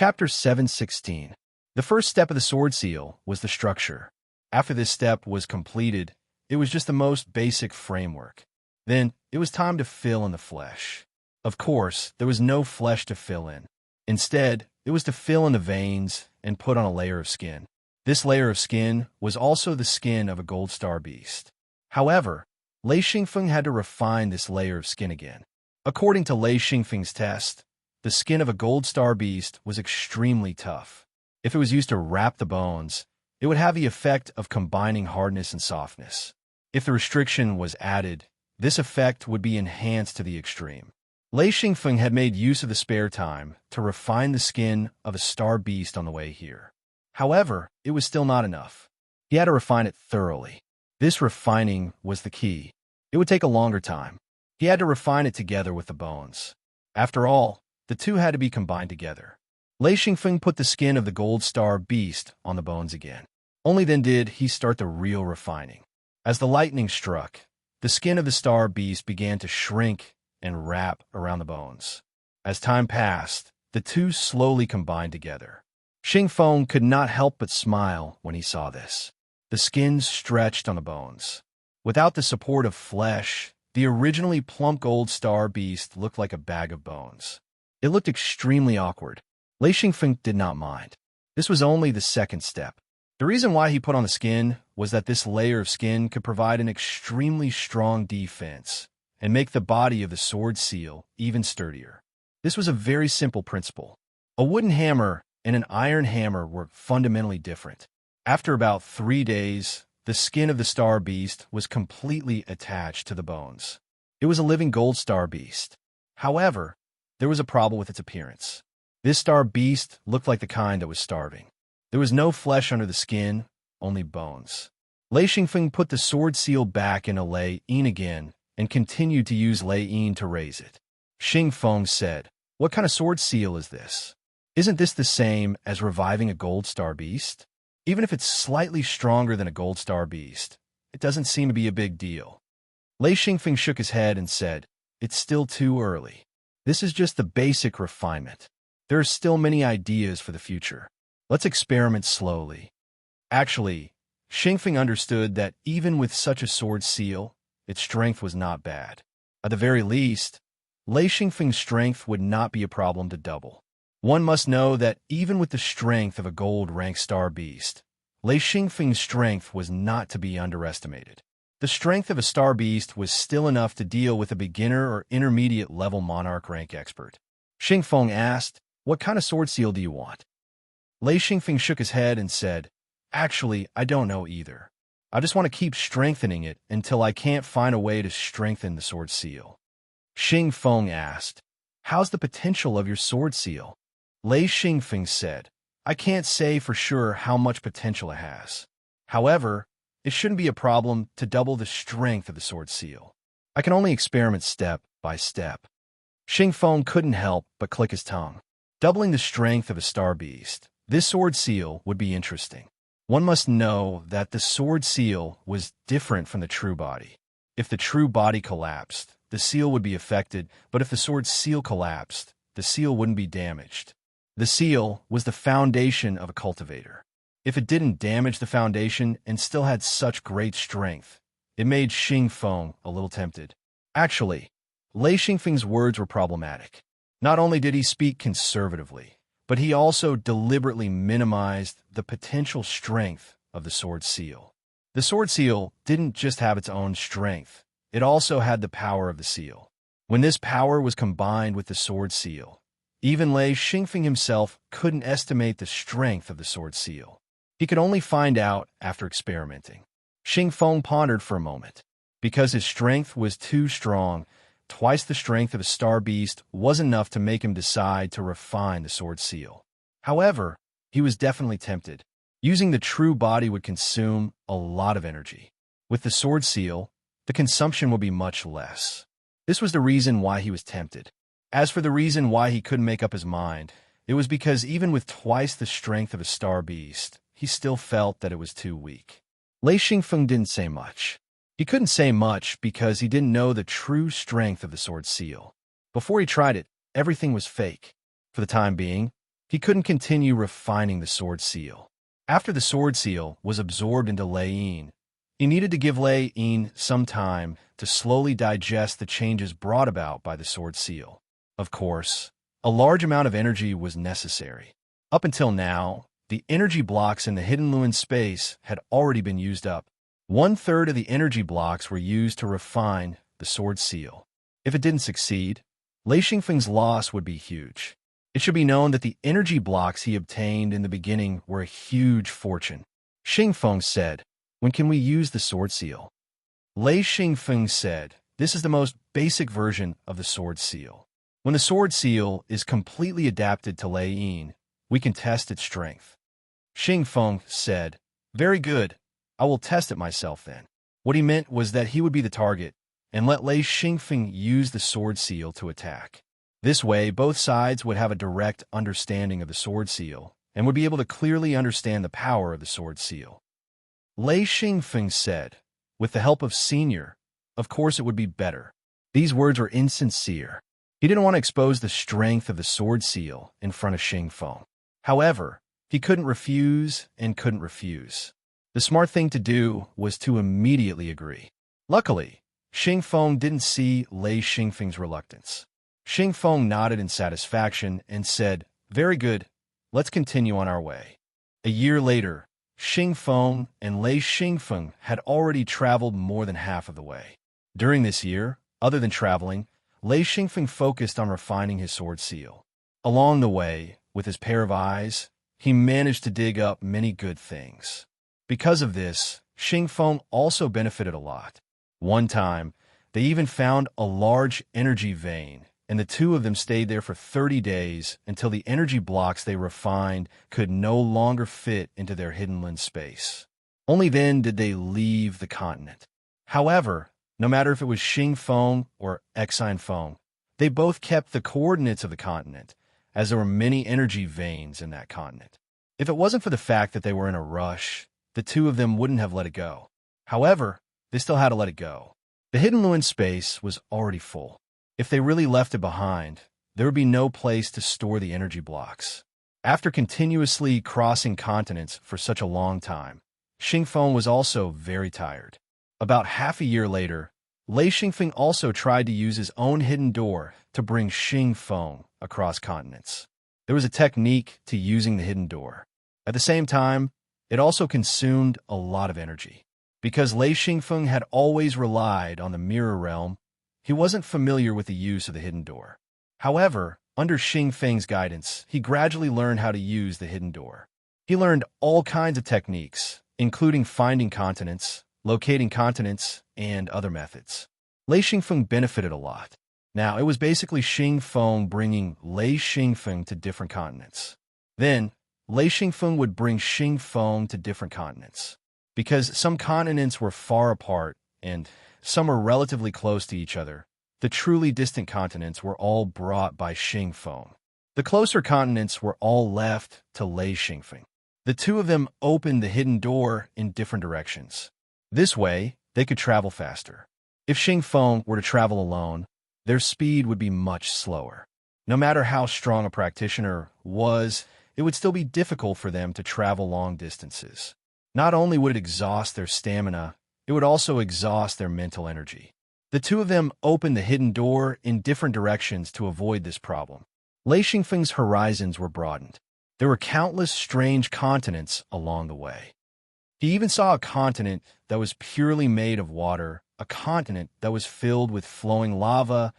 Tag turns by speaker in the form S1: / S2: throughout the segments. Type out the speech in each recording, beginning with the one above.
S1: Chapter 716. The first step of the sword seal was the structure. After this step was completed, it was just the most basic framework. Then, it was time to fill in the flesh. Of course, there was no flesh to fill in. Instead, it was to fill in the veins and put on a layer of skin. This layer of skin was also the skin of a gold star beast. However, Lei Xingfeng had to refine this layer of skin again. According to Lei Xingfeng's test, the skin of a gold star beast was extremely tough. If it was used to wrap the bones, it would have the effect of combining hardness and softness. If the restriction was added, this effect would be enhanced to the extreme. Lei Xingfeng had made use of the spare time to refine the skin of a star beast on the way here. However, it was still not enough. He had to refine it thoroughly. This refining was the key. It would take a longer time. He had to refine it together with the bones. After all, the two had to be combined together. Lei Xingfeng put the skin of the gold star beast on the bones again. Only then did he start the real refining. As the lightning struck, the skin of the star beast began to shrink and wrap around the bones. As time passed, the two slowly combined together. Xingfeng could not help but smile when he saw this. The skin stretched on the bones. Without the support of flesh, the originally plump gold star beast looked like a bag of bones. It looked extremely awkward. Lei Xingfeng did not mind. This was only the second step. The reason why he put on the skin was that this layer of skin could provide an extremely strong defense and make the body of the sword seal even sturdier. This was a very simple principle. A wooden hammer and an iron hammer were fundamentally different. After about 3 days, the skin of the star beast was completely attached to the bones. It was a living gold star beast. However, there was a problem with its appearance. This star beast looked like the kind that was starving. There was no flesh under the skin, only bones. Lei Xingfeng put the sword seal back into Lei Yin again and continued to use Lei Yin to raise it. Xingfeng said, "What kind of sword seal is this? Isn't this the same as reviving a gold star beast? Even if it's slightly stronger than a gold star beast, it doesn't seem to be a big deal." Lei Xingfeng shook his head and said, "It's still too early. This is just the basic refinement. There are still many ideas for the future. Let's experiment slowly." Actually, Xingfeng understood that even with such a sword seal, its strength was not bad. At the very least, Lei Xingfeng's strength would not be a problem to double. One must know that even with the strength of a gold-ranked star beast, Lei Xingfeng's strength was not to be underestimated. The strength of a star beast was still enough to deal with a beginner or intermediate level monarch rank expert. Xingfeng asked, "What kind of sword seal do you want?" Lei Xingfeng shook his head and said, "Actually, I don't know either. I just want to keep strengthening it until I can't find a way to strengthen the sword seal." Xingfeng asked, "How's the potential of your sword seal?" Lei Xingfeng said, "I can't say for sure how much potential it has. However, it shouldn't be a problem to double the strength of the sword seal. I can only experiment step by step." Xingfeng couldn't help but click his tongue. Doubling the strength of a star beast, this sword seal would be interesting. One must know that the sword seal was different from the true body. If the true body collapsed, the seal would be affected, but if the sword seal collapsed, the seal wouldn't be damaged. The seal was the foundation of a cultivator. If it didn't damage the foundation and still had such great strength, it made Xingfeng a little tempted. Actually, Lei Xingfeng's words were problematic. Not only did he speak conservatively, but he also deliberately minimized the potential strength of the sword seal. The sword seal didn't just have its own strength, it also had the power of the seal. When this power was combined with the sword seal, even Lei Xingfeng himself couldn't estimate the strength of the sword seal. He could only find out after experimenting. Xingfeng pondered for a moment. Because his strength was too strong, twice the strength of a star beast wasn't enough to make him decide to refine the sword seal. However, he was definitely tempted. Using the true body would consume a lot of energy. With the sword seal, the consumption would be much less. This was the reason why he was tempted. As for the reason why he couldn't make up his mind, it was because even with twice the strength of a star beast, he still felt that it was too weak. Lei Xingfeng didn't say much. He couldn't say much because he didn't know the true strength of the sword seal. Before he tried it, everything was fake. For the time being, he couldn't continue refining the sword seal. After the sword seal was absorbed into Lei Yin, he needed to give Lei Yin some time to slowly digest the changes brought about by the sword seal. Of course, a large amount of energy was necessary. Up until now, the energy blocks in the hidden Luin space had already been used up. 1/3 of the energy blocks were used to refine the sword seal. If it didn't succeed, Lei Xingfeng's loss would be huge. It should be known that the energy blocks he obtained in the beginning were a huge fortune. Xingfeng said, "When can we use the sword seal?" Lei Xingfeng said, "This is the most basic version of the sword seal. When the sword seal is completely adapted to Lei Yin, we can test its strength." Xingfeng said, "Very good. I will test it myself then." What he meant was that he would be the target and let Lei Xingfeng use the sword seal to attack. This way, both sides would have a direct understanding of the sword seal and would be able to clearly understand the power of the sword seal. Lei Xingfeng said, "With the help of Senior, of course it would be better." These words were insincere. He didn't want to expose the strength of the sword seal in front of Xingfeng. However, he couldn't refuse and couldn't refuse. The smart thing to do was to immediately agree. Luckily, Xingfeng didn't see Lei Xingfeng's reluctance. Xingfeng nodded in satisfaction and said, "Very good, let's continue on our way." A year later, Xingfeng and Lei Xingfeng had already traveled more than half of the way. During this year, other than traveling, Lei Xingfeng focused on refining his sword seal. Along the way, with his pair of eyes, he managed to dig up many good things. Because of this, Xingfeng also benefited a lot. One time, they even found a large energy vein, and the two of them stayed there for 30 days until the energy blocks they refined could no longer fit into their hidden lens space. Only then did they leave the continent. However, no matter if it was Xingfeng or Xinfeng, they both kept the coordinates of the continent, as there were many energy veins in that continent. If it wasn't for the fact that they were in a rush, the two of them wouldn't have let it go. However, they still had to let it go. The hidden Luin space was already full. If they really left it behind, there would be no place to store the energy blocks. After continuously crossing continents for such a long time, Xingfeng was also very tired. About half a year later, Lei Xingfeng also tried to use his own hidden door to bring Xingfeng across continents. There was a technique to using the hidden door. At the same time, it also consumed a lot of energy. Because Lei Xingfeng had always relied on the mirror realm, he wasn't familiar with the use of the hidden door. However, under Xingfeng's guidance, he gradually learned how to use the hidden door. He learned all kinds of techniques, including finding continents, locating continents, and other methods. Lei Xingfeng benefited a lot. Now, it was basically Xingfeng bringing Lei Xingfeng to different continents. Then, Lei Xingfeng would bring Xingfeng to different continents. Because some continents were far apart and some were relatively close to each other, the truly distant continents were all brought by Xingfeng. The closer continents were all left to Lei Xingfeng. The two of them opened the hidden door in different directions. This way, they could travel faster. If Xingfeng were to travel alone, their speed would be much slower. No matter how strong a practitioner was, it would still be difficult for them to travel long distances. Not only would it exhaust their stamina, it would also exhaust their mental energy. The two of them opened the hidden door in different directions to avoid this problem. Lei Xingfeng's horizons were broadened. There were countless strange continents along the way. He even saw a continent that was purely made of water, a continent that was filled with flowing lava,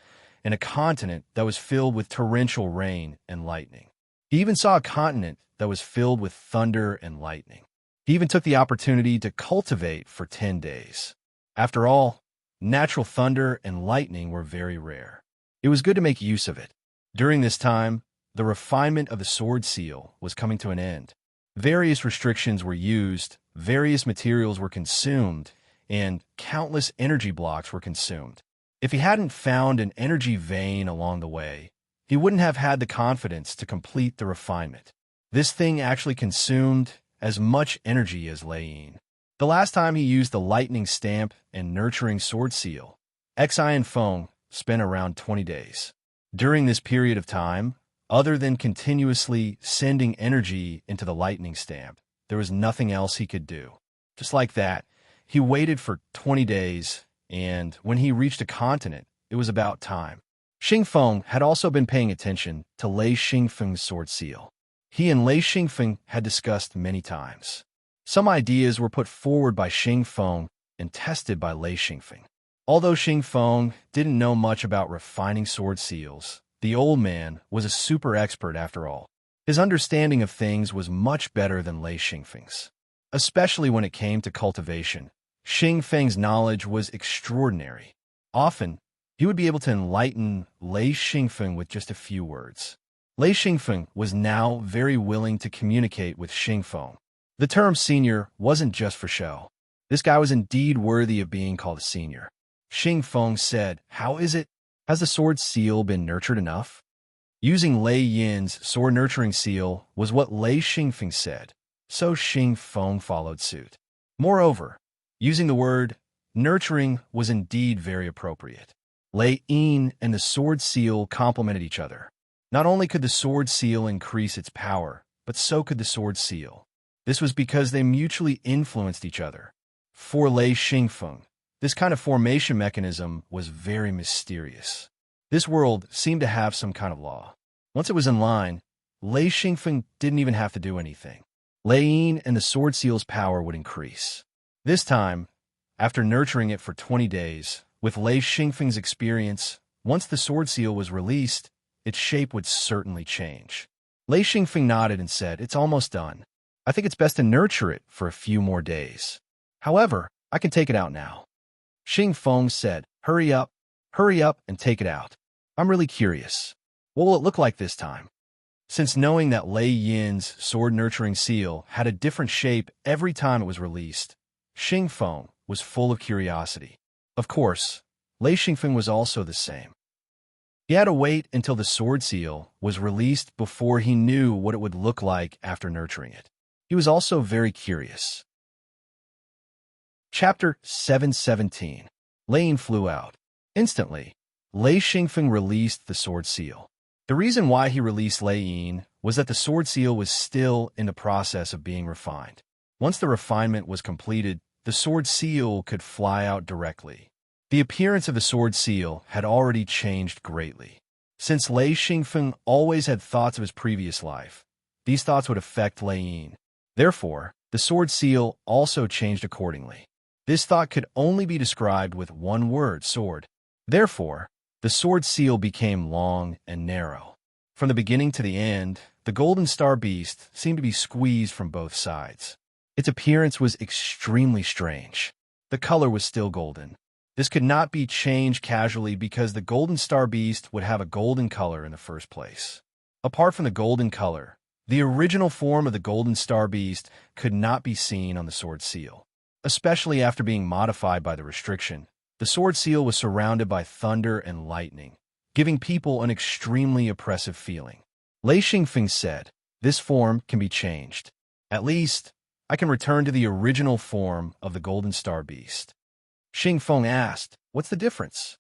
S1: and a continent that was filled with torrential rain and lightning. He even saw a continent that was filled with thunder and lightning. He even took the opportunity to cultivate for 10 days. After all, natural thunder and lightning were very rare. It was good to make use of it. During this time, the refinement of the sword seal was coming to an end. Various restrictions were used, various materials were consumed, and countless energy blocks were consumed. If he hadn't found an energy vein along the way, he wouldn't have had the confidence to complete the refinement. This thing actually consumed as much energy as Lei Yin. The last time he used the lightning stamp and nurturing sword seal, Xinfeng spent around 20 days. During this period of time, Other than continuously sending energy into the lightning stamp, there was nothing else he could do. Just like that, he waited for 20 days, and when he reached a continent, it was about time. Xingfeng had also been paying attention to Lei Xingfeng's sword seal. He and Lei Xingfeng had discussed many times. Some ideas were put forward by Xingfeng and tested by Lei Xingfeng. Although Xingfeng didn't know much about refining sword seals, the old man was a super expert after all. His understanding of things was much better than Lei Xingfeng's. Especially when it came to cultivation, Xingfeng's knowledge was extraordinary. Often, he would be able to enlighten Lei Xingfeng with just a few words. Lei Xingfeng was now very willing to communicate with Xingfeng. The term senior wasn't just for show. This guy was indeed worthy of being called a senior. Xingfeng said, "How is it? Has the sword seal been nurtured enough?" Using Lei Yin's sword nurturing seal was what Lei Xingfeng said, so Xingfeng followed suit. Moreover, using the word nurturing was indeed very appropriate. Lei Yin and the sword seal complemented each other. Not only could the sword seal increase its power, but so could the sword seal. This was because they mutually influenced each other. For Lei Xingfeng, this kind of formation mechanism was very mysterious. This world seemed to have some kind of law. Once it was in line, Lei Xingfeng didn't even have to do anything. Lei Yin and the sword seal's power would increase. This time, after nurturing it for 20 days, with Lei Xingfeng's experience, once the sword seal was released, its shape would certainly change. Lei Xingfeng nodded and said, "It's almost done. I think it's best to nurture it for a few more days. However, I can take it out now." Xingfeng said, hurry up and take it out. I'm really curious. What will it look like this time?" Since knowing that Lei Yin's sword nurturing seal had a different shape every time it was released, Xingfeng was full of curiosity. Of course, Lei Xingfeng was also the same. He had to wait until the sword seal was released before he knew what it would look like after nurturing it. He was also very curious. Chapter 717. Lei Yin flew out. Instantly, Lei Xingfeng released the sword seal. The reason why he released Lei Yin was that the sword seal was still in the process of being refined. Once the refinement was completed, the sword seal could fly out directly. The appearance of the sword seal had already changed greatly. Since Lei Xingfeng always had thoughts of his previous life, these thoughts would affect Lei Yin. Therefore, the sword seal also changed accordingly. This thought could only be described with one word, sword. Therefore, the sword seal became long and narrow. From the beginning to the end, the golden star beast seemed to be squeezed from both sides. Its appearance was extremely strange. The color was still golden. This could not be changed casually because the golden star beast would have a golden color in the first place. Apart from the golden color, the original form of the golden star beast could not be seen on the sword seal. Especially after being modified by the restriction, the sword seal was surrounded by thunder and lightning, giving people an extremely oppressive feeling. Lei Xingfeng said, "This form can be changed. At least, I can return to the original form of the golden star beast." Xingfeng asked, "What's the difference?"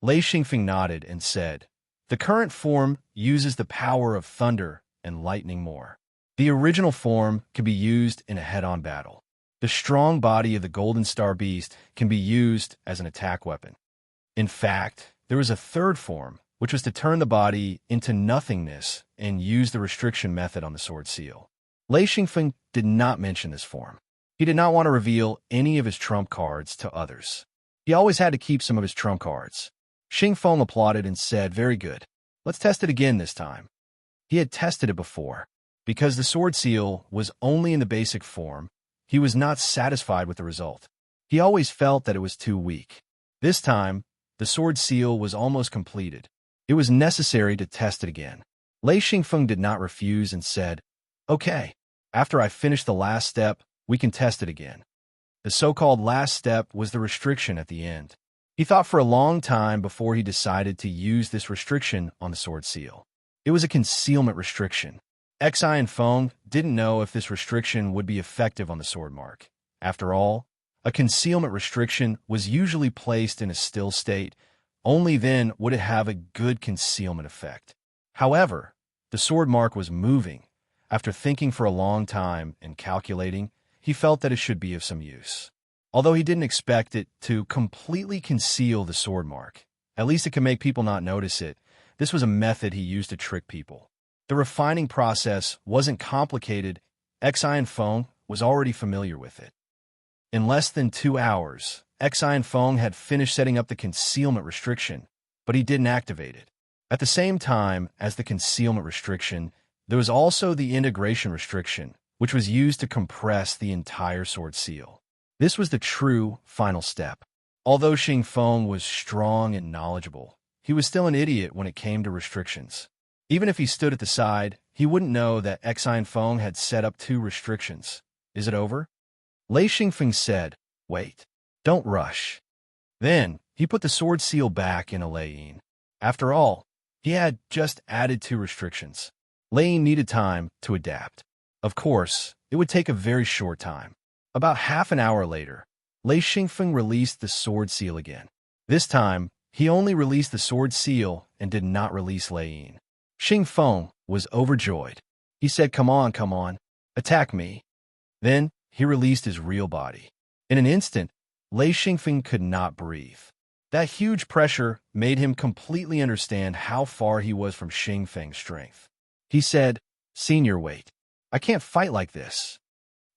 S1: Lei Xingfeng nodded and said, "The current form uses the power of thunder and lightning more. The original form can be used in a head-on battle. The strong body of the golden star beast can be used as an attack weapon. In fact, there was a third form, which was to turn the body into nothingness and use the restriction method on the sword seal." Lei Xingfeng did not mention this form. He did not want to reveal any of his trump cards to others. He always had to keep some of his trump cards. Xingfeng applauded and said, "Very good. Let's test it again this time." He had tested it before. Because the sword seal was only in the basic form, he was not satisfied with the result. He always felt that it was too weak. This time, the sword seal was almost completed. It was necessary to test it again. Lei Xingfeng did not refuse and said, "Okay, after I finish the last step, we can test it again." The so-called last step was the restriction at the end. He thought for a long time before he decided to use this restriction on the sword seal. It was a concealment restriction. Xi and Feng didn't know if this restriction would be effective on the sword mark. After all, a concealment restriction was usually placed in a still state. Only then would it have a good concealment effect. However, The sword mark was moving. After thinking for a long time and calculating, he felt that it should be of some use. Although he didn't expect it to completely conceal the sword mark, at least it could make people not notice it. This was a method he used to trick people. The refining process wasn't complicated. Xian Feng was already familiar with it. In less than 2 hours, Xian Feng had finished setting up the concealment restriction, but he didn't activate it. At the same time as the concealment restriction, there was also the integration restriction, which was used to compress the entire sword seal. This was the true final step. Although Xing Feng was strong and knowledgeable, he was still an idiot when it came to restrictions. Even if he stood at the side, he wouldn't know that Xian Feng had set up 2 restrictions. Is it over? Lei Xingfeng said, "Wait. Don't rush." Then, he put the sword seal back in a Lei Yin. After all, he had just added 2 restrictions. Lei Yin needed time to adapt. Of course, it would take a very short time. About half an hour later, Lei Xingfeng released the sword seal again. This time, he only released the sword seal and did not release Lei Yin. Xing Feng was overjoyed. He said, come on, attack me." Then, he released his real body. In an instant, Lei Xingfeng could not breathe. That huge pressure made him completely understand how far he was from Xing Feng's strength. He said, "Senior, wait. I can't fight like this."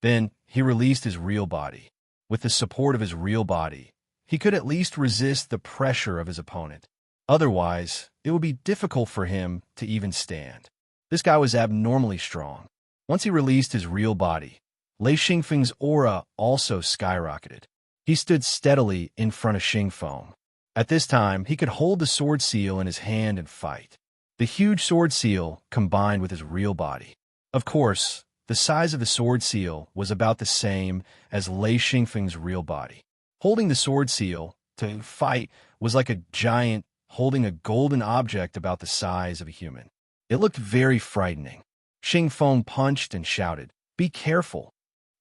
S1: Then, he released his real body. With the support of his real body, he could at least resist the pressure of his opponent. Otherwise, it would be difficult for him to even stand. This guy was abnormally strong. Once he released his real body, Lei Xingfeng's aura also skyrocketed. He stood steadily in front of Xing Feng. At this time, he could hold the sword seal in his hand and fight. The huge sword seal combined with his real body. Of course, the size of the sword seal was about the same as Lei Xingfeng's real body. Holding the sword seal to fight was like a giant holding a golden object about the size of a human. It looked very frightening. Xing Feng punched and shouted, "Be careful."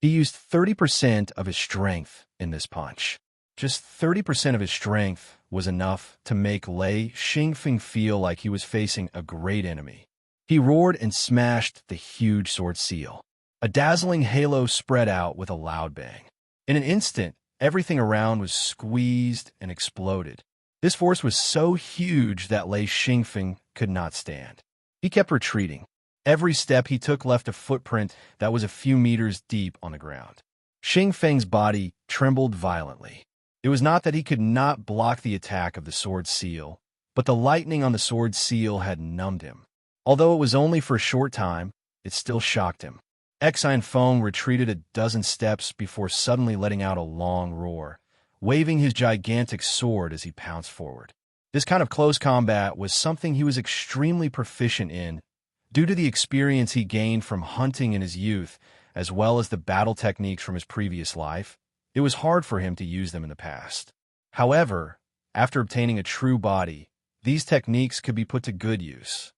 S1: He used 30% of his strength in this punch. Just 30% of his strength was enough to make Lei Xingfeng feel like he was facing a great enemy. He roared and smashed the huge sword seal. A dazzling halo spread out with a loud bang. In an instant, everything around was squeezed and exploded. This force was so huge that Lei Xingfeng could not stand. He kept retreating. Every step he took left a footprint that was a few meters deep on the ground. Xing Feng's body trembled violently. It was not that he could not block the attack of the sword seal, but the lightning on the sword seal had numbed him. Although it was only for a short time, it still shocked him. Xian Feng retreated a dozen steps before suddenly letting out a long roar, waving his gigantic sword as he pounced forward. This kind of close combat was something he was extremely proficient in, due to the experience he gained from hunting in his youth, as well as the battle techniques from his previous life. It was hard for him to use them in the past. However, after obtaining a true body, these techniques could be put to good use.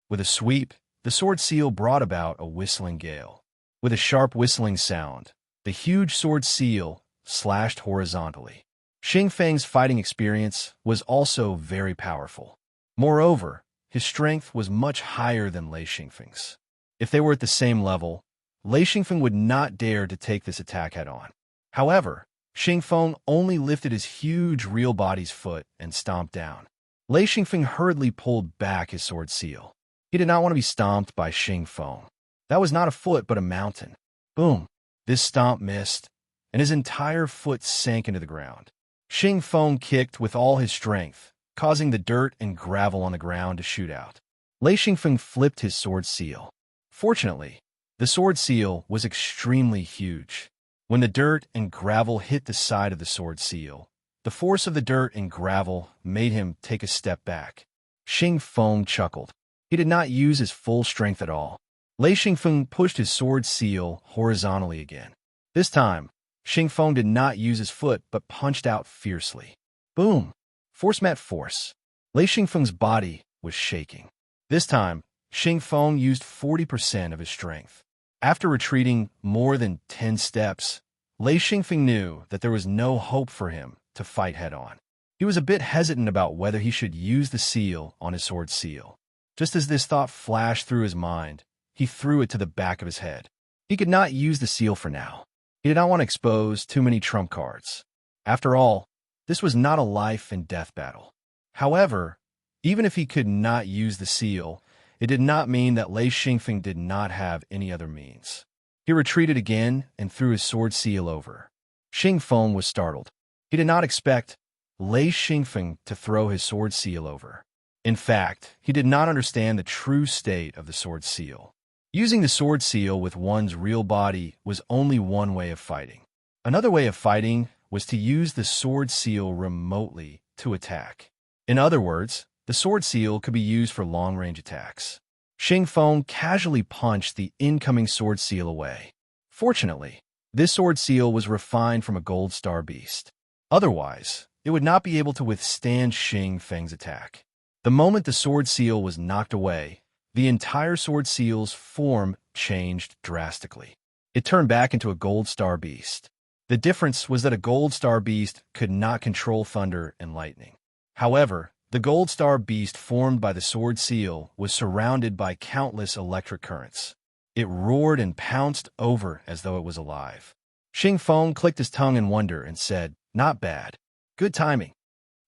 S1: With a sweep, the sword seal brought about a whistling gale. With a sharp whistling sound, the huge sword seal slashed horizontally. Xing Feng's fighting experience was also very powerful. Moreover, his strength was much higher than Lei Xingfeng's. If they were at the same level, Lei Xingfeng would not dare to take this attack head-on. However, Xing Feng only lifted his huge real body's foot and stomped down. Lei Xingfeng hurriedly pulled back his sword seal. He did not want to be stomped by Xing Feng. That was not a foot but a mountain. Boom! This stomp missed, and his entire foot sank into the ground. Xing Feng kicked with all his strength, causing the dirt and gravel on the ground to shoot out. Lei Xingfeng flipped his sword seal. Fortunately, the sword seal was extremely huge. When the dirt and gravel hit the side of the sword seal, the force of the dirt and gravel made him take a step back. Xing Feng chuckled. He did not use his full strength at all. Lei Xingfeng pushed his sword seal horizontally again. This time, Xing Feng did not use his foot but punched out fiercely. Boom! Force met force. Lei Xingfeng's body was shaking. This time, Xing Feng used 40% of his strength. After retreating more than 10 steps, Lei Xingfeng knew that there was no hope for him to fight head-on. He was a bit hesitant about whether he should use the seal on his sword seal. Just as this thought flashed through his mind, he threw it to the back of his head. He could not use the seal for now. He did not want to expose too many trump cards. After all, this was not a life and death battle. However, even if he could not use the seal, it did not mean that Lei Xingfeng did not have any other means. He retreated again and threw his sword seal over. Xingfeng was startled. He did not expect Lei Xingfeng to throw his sword seal over. In fact, he did not understand the true state of the sword seal. Using the sword seal with one's real body was only one way of fighting. Another way of fighting was to use the sword seal remotely to attack. In other words, the sword seal could be used for long-range attacks. Xingfeng casually punched the incoming sword seal away. Fortunately, this sword seal was refined from a gold star beast. Otherwise, it would not be able to withstand Xingfeng's attack. The moment the sword seal was knocked away, the entire sword seal's form changed drastically. It turned back into a gold star beast. The difference was that a gold star beast could not control thunder and lightning. However, the gold star beast formed by the sword seal was surrounded by countless electric currents. It roared and pounced over as though it was alive. Xingfeng clicked his tongue in wonder and said, "Not bad. Good timing."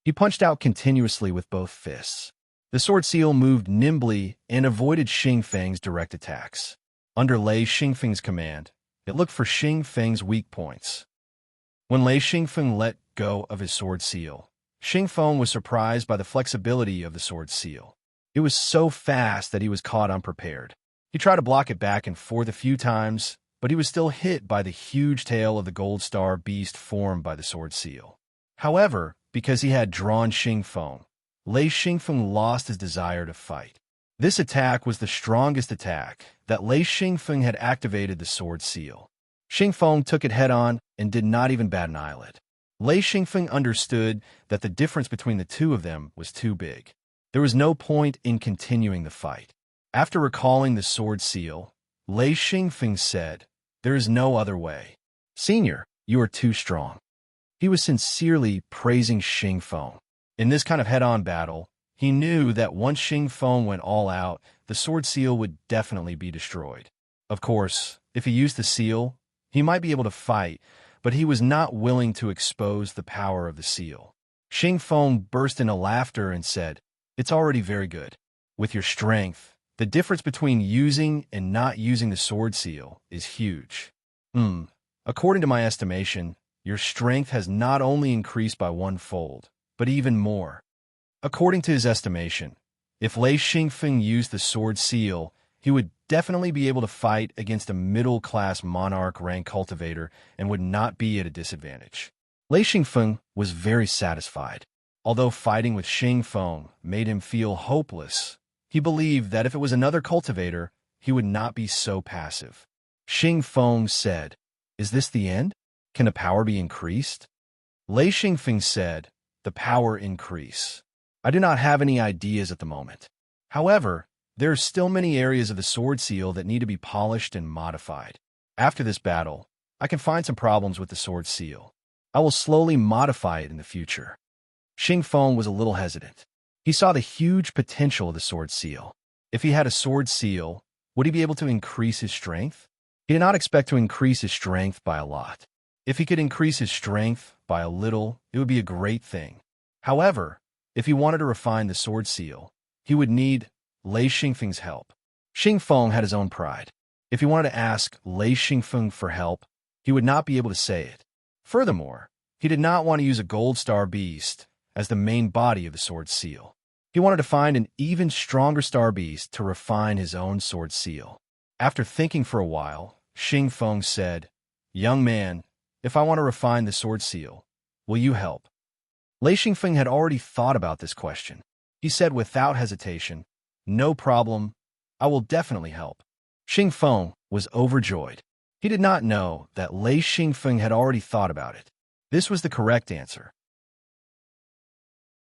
S1: He punched out continuously with both fists. The sword seal moved nimbly and avoided Xingfeng's direct attacks. Under Lei Xingfeng's command, it looked for Xingfeng's weak points. When Lei Xingfeng let go of his sword seal, Xingfeng was surprised by the flexibility of the sword seal. It was so fast that he was caught unprepared. He tried to block it back and forth a few times, but he was still hit by the huge tail of the gold star beast formed by the sword seal. However, because he had drawn Xingfeng, Lei Xingfeng lost his desire to fight. This attack was the strongest attack that Lei Xingfeng had activated the sword seal. Xingfeng took it head-on and did not even bat an eyelid. Lei Xingfeng understood that the difference between the two of them was too big. There was no point in continuing the fight. After recalling the sword seal, Lei Xingfeng said, "There is no other way. Senior, you are too strong." He was sincerely praising Xingfeng. In this kind of head-on battle, he knew that once Xingfeng went all out, the sword seal would definitely be destroyed. Of course, if he used the seal, he might be able to fight, but he was not willing to expose the power of the seal. Xingfeng burst into laughter and said, "It's already very good. With your strength, the difference between using and not using the sword seal is huge. According to my estimation, your strength has not only increased by 1-fold, but even more." According to his estimation, if Lei Xingfeng used the sword seal, he would definitely be able to fight against a middle-class monarch rank cultivator and would not be at a disadvantage. Lei Xingfeng was very satisfied. Although fighting with Xingfeng made him feel hopeless, he believed that if it was another cultivator, he would not be so passive. Xingfeng said, "Is this the end? Can the power be increased?" Lei Xingfeng said, "The power increase. I do not have any ideas at the moment. However, there are still many areas of the sword seal that need to be polished and modified. After this battle, I can find some problems with the sword seal. I will slowly modify it in the future." Xingfeng was a little hesitant. He saw the huge potential of the sword seal. If he had a sword seal, would he be able to increase his strength? He did not expect to increase his strength by a lot. If he could increase his strength by a little, it would be a great thing. However, if he wanted to refine the sword seal, he would need Lei Xingfeng's help. Xingfeng had his own pride. If he wanted to ask Lei Xingfeng for help, he would not be able to say it. Furthermore, he did not want to use a gold star beast as the main body of the sword seal. He wanted to find an even stronger star beast to refine his own sword seal. After thinking for a while, Xingfeng said, "Young man, if I want to refine the sword seal, will you help?" Lei Xingfeng had already thought about this question. He said without hesitation, "No problem, I will definitely help." Xingfeng was overjoyed. He did not know that Lei Xingfeng had already thought about it. This was the correct answer.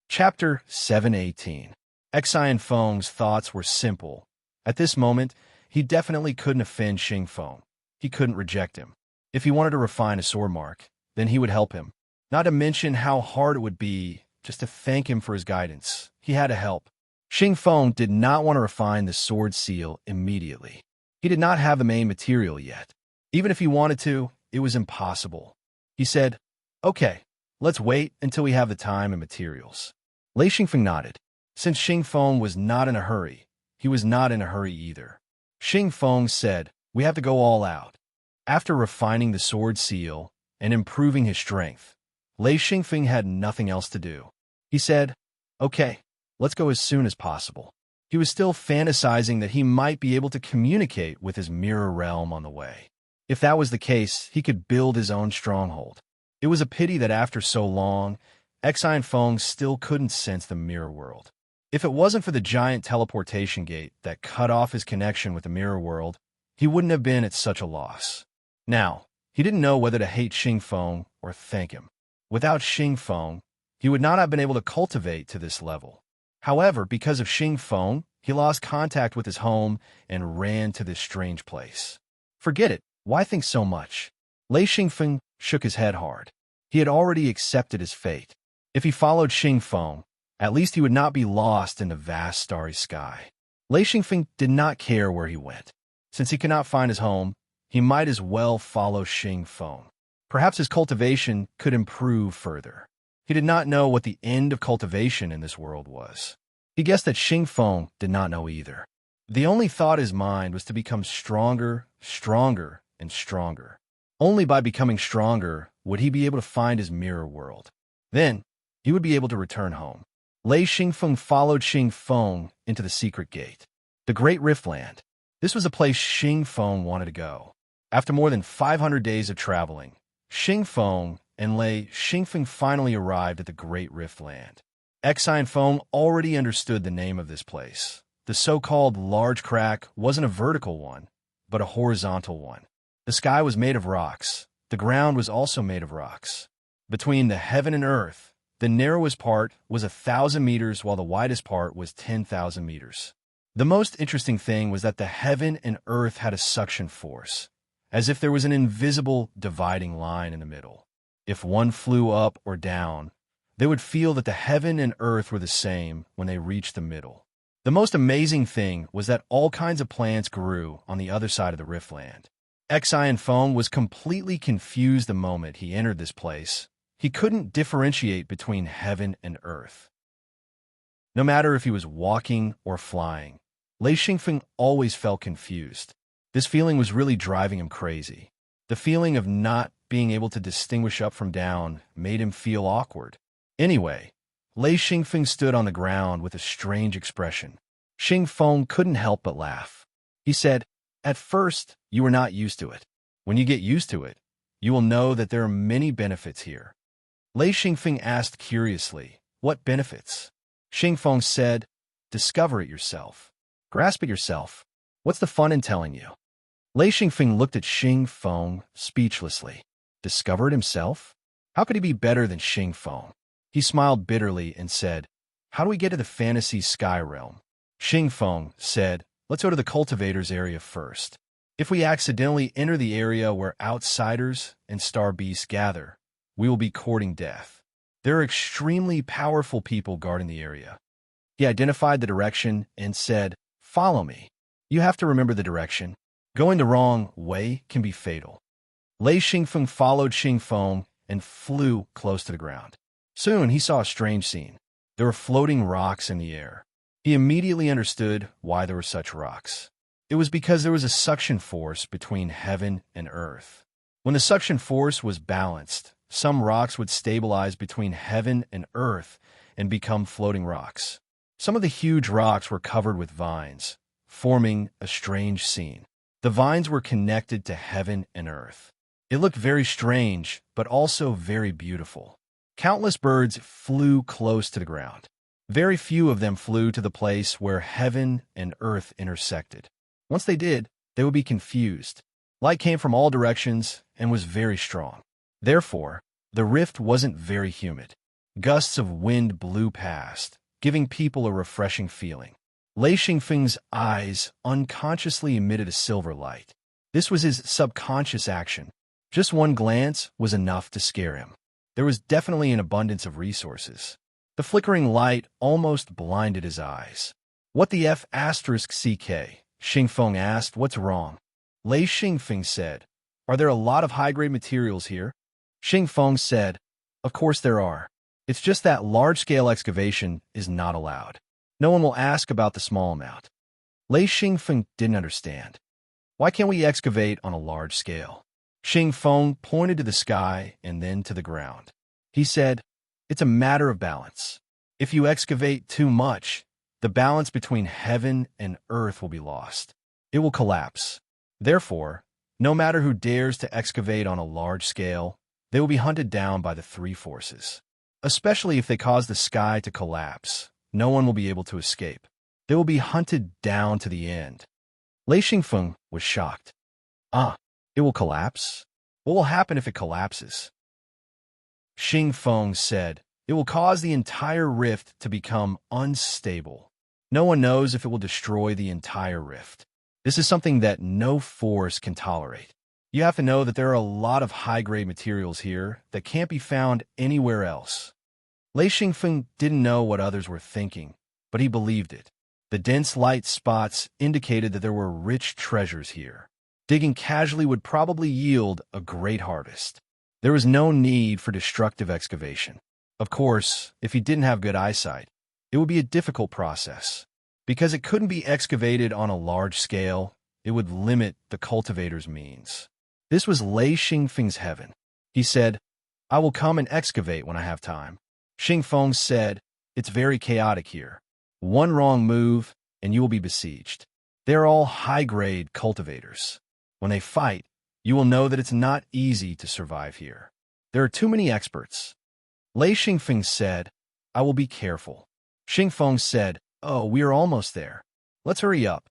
S1: Chapter 718. Xingfeng's thoughts were simple. At this moment, he definitely couldn't offend Xingfeng. He couldn't reject him. If he wanted to refine a sword mark, then he would help him. Not to mention how hard it would be just to thank him for his guidance. He had to help. Xing Feng did not want to refine the sword seal immediately. He did not have the main material yet. Even if he wanted to, it was impossible. He said, "Okay, let's wait until we have the time and materials." Lei Xingfeng nodded. Since Xing Feng was not in a hurry, he was not in a hurry either. Xing Feng said, "We have to go all out." After refining the sword seal and improving his strength, Lei Xingfeng had nothing else to do. He said, "Okay, let's go as soon as possible." He was still fantasizing that he might be able to communicate with his mirror realm on the way. If that was the case, he could build his own stronghold. It was a pity that after so long, Xine Feng still couldn't sense the mirror world. If it wasn't for the giant teleportation gate that cut off his connection with the mirror world, he wouldn't have been at such a loss. Now, he didn't know whether to hate Xing Feng or thank him. Without Xing Feng, he would not have been able to cultivate to this level. However, because of Xing Feng, he lost contact with his home and ran to this strange place. Forget it. Why think so much? Lei Xingfeng shook his head hard. He had already accepted his fate. If he followed Xing Feng, at least he would not be lost in the vast starry sky. Lei Xingfeng did not care where he went. Since he could not find his home, he might as well follow Xing Feng. Perhaps his cultivation could improve further. He did not know what the end of cultivation in this world was. He guessed that Xing Feng did not know either. The only thought in his mind was to become stronger, stronger, and stronger. Only by becoming stronger would he be able to find his mirror world. Then, he would be able to return home. Lei Xingfeng followed Xing Feng into the secret gate. The Great Riftland. This was a place Xing Feng wanted to go. After more than 500 days of traveling, Xing Feng and Lei Xingfeng finally arrived at the Great Riftland. Xine Feng already understood the name of this place. The so-called large crack wasn't a vertical one, but a horizontal one. The sky was made of rocks. The ground was also made of rocks. Between the heaven and earth, the narrowest part was 1,000 meters while the widest part was 10,000 meters. The most interesting thing was that the heaven and earth had a suction force, as if there was an invisible dividing line in the middle. If one flew up or down, they would feel that the heaven and earth were the same when they reached the middle. The most amazing thing was that all kinds of plants grew on the other side of the Riftland. Xine Feng was completely confused the moment he entered this place. He couldn't differentiate between heaven and earth. No matter if he was walking or flying, Lei Xingfeng always felt confused. This feeling was really driving him crazy. The feeling of not being able to distinguish up from down made him feel awkward. Anyway, Lei Xingfeng stood on the ground with a strange expression. Xing Feng couldn't help but laugh. He said, "At first, you are not used to it. When you get used to it, you will know that there are many benefits here." Lei Xingfeng asked curiously, "What benefits?" Xing Feng said, "Discover it yourself. Grasp it yourself. What's the fun in telling you?" Lei Xingfeng looked at Xing Feng speechlessly. Discover it himself? How could he be better than Xing Feng? He smiled bitterly and said, "How do we get to the fantasy sky realm?" Xing Feng said, "Let's go to the cultivators area first. If we accidentally enter the area where outsiders and star beasts gather, we will be courting death. There are extremely powerful people guarding the area." He identified the direction and said, "Follow me. You have to remember the direction. Going the wrong way can be fatal." Lei Xingfeng followed Xing Feng and flew close to the ground. Soon he saw a strange scene. There were floating rocks in the air. He immediately understood why there were such rocks. It was because there was a suction force between heaven and earth. When the suction force was balanced, some rocks would stabilize between heaven and earth and become floating rocks. Some of the huge rocks were covered with vines, forming a strange scene. The vines were connected to heaven and earth. It looked very strange, but also very beautiful. Countless birds flew close to the ground. Very few of them flew to the place where heaven and earth intersected. Once they did, they would be confused. Light came from all directions and was very strong. Therefore, the rift wasn't very humid. Gusts of wind blew past, giving people a refreshing feeling. Lei Xingfeng's eyes unconsciously emitted a silver light. This was his subconscious action. Just one glance was enough to scare him. There was definitely an abundance of resources. The flickering light almost blinded his eyes. What the F asterisk CK? Xingfeng asked, what's wrong? Lei Xingfeng said, are there a lot of high-grade materials here? Xingfeng said, of course there are. It's just that large-scale excavation is not allowed. No one will ask about the small amount. Lei Xingfeng didn't understand. Why can't we excavate on a large scale? Xingfeng pointed to the sky and then to the ground. He said, it's a matter of balance. If you excavate too much, the balance between heaven and earth will be lost. It will collapse. Therefore, no matter who dares to excavate on a large scale, they will be hunted down by the three forces. Especially if they cause the sky to collapse, no one will be able to escape. They will be hunted down to the end. Lei Xingfeng was shocked. It will collapse? What will happen if it collapses? Xingfeng said, it will cause the entire rift to become unstable. No one knows if it will destroy the entire rift. This is something that no force can tolerate. You have to know that there are a lot of high-grade materials here that can't be found anywhere else. Lei Xingfeng didn't know what others were thinking, but he believed it. The dense light spots indicated that there were rich treasures here. Digging casually would probably yield a great harvest. There was no need for destructive excavation. Of course, if he didn't have good eyesight, it would be a difficult process. Because it couldn't be excavated on a large scale, it would limit the cultivator's means. This was Lei Xingfeng's heaven. He said, I will come and excavate when I have time. Xingfeng said, it's very chaotic here. One wrong move, and you will be besieged. They're all high-grade cultivators. When they fight, you will know that it's not easy to survive here. There are too many experts. Lei Xingfeng said, I will be careful. Xingfeng said, oh, we are almost there. Let's hurry up.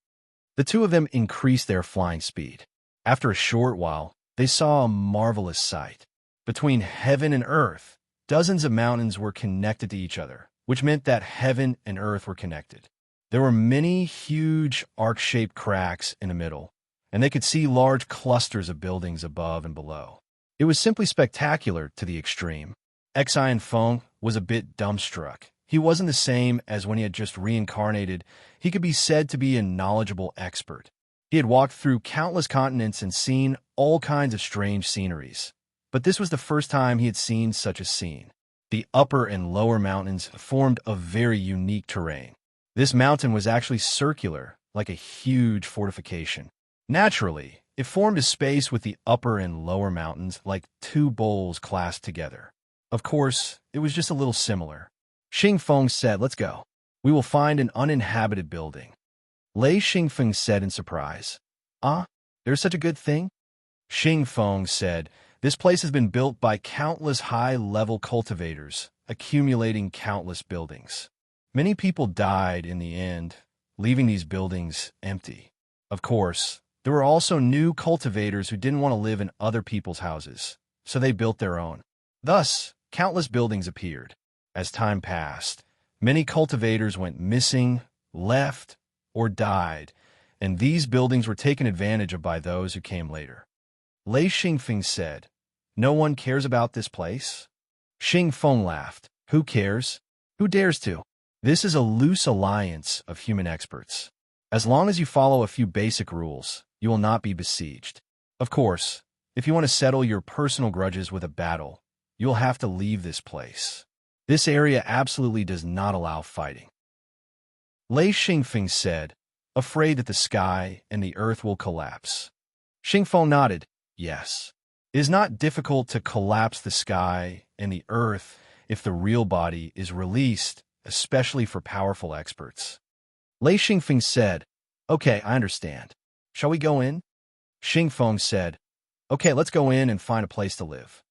S1: The two of them increased their flying speed. After a short while, they saw a marvelous sight. Between heaven and earth, dozens of mountains were connected to each other, which meant that heaven and earth were connected. There were many huge arc-shaped cracks in the middle, and they could see large clusters of buildings above and below. It was simply spectacular to the extreme. Xingfeng was a bit dumbstruck. He wasn't the same as when he had just reincarnated. He could be said to be a knowledgeable expert. He had walked through countless continents and seen all kinds of strange sceneries. But this was the first time he had seen such a scene. The upper and lower mountains formed a very unique terrain. This mountain was actually circular, like a huge fortification. Naturally, it formed a space with the upper and lower mountains like two bowls clasped together. Of course, it was just a little similar. Xingfeng said, let's go. We will find an uninhabited building. Lei Xingfeng said in surprise, there's such a good thing? Xingfeng said, this place has been built by countless high-level cultivators, accumulating countless buildings. Many people died in the end, leaving these buildings empty. Of course, there were also new cultivators who didn't want to live in other people's houses, so they built their own. Thus, countless buildings appeared. As time passed, many cultivators went missing, left, or died, and these buildings were taken advantage of by those who came later. Lei Xingfeng said, no one cares about this place? Xingfeng laughed. Who cares? Who dares to? This is a loose alliance of human experts. As long as you follow a few basic rules, you will not be besieged. Of course, if you want to settle your personal grudges with a battle, you'll have to leave this place. This area absolutely does not allow fighting. Lei Xingfeng said, afraid that the sky and the earth will collapse. Xingfeng nodded, yes. It is not difficult to collapse the sky and the earth if the real body is released, especially for powerful experts. Lei Xingfeng said, okay, I understand. Shall we go in? Xingfeng said, okay, let's go in and find a place to live.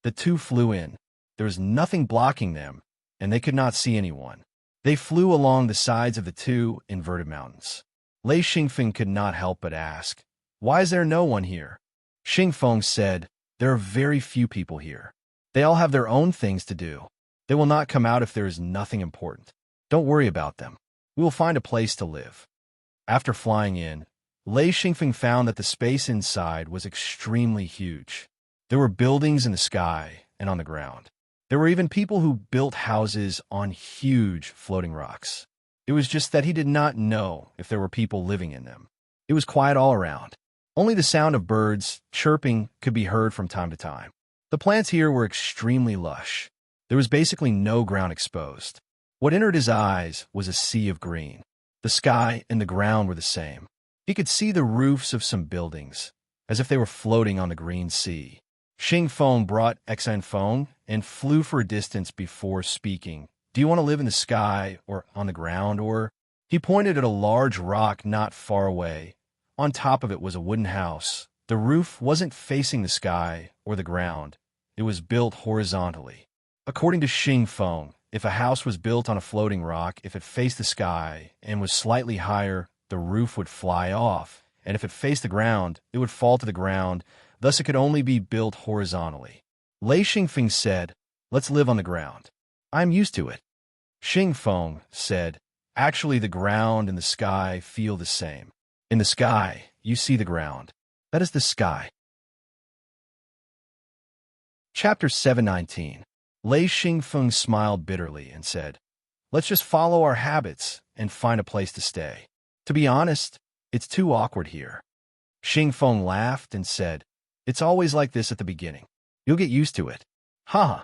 S1: The two flew in. There was nothing blocking them, and they could not see anyone. They flew along the sides of the two inverted mountains. Lei Xingfeng could not help but ask, why is there no one here? Xingfeng said, there are very few people here. They all have their own things to do. They will not come out if there is nothing important. Don't worry about them. We will find a place to live. After flying in, Lei Xingfeng found that the space inside was extremely huge. There were buildings in the sky and on the ground. There were even people who built houses on huge floating rocks. It was just that he did not know if there were people living in them. It was quiet all around. Only the sound of birds chirping could be heard from time to time. The plants here were extremely lush. There was basically no ground exposed. What entered his eyes was a sea of green. The sky and the ground were the same. He could see the roofs of some buildings, as if they were floating on the green sea. Xing Feng brought Xan Feng and flew for a distance before speaking. Do you want to live in the sky or on the ground or? He pointed at a large rock not far away. On top of it was a wooden house. The roof wasn't facing the sky or the ground. It was built horizontally. According to Xing Feng, if a house was built on a floating rock, if it faced the sky and was slightly higher, the roof would fly off, and if it faced the ground, it would fall to the ground. Thus, it could only be built horizontally. Lei Xingfeng said, "Let's live on the ground. I'm used to it." Xing Feng said, "Actually, the ground and the sky feel the same. In the sky, you see the ground. That is the sky." Chapter 719. Lei Xingfeng smiled bitterly and said, "Let's just follow our habits and find a place to stay. To be honest, it's too awkward here." Xing Feng laughed and said, "It's always like this at the beginning. You'll get used to it." Haha.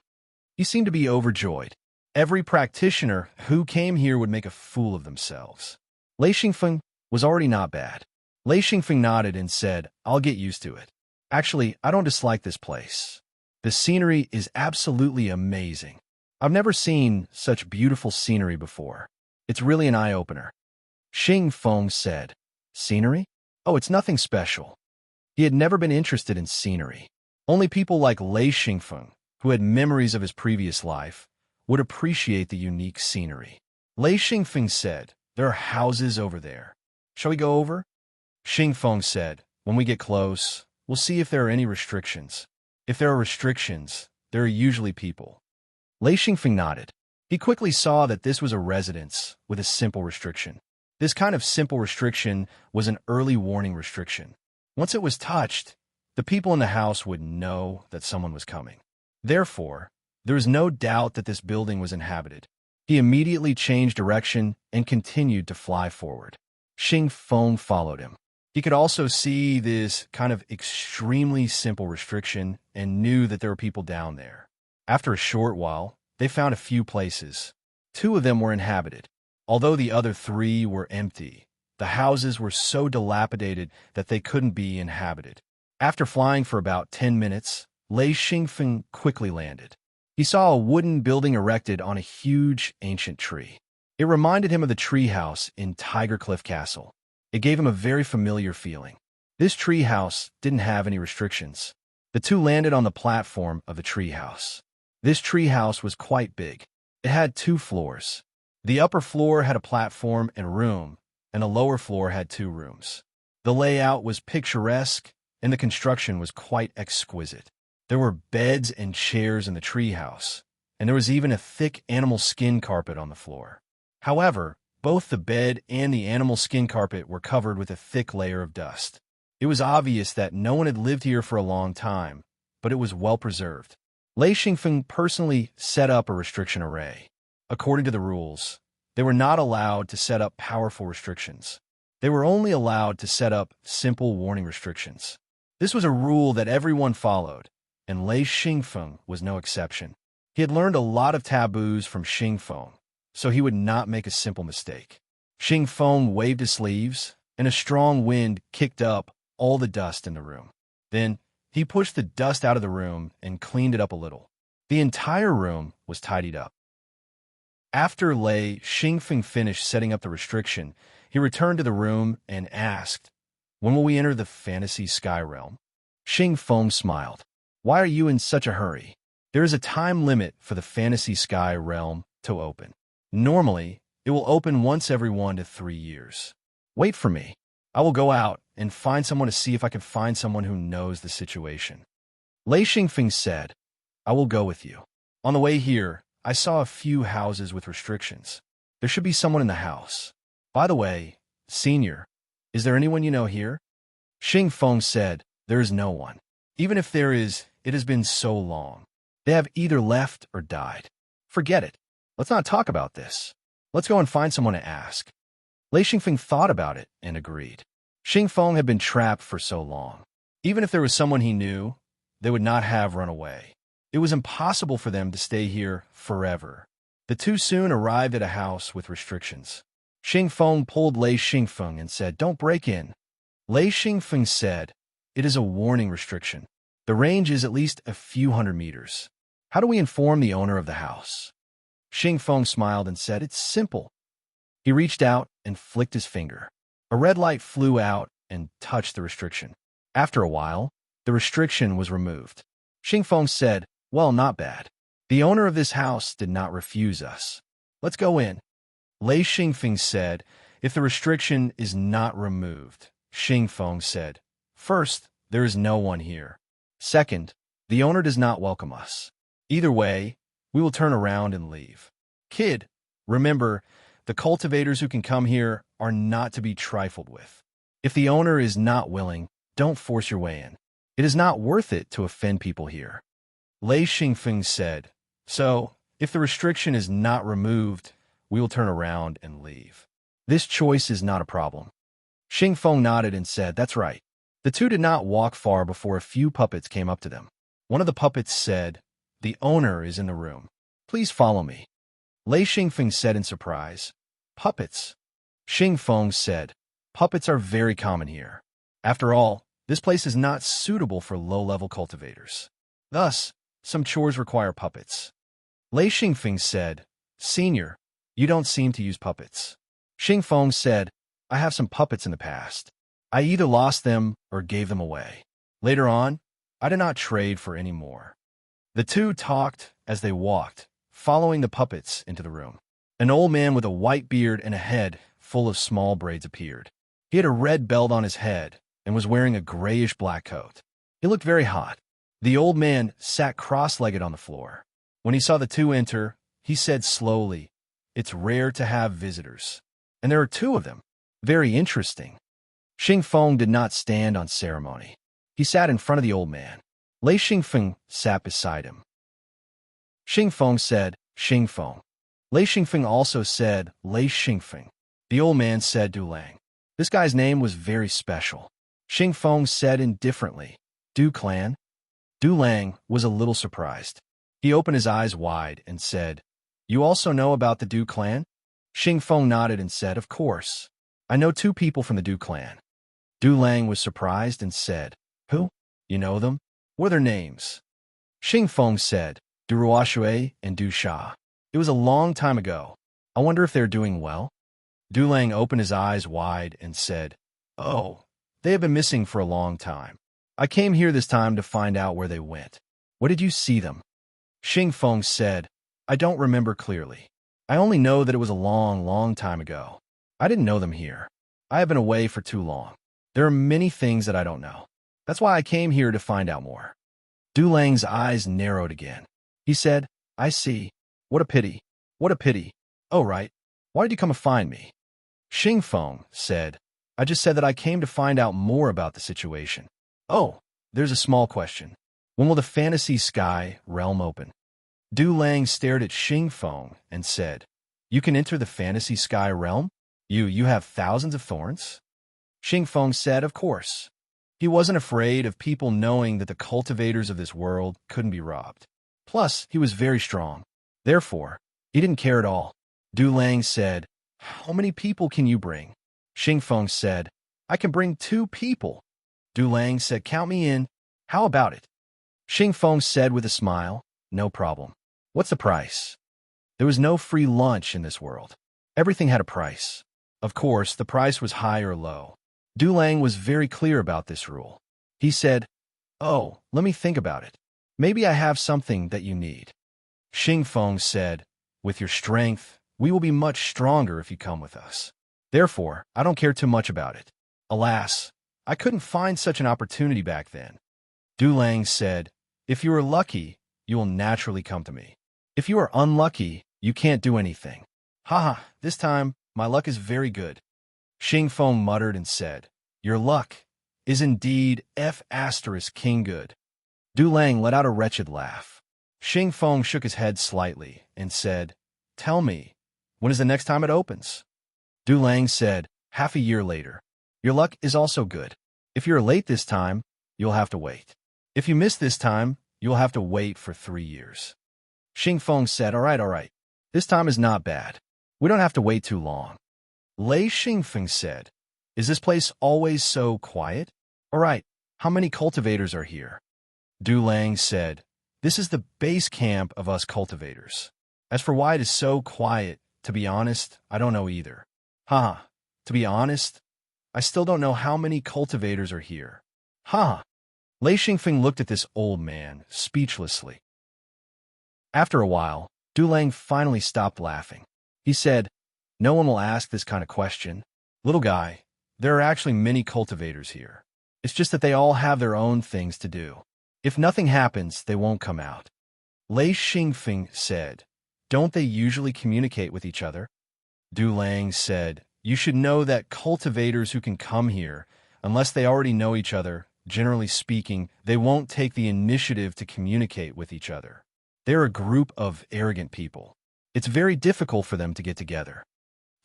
S1: You seem to be overjoyed. Every practitioner who came here would make a fool of themselves. Lei Xingfeng was already not bad. Lei Xingfeng nodded and said, "I'll get used to it. Actually, I don't dislike this place. The scenery is absolutely amazing. I've never seen such beautiful scenery before. It's really an eye-opener." Xing Feng said, "Scenery? Oh, it's nothing special." He had never been interested in scenery. Only people like Lei Xingfeng, who had memories of his previous life, would appreciate the unique scenery. Lei Xingfeng said, "There are houses over there. Shall we go over?" Xing Feng said, "When we get close, we'll see if there are any restrictions. If there are restrictions, there are usually people." Lei Xingfeng nodded. He quickly saw that this was a residence with a simple restriction. This kind of simple restriction was an early warning restriction. Once it was touched, the people in the house would know that someone was coming. Therefore, there was no doubt that this building was inhabited. He immediately changed direction and continued to fly forward. Xing Feng followed him. He could also see this kind of extremely simple restriction and knew that there were people down there. After a short while, they found a few places. 2 of them were inhabited. Although the other 3 were empty, the houses were so dilapidated that they couldn't be inhabited. After flying for about 10 minutes, Lei Xingfeng quickly landed. He saw a wooden building erected on a huge ancient tree. It reminded him of the treehouse in Tiger Cliff Castle. It gave him a very familiar feeling. This treehouse didn't have any restrictions. The 2 landed on the platform of the treehouse. This treehouse was quite big. It had 2 floors. The upper floor had a platform and room, and the lower floor had 2 rooms. The layout was picturesque, and the construction was quite exquisite. There were beds and chairs in the treehouse, and there was even a thick animal skin carpet on the floor. However, both the bed and the animal skin carpet were covered with a thick layer of dust. It was obvious that no one had lived here for a long time, but it was well preserved. Lei Xingfeng personally set up a restriction array. According to the rules, they were not allowed to set up powerful restrictions. They were only allowed to set up simple warning restrictions. This was a rule that everyone followed, and Lei Xingfeng was no exception. He had learned a lot of taboos from Xing Feng, so he would not make a simple mistake. Xing Feng waved his sleeves, and a strong wind kicked up all the dust in the room. Then, he pushed the dust out of the room and cleaned it up a little. The entire room was tidied up. After Lei Xingfeng finished setting up the restriction, he returned to the room and asked, "When will we enter the fantasy sky realm?" Xing Feng smiled. "Why are you in such a hurry? There is a time limit for the fantasy sky realm to open. Normally, it will open once every 1 to 3 years. Wait for me. I will go out and find someone to see if I can find someone who knows the situation." Lei Xingfeng said, "I will go with you. On the way here, I saw a few houses with restrictions. There should be someone in the house. By the way, Senior, is there anyone you know here?" Xing Feng said, "There is no one. Even if there is, it has been so long. They have either left or died. Forget it. Let's not talk about this. Let's go and find someone to ask. Lei Xingfeng thought about it and agreed. Xingfeng had been trapped for so long. Even if there was someone he knew, they would not have run away. It was impossible for them to stay here forever. The two soon arrived at a house with restrictions. Xingfeng pulled Lei Xingfeng and said, "Don't break in." Lei Xingfeng said, "It is a warning restriction. The range is at least a few hundred meters. How do we inform the owner of the house?" Xingfeng smiled and said, "It's simple." He reached out and flicked his finger. A red light flew out and touched the restriction. After a while, the restriction was removed. Xingfeng said, "Well, not bad. The owner of this house did not refuse us. Let's go in." Lei Xingfeng said, "If the restriction is not removed," Xingfeng said, "First, there is no one here. Second, the owner does not welcome us. Either way, we will turn around and leave. Kid, remember, the cultivators who can come here are not to be trifled with. If the owner is not willing, don't force your way in. It is not worth it to offend people here." Lei Xingfeng said, "So, if the restriction is not removed, we will turn around and leave. This choice is not a problem." Xingfeng nodded and said, "That's right." The two did not walk far before a few puppets came up to them. One of the puppets said, "The owner is in the room. Please follow me." Lei Xingfeng said in surprise, "Puppets?" Xingfeng said, "Puppets are very common here. After all, this place is not suitable for low-level cultivators. Thus, some chores require puppets." Lei Xingfeng said, "Senior, you don't seem to use puppets." Xingfeng said, "I have some puppets in the past. I either lost them or gave them away. Later on, I did not trade for any more." The two talked as they walked, following the puppets into the room. An old man with a white beard and a head full of small braids appeared. He had a red belt on his head and was wearing a grayish-black coat. He looked very hot. The old man sat cross-legged on the floor. When he saw the two enter, he said slowly, "It's rare to have visitors. And there are two of them. Very interesting." Xingfeng did not stand on ceremony. He sat in front of the old man. Lei Xingfeng sat beside him. Xingfeng said, "Xingfeng." Lei Xingfeng also said, "Lei Xingfeng." The old man said, "Du Lang." This guy's name was very special. Xingfeng said indifferently, "Du Clan?" Du Lang was a little surprised. He opened his eyes wide and said, "You also know about the Du Clan?" Xingfeng nodded and said, "Of course. I know two people from the Du Clan." Du Lang was surprised and said, "Who? You know them? What are their names?" Xingfeng said, "Du Ruoshui and Du Sha. It was a long time ago. I wonder if they're doing well." Du Lang opened his eyes wide and said, "Oh, they have been missing for a long time. I came here this time to find out where they went. What did you see them?" Xingfeng said, "I don't remember clearly. I only know that it was a long, long time ago. I didn't know them here. I have been away for too long. There are many things that I don't know. That's why I came here to find out more." Du Lang's eyes narrowed again. He said, "I see. What a pity. What a pity. Oh, right. Why did you come to find me?" Xingfeng said, "I just said that I came to find out more about the situation." "Oh, there's a small question. When will the fantasy sky realm open?" Du Lang stared at Xingfeng and said, "You can enter the fantasy sky realm? You have thousands of thorns?" Xingfeng said, "Of course." He wasn't afraid of people knowing that the cultivators of this world couldn't be robbed. Plus, he was very strong. Therefore, he didn't care at all. Du Lang said, "How many people can you bring?" Xingfeng said, "I can bring 2 people." Du Lang said, "Count me in. How about it?" Xingfeng said with a smile, "No problem. What's the price?" There was no free lunch in this world. Everything had a price. Of course, the price was high or low. Du Lang was very clear about this rule. He said, "Oh, let me think about it. Maybe I have something that you need." Xingfeng said, "With your strength, we will be much stronger if you come with us. Therefore, I don't care too much about it. Alas, I couldn't find such an opportunity back then." Du Lang said, "If you are lucky, you will naturally come to me. If you are unlucky, you can't do anything." "Haha, this time, my luck is very good." Xingfeng muttered and said, "Your luck is indeed King good." Du Lang let out a wretched laugh. Xingfeng shook his head slightly and said, "Tell me, When is the next time it opens? Du Lang said, half a year later. Your luck is also good. If you're late this time, you'll have to wait. If you miss this time, you'll have to wait for 3 years. Xing Feng said, all right. This time is not bad. We don't have to wait too long. Lei Xingfeng said, is this place always so quiet? All right, how many cultivators are here? Du Lang said, this is the base camp of us cultivators. As for why it is so quiet, to be honest, I don't know either. To be honest, I still don't know how many cultivators are here. Lei Xingfeng looked at this old man, speechlessly. After a while, Du Lang finally stopped laughing. He said, no one will ask this kind of question. Little guy, there are actually many cultivators here. It's just that they all have their own things to do. If nothing happens, they won't come out. Lei Xingfeng said, don't they usually communicate with each other? Du Lang said, you should know that cultivators who can come here, unless they already know each other, generally speaking, they won't take the initiative to communicate with each other. They're a group of arrogant people. It's very difficult for them to get together.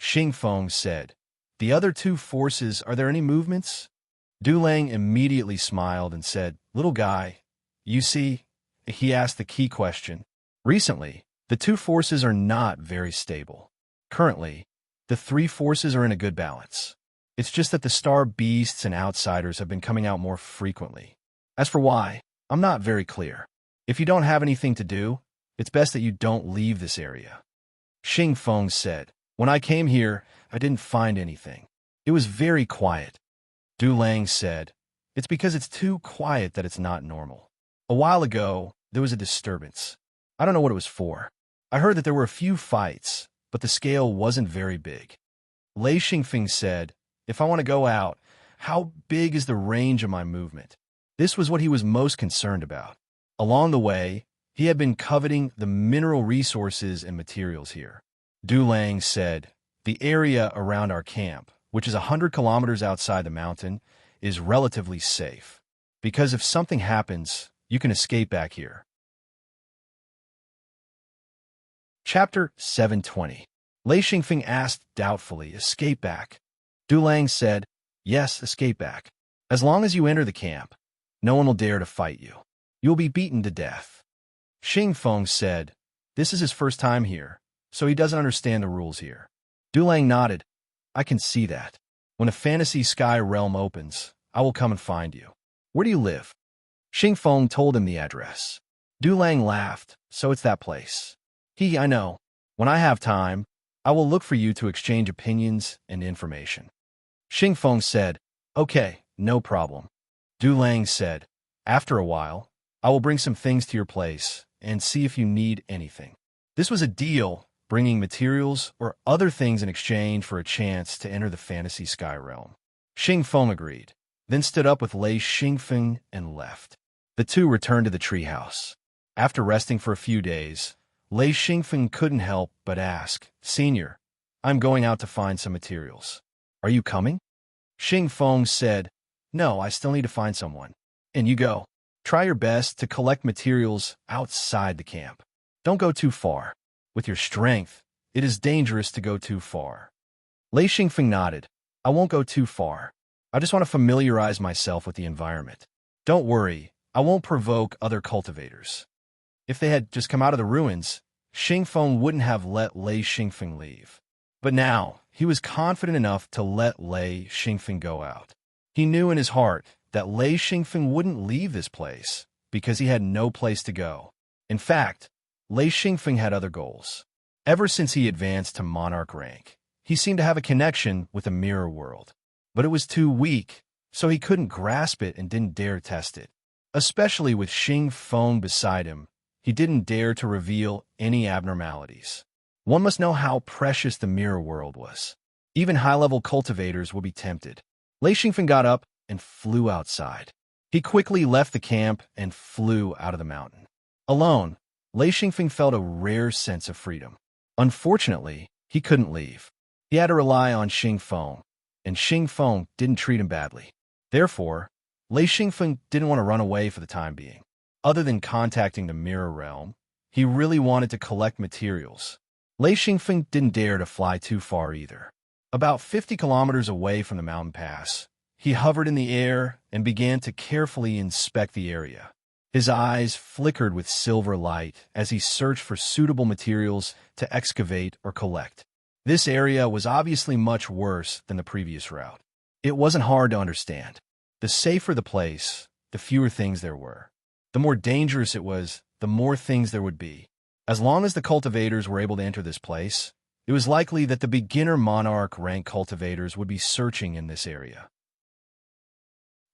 S1: Xing Feng said, the other two forces, are there any movements? Du Lang immediately smiled and said, little guy, you see, he asked the key question. Recently, the two forces are not very stable. Currently, the three forces are in a good balance. It's just that the star beasts and outsiders have been coming out more frequently. As for why, I'm not very clear. If you don't have anything to do, it's best that you don't leave this area. Xing Feng said, when I came here, I didn't find anything. It was very quiet. Du Lang said, it's because it's too quiet that it's not normal. A while ago, there was a disturbance. I don't know what it was for. I heard that there were a few fights, but the scale wasn't very big. Lei Xingfeng said, if I want to go out, how big is the range of my movement? This was what he was most concerned about. Along the way, he had been coveting the mineral resources and materials here. Du Lang said, the area around our camp, which is 100 kilometers outside the mountain, is relatively safe. Because if something happens, you can escape back here. Chapter 720. Lei Xingfeng asked doubtfully, escape back? Du Lang said, yes, escape back. As long as you enter the camp, no one will dare to fight you. You'll be beaten to death. Xing Feng said, this is his first time here, so he doesn't understand the rules here. Du Lang nodded, I can see that. When a fantasy sky realm opens, I will come and find you. Where do you live? Xing Feng told him the address. Du Lang laughed, so it's that place. I know. When I have time, I will look for you to exchange opinions and information. Xing Feng said, okay, no problem. Du Lang said, after a while, I will bring some things to your place and see if you need anything. This was a deal, bringing materials or other things in exchange for a chance to enter the fantasy sky realm. Xing Feng agreed, then stood up with Lei Xingfeng and left. The two returned to the treehouse. After resting for a few days, Lei Xingfeng couldn't help but ask, Senior, I'm going out to find some materials. Are you coming? Xing Feng said, no, I still need to find someone. And you go. Try your best to collect materials outside the camp. Don't go too far. With your strength, it is dangerous to go too far. Lei Xingfeng nodded. I won't go too far. I just want to familiarize myself with the environment. Don't worry, I won't provoke other cultivators. If they had just come out of the ruins, Xing Feng wouldn't have let Lei Xingfeng leave. But now, he was confident enough to let Lei Xingfeng go out. He knew in his heart that Lei Xingfeng wouldn't leave this place because he had no place to go. In fact, Lei Xingfeng had other goals. Ever since he advanced to monarch rank, he seemed to have a connection with the mirror world. But it was too weak, so he couldn't grasp it and didn't dare test it. Especially with Xing Feng beside him, he didn't dare to reveal any abnormalities. One must know how precious the mirror world was. Even high-level cultivators would be tempted. Lei Xingfeng got up and flew outside. He quickly left the camp and flew out of the mountain. Alone, Lei Xingfeng felt a rare sense of freedom. Unfortunately, he couldn't leave. He had to rely on Xing Feng, and Xing Feng didn't treat him badly. Therefore, Lei Xingfeng didn't want to run away for the time being. Other than contacting the mirror realm, he really wanted to collect materials. Lei Xingfeng didn't dare to fly too far either. About 50 kilometers away from the mountain pass, he hovered in the air and began to carefully inspect the area. His eyes flickered with silver light as he searched for suitable materials to excavate or collect. This area was obviously much worse than the previous route. It wasn't hard to understand. The safer the place, the fewer things there were. The more dangerous it was, the more things there would be. As long as the cultivators were able to enter this place, it was likely that the beginner monarch rank cultivators would be searching in this area.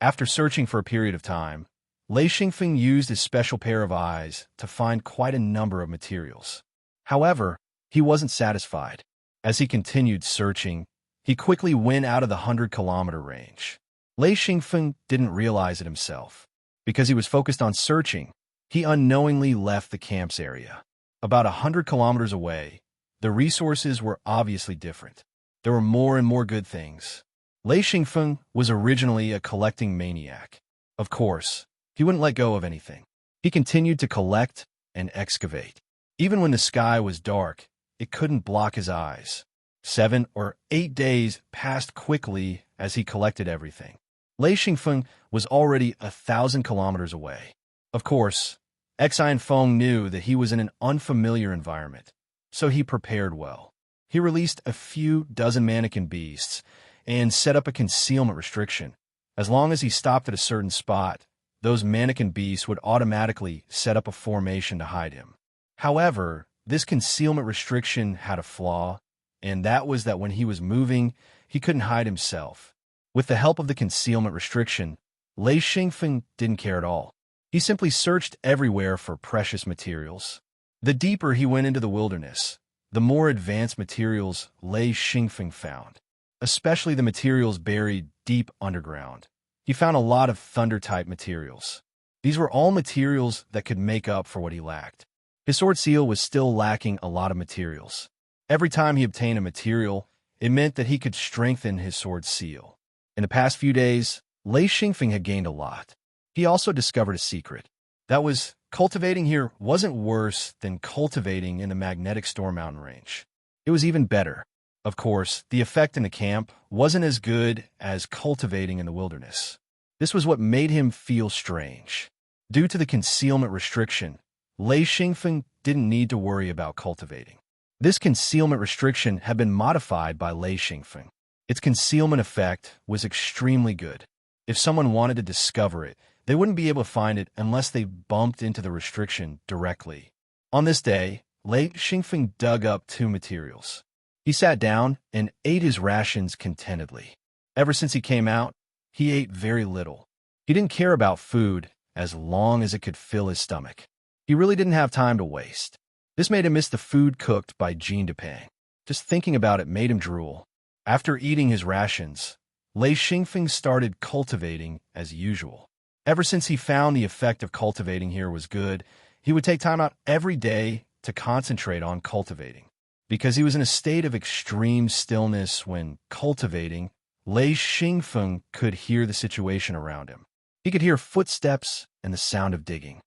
S1: After searching for a period of time, Lei Xingfeng used his special pair of eyes to find quite a number of materials. However, he wasn't satisfied. As he continued searching, he quickly went out of the 100-kilometer range. Lei Xingfeng didn't realize it himself. Because he was focused on searching, he unknowingly left the camp's area. About 100 kilometers away, the resources were obviously different. There were more and more good things. Lei Xingfeng was originally a collecting maniac. Of course, he wouldn't let go of anything. He continued to collect and excavate. Even when the sky was dark, it couldn't block his eyes. 7 or 8 days passed quickly as he collected everything. Lei Xingfeng was already 1,000 kilometers away. Of course, Xian Feng knew that he was in an unfamiliar environment, so he prepared well. He released a few dozen mannequin beasts and set up a concealment restriction. As long as he stopped at a certain spot, those mannequin beasts would automatically set up a formation to hide him. However, this concealment restriction had a flaw, and that was that when he was moving, he couldn't hide himself. With the help of the concealment restriction, Lei Xingfeng didn't care at all. He simply searched everywhere for precious materials. The deeper he went into the wilderness, the more advanced materials Lei Xingfeng found, especially the materials buried deep underground. He found a lot of thunder-type materials. These were all materials that could make up for what he lacked. His sword seal was still lacking a lot of materials. Every time he obtained a material, it meant that he could strengthen his sword seal. In the past few days, Lei Xingfeng had gained a lot. He also discovered a secret. That was, cultivating here wasn't worse than cultivating in the magnetic storm mountain range. It was even better. Of course, the effect in the camp wasn't as good as cultivating in the wilderness. This was what made him feel strange. Due to the concealment restriction, Lei Xingfeng didn't need to worry about cultivating. This concealment restriction had been modified by Lei Xingfeng. Its concealment effect was extremely good. If someone wanted to discover it, they wouldn't be able to find it unless they bumped into the restriction directly. On this day, Lei Xingfeng dug up 2 materials. He sat down and ate his rations contentedly. Ever since he came out, he ate very little. He didn't care about food as long as it could fill his stomach. He really didn't have time to waste. This made him miss the food cooked by Jean Depang. Just thinking about it made him drool. After eating his rations, Lei Xingfeng started cultivating as usual. Ever since he found the effect of cultivating here was good, he would take time out every day to concentrate on cultivating. Because he was in a state of extreme stillness when cultivating, Lei Xingfeng could hear the situation around him. He could hear footsteps and the sound of digging.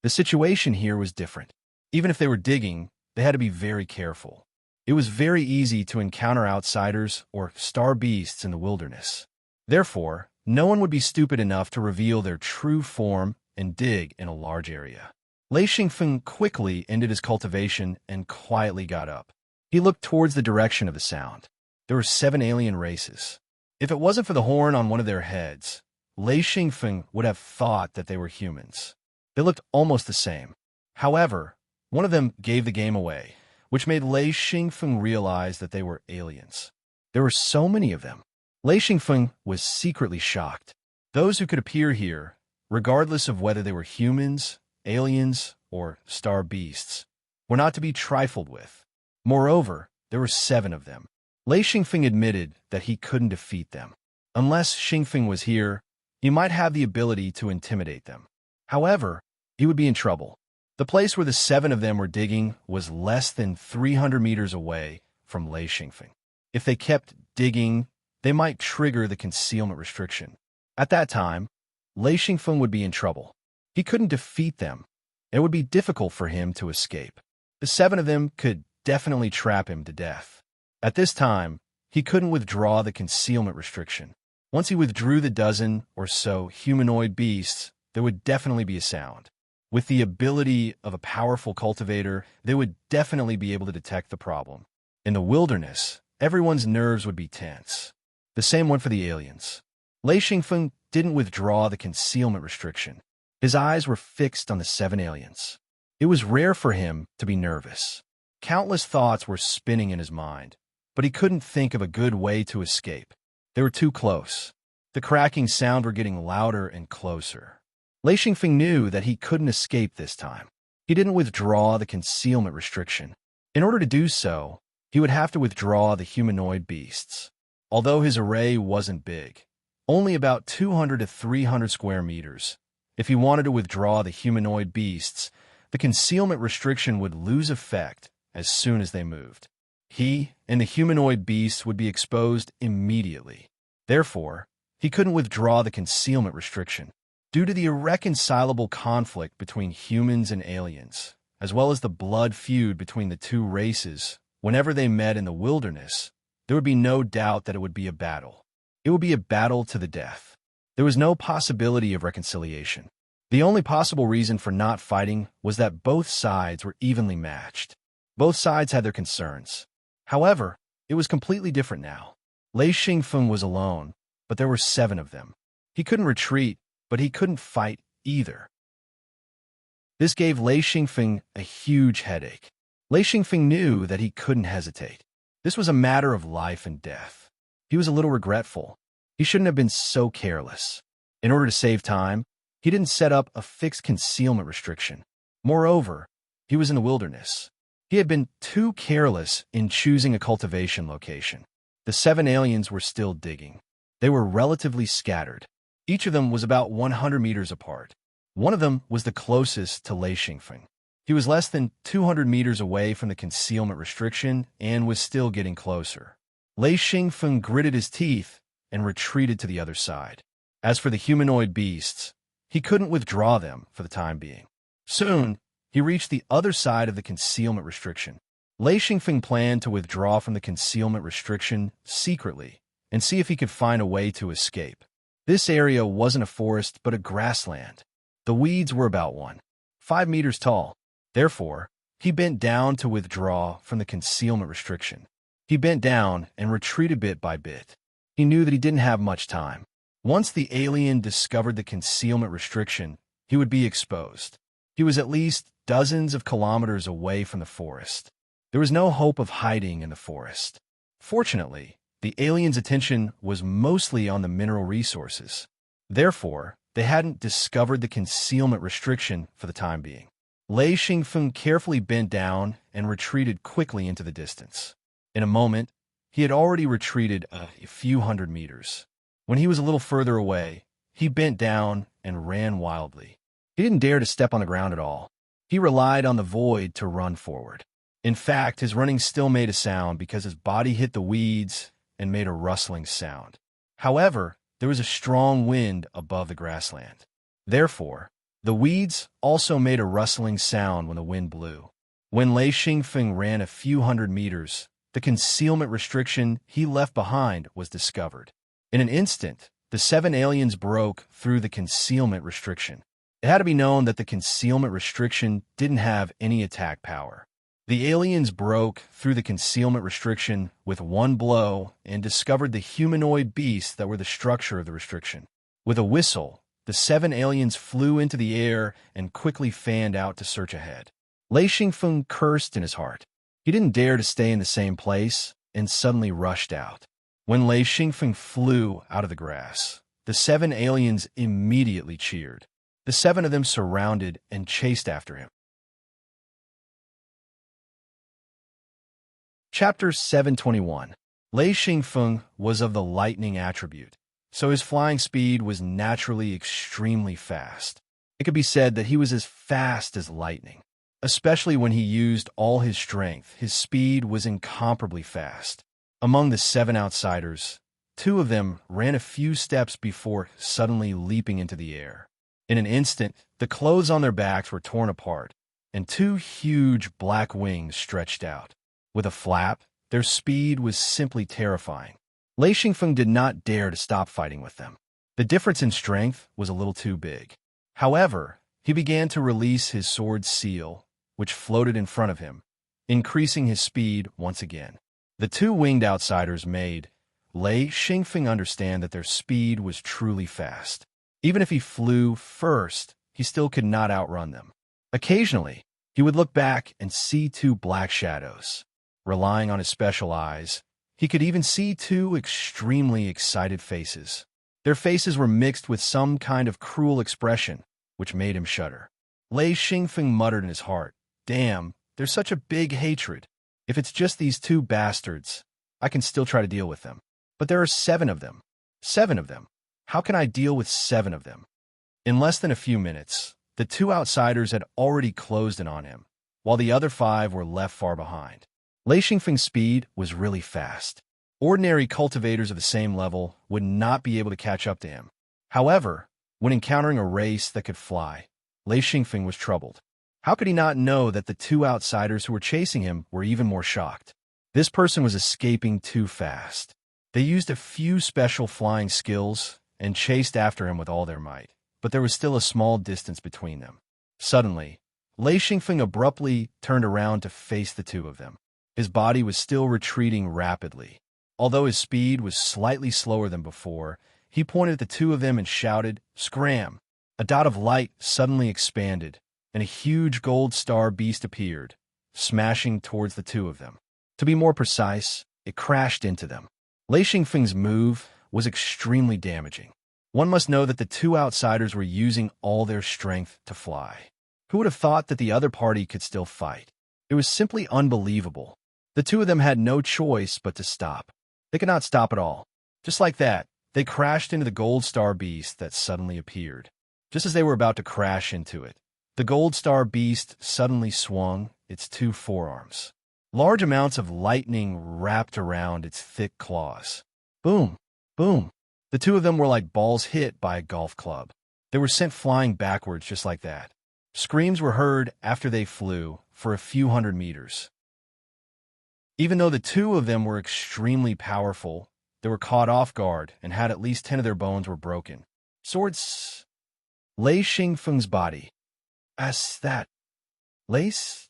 S1: The situation here was different. Even if they were digging, they had to be very careful. It was very easy to encounter outsiders or star beasts in the wilderness. Therefore, no one would be stupid enough to reveal their true form and dig in a large area. Lei Xingfeng quickly ended his cultivation and quietly got up. He looked towards the direction of the sound. There were 7 alien races. If it wasn't for the horn on one of their heads, Lei Xingfeng would have thought that they were humans. They looked almost the same. However, one of them gave the game away, which made Lei Xingfeng realize that they were aliens. There were so many of them. Lei Xingfeng was secretly shocked. Those who could appear here, regardless of whether they were humans, aliens, or star beasts, were not to be trifled with. Moreover, there were 7 of them. Lei Xingfeng admitted that he couldn't defeat them. Unless Xingfeng was here, he might have the ability to intimidate them. However, he would be in trouble. The place where the 7 of them were digging was less than 300 meters away from Lei Xingfeng. If they kept digging, they might trigger the concealment restriction. At that time, Lei Xingfeng would be in trouble. He couldn't defeat them. It would be difficult for him to escape. The 7 of them could definitely trap him to death. At this time, he couldn't withdraw the concealment restriction. Once he withdrew the dozen or so humanoid beasts, there would definitely be a sound. With the ability of a powerful cultivator, they would definitely be able to detect the problem. In the wilderness, everyone's nerves would be tense. The same went for the aliens. Lei Xingfeng didn't withdraw the concealment restriction. His eyes were fixed on the 7 aliens. It was rare for him to be nervous. Countless thoughts were spinning in his mind, but he couldn't think of a good way to escape. They were too close. The cracking sound were getting louder and closer. Lei Xingfeng knew that he couldn't escape this time. He didn't withdraw the concealment restriction. In order to do so, he would have to withdraw the humanoid beasts. Although his array wasn't big, only about 200 to 300 square meters, if he wanted to withdraw the humanoid beasts, the concealment restriction would lose effect as soon as they moved. He and the humanoid beasts would be exposed immediately. Therefore, he couldn't withdraw the concealment restriction. Due to the irreconcilable conflict between humans and aliens, as well as the blood feud between the two races, whenever they met in the wilderness, there would be no doubt that it would be a battle. It would be a battle to the death. There was no possibility of reconciliation. The only possible reason for not fighting was that both sides were evenly matched. Both sides had their concerns. However, it was completely different now. Lei Xingfeng was alone, but there were 7 of them. He couldn't retreat, but he couldn't fight either. This gave Lei Xingfeng a huge headache. Lei Xingfeng knew that he couldn't hesitate. This was a matter of life and death. He was a little regretful. He shouldn't have been so careless. In order to save time, he didn't set up a fixed concealment restriction. Moreover, he was in the wilderness. He had been too careless in choosing a cultivation location. The 7 aliens were still digging. They were relatively scattered. Each of them was about 100 meters apart. One of them was the closest to Lei Xingfeng. He was less than 200 meters away from the concealment restriction and was still getting closer. Lei Xingfeng gritted his teeth and retreated to the other side. As for the humanoid beasts, he couldn't withdraw them for the time being. Soon, he reached the other side of the concealment restriction. Lei Xingfeng planned to withdraw from the concealment restriction secretly and see if he could find a way to escape. This area wasn't a forest but a grassland. The weeds were about 1.5 meters tall. Therefore, he bent down to withdraw from the concealment restriction. He bent down and retreated bit by bit. He knew that he didn't have much time. Once the alien discovered the concealment restriction, he would be exposed. He was at least dozens of kilometers away from the forest. There was no hope of hiding in the forest. Fortunately, the aliens' attention was mostly on the mineral resources. Therefore, they hadn't discovered the concealment restriction for the time being. Lei Xingfeng carefully bent down and retreated quickly into the distance. In a moment, he had already retreated a few hundred meters. When he was a little further away, he bent down and ran wildly. He didn't dare to step on the ground at all. He relied on the void to run forward. In fact, his running still made a sound because his body hit the weeds and made a rustling sound. However, there was a strong wind above the grassland. Therefore, the weeds also made a rustling sound when the wind blew. When Lei Xingfeng ran a few hundred meters, the concealment restriction he left behind was discovered. In an instant, the 7 aliens broke through the concealment restriction. It had to be known that the concealment restriction didn't have any attack power. The aliens broke through the concealment restriction with one blow and discovered the humanoid beasts that were the structure of the restriction. With a whistle, the 7 aliens flew into the air and quickly fanned out to search ahead. Lei Xingfeng cursed in his heart. He didn't dare to stay in the same place and suddenly rushed out. When Lei Xingfeng flew out of the grass, the 7 aliens immediately cheered. The 7 of them surrounded and chased after him. Chapter 721. Lei Xingfeng was of the lightning attribute, so his flying speed was naturally extremely fast. It could be said that he was as fast as lightning. Especially when he used all his strength, his speed was incomparably fast. Among the 7 outsiders, 2 of them ran a few steps before suddenly leaping into the air. In an instant, the clothes on their backs were torn apart, and two huge black wings stretched out. With a flap, their speed was simply terrifying. Lei Xingfeng did not dare to stop fighting with them. The difference in strength was a little too big. However, he began to release his sword seal, which floated in front of him, increasing his speed once again. The two winged outsiders made Lei Xingfeng understand that their speed was truly fast. Even if he flew first, he still could not outrun them. Occasionally, he would look back and see two black shadows. Relying on his special eyes, he could even see two extremely excited faces. Their faces were mixed with some kind of cruel expression, which made him shudder. Lei Xingfeng muttered in his heart, "Damn, there's such a big hatred. If it's just these two bastards, I can still try to deal with them. But there are 7 of them. 7 of them. How can I deal with 7 of them?" In less than a few minutes, the two outsiders had already closed in on him, while the other 5 were left far behind. Lei Xingfeng's speed was really fast. Ordinary cultivators of the same level would not be able to catch up to him. However, when encountering a race that could fly, Lei Xingfeng was troubled. How could he not know that the two outsiders who were chasing him were even more shocked? This person was escaping too fast. They used a few special flying skills and chased after him with all their might, but there was still a small distance between them. Suddenly, Lei Xingfeng abruptly turned around to face the two of them. His body was still retreating rapidly. Although his speed was slightly slower than before, he pointed at the two of them and shouted, "Scram!" A dot of light suddenly expanded, and a huge gold star beast appeared, smashing towards the two of them. To be more precise, it crashed into them. Lei Xingfeng's move was extremely damaging. One must know that the two outsiders were using all their strength to fly. Who would have thought that the other party could still fight? It was simply unbelievable. The two of them had no choice but to stop. They could not stop at all. Just like that, they crashed into the gold star beast that suddenly appeared. Just as they were about to crash into it, the gold star beast suddenly swung its 2 forearms. Large amounts of lightning wrapped around its thick claws. Boom! Boom! The two of them were like balls hit by a golf club. They were sent flying backwards just like that. Screams were heard after they flew for a few hundred meters. Even though the two of them were extremely powerful, they were caught off guard and had at least 10 of their bones were broken. Swords. Lei Xingfeng's body. As that. Lace?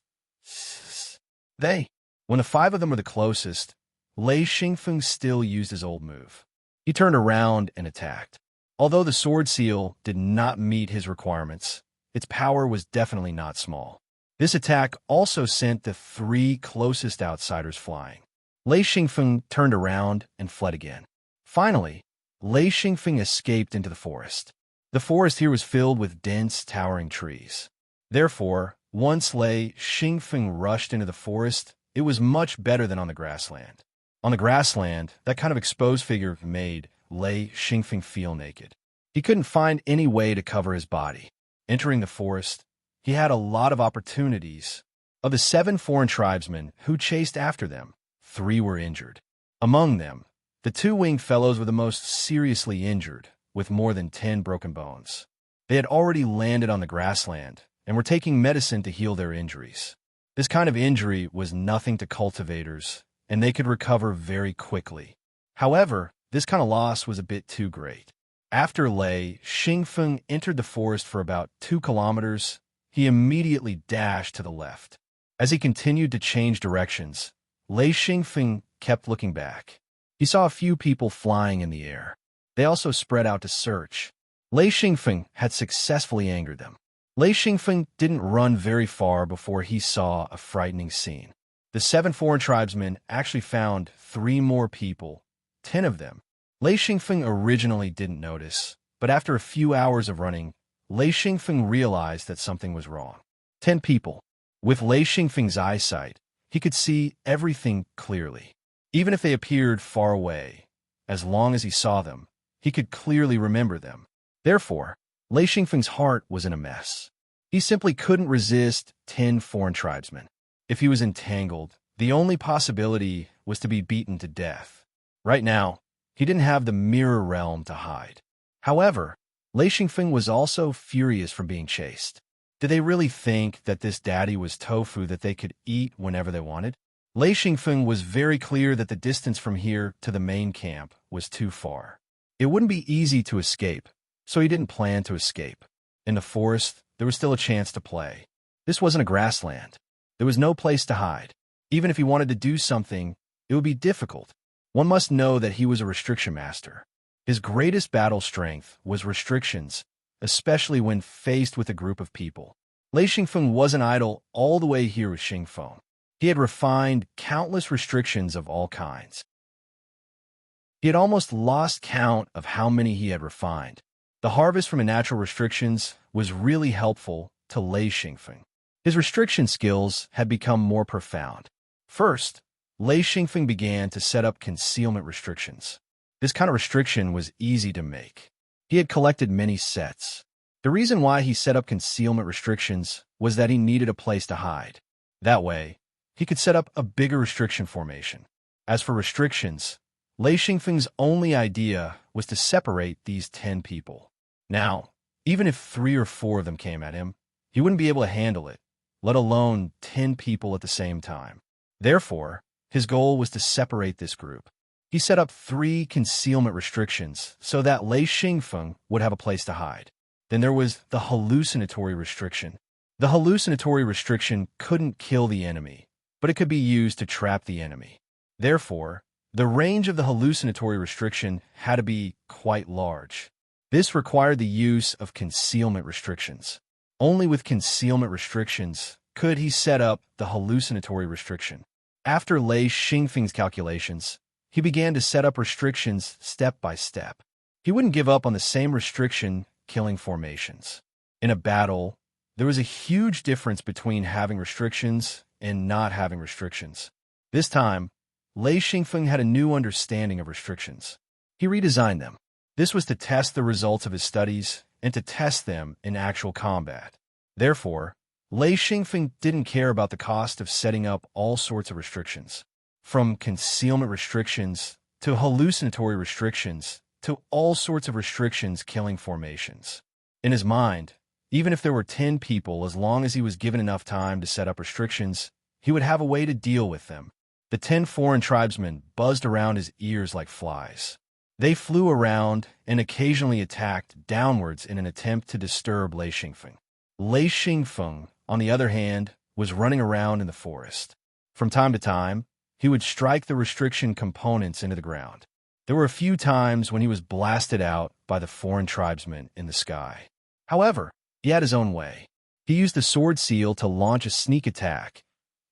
S1: They. When the 5 of them were the closest, Lei Xingfeng still used his old move. He turned around and attacked. Although the sword seal did not meet his requirements, its power was definitely not small. This attack also sent the 3 closest outsiders flying. Lei Xingfeng turned around and fled again. Finally, Lei Xingfeng escaped into the forest. The forest here was filled with dense, towering trees. Therefore, once Lei Xingfeng rushed into the forest, it was much better than on the grassland. On the grassland, that kind of exposed figure made Lei Xingfeng feel naked. He couldn't find any way to cover his body. Entering the forest, he had a lot of opportunities. Of the 7 foreign tribesmen who chased after them, 3 were injured. Among them, the 2 winged fellows were the most seriously injured, with more than 10 broken bones. They had already landed on the grassland and were taking medicine to heal their injuries. This kind of injury was nothing to cultivators, and they could recover very quickly. However, this kind of loss was a bit too great. After Lei Xingfeng entered the forest for about 2 kilometers, he immediately dashed to the left. As he continued to change directions, Lei Xingfeng kept looking back. He saw a few people flying in the air. They also spread out to search. Lei Xingfeng had successfully angered them. Lei Xingfeng didn't run very far before he saw a frightening scene. The 7 foreign tribesmen actually found 3 more people, 10 of them. Lei Xingfeng originally didn't notice, but after a few hours of running, Lei Xingfeng realized that something was wrong. 10 people. With Lei Xingfeng's eyesight, he could see everything clearly. Even if they appeared far away, as long as he saw them, he could clearly remember them. Therefore, Lei Xingfeng's heart was in a mess. He simply couldn't resist 10 foreign tribesmen. If he was entangled, the only possibility was to be beaten to death. Right now, he didn't have the mirror realm to hide. However, Lei Xingfeng was also furious from being chased. Did they really think that this daddy was tofu that they could eat whenever they wanted? Lei Xingfeng was very clear that the distance from here to the main camp was too far. It wouldn't be easy to escape, so he didn't plan to escape. In the forest, there was still a chance to play. This wasn't a grassland. There was no place to hide. Even if he wanted to do something, it would be difficult. One must know that he was a restriction master. His greatest battle strength was restrictions, especially when faced with a group of people. Lei Xingfeng wasn't idle all the way here with Xingfeng. He had refined countless restrictions of all kinds. He had almost lost count of how many he had refined. The harvest from natural restrictions was really helpful to Lei Xingfeng. His restriction skills had become more profound. First, Lei Xingfeng began to set up concealment restrictions. This kind of restriction was easy to make. He had collected many sets. The reason why he set up concealment restrictions was that he needed a place to hide. That way, he could set up a bigger restriction formation. As for restrictions, Lei Xingfeng's only idea was to separate these 10 people. Now, even if 3 or 4 of them came at him, he wouldn't be able to handle it, let alone 10 people at the same time. Therefore, his goal was to separate this group. He set up 3 concealment restrictions so that Lei Xingfeng would have a place to hide. Then there was the hallucinatory restriction. The hallucinatory restriction couldn't kill the enemy, but it could be used to trap the enemy. Therefore, the range of the hallucinatory restriction had to be quite large. This required the use of concealment restrictions. Only with concealment restrictions could he set up the hallucinatory restriction. After Lei Xingfeng's calculations, he began to set up restrictions step by step. He wouldn't give up on the same restriction killing formations. In a battle, there was a huge difference between having restrictions and not having restrictions. This time, Lei Xingfeng had a new understanding of restrictions. He redesigned them. This was to test the results of his studies and to test them in actual combat. Therefore, Lei Xingfeng didn't care about the cost of setting up all sorts of restrictions. From concealment restrictions to hallucinatory restrictions to all sorts of restrictions killing formations. In his mind, even if there were 10 people, as long as he was given enough time to set up restrictions, he would have a way to deal with them. The 10 foreign tribesmen buzzed around his ears like flies. They flew around and occasionally attacked downwards in an attempt to disturb Lei Xingfeng. Lei Xingfeng, on the other hand, was running around in the forest. From time to time, he would strike the restriction components into the ground. There were a few times when he was blasted out by the foreign tribesmen in the sky. However, he had his own way. He used the sword seal to launch a sneak attack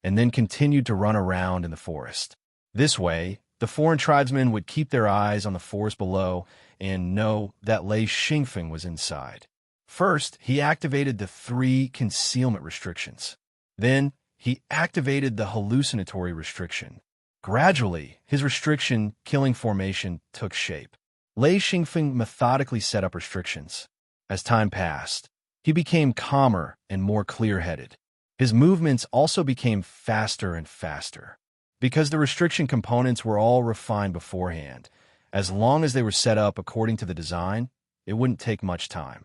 S1: and then continued to run around in the forest. This way, the foreign tribesmen would keep their eyes on the forest below and know that Lei Xingfeng was inside. First, he activated the 3 concealment restrictions. Then, he activated the hallucinatory restriction. Gradually, his restriction killing formation took shape. Lei Xingfeng methodically set up restrictions. As time passed, he became calmer and more clear-headed. His movements also became faster and faster. Because the restriction components were all refined beforehand, as long as they were set up according to the design, it wouldn't take much time.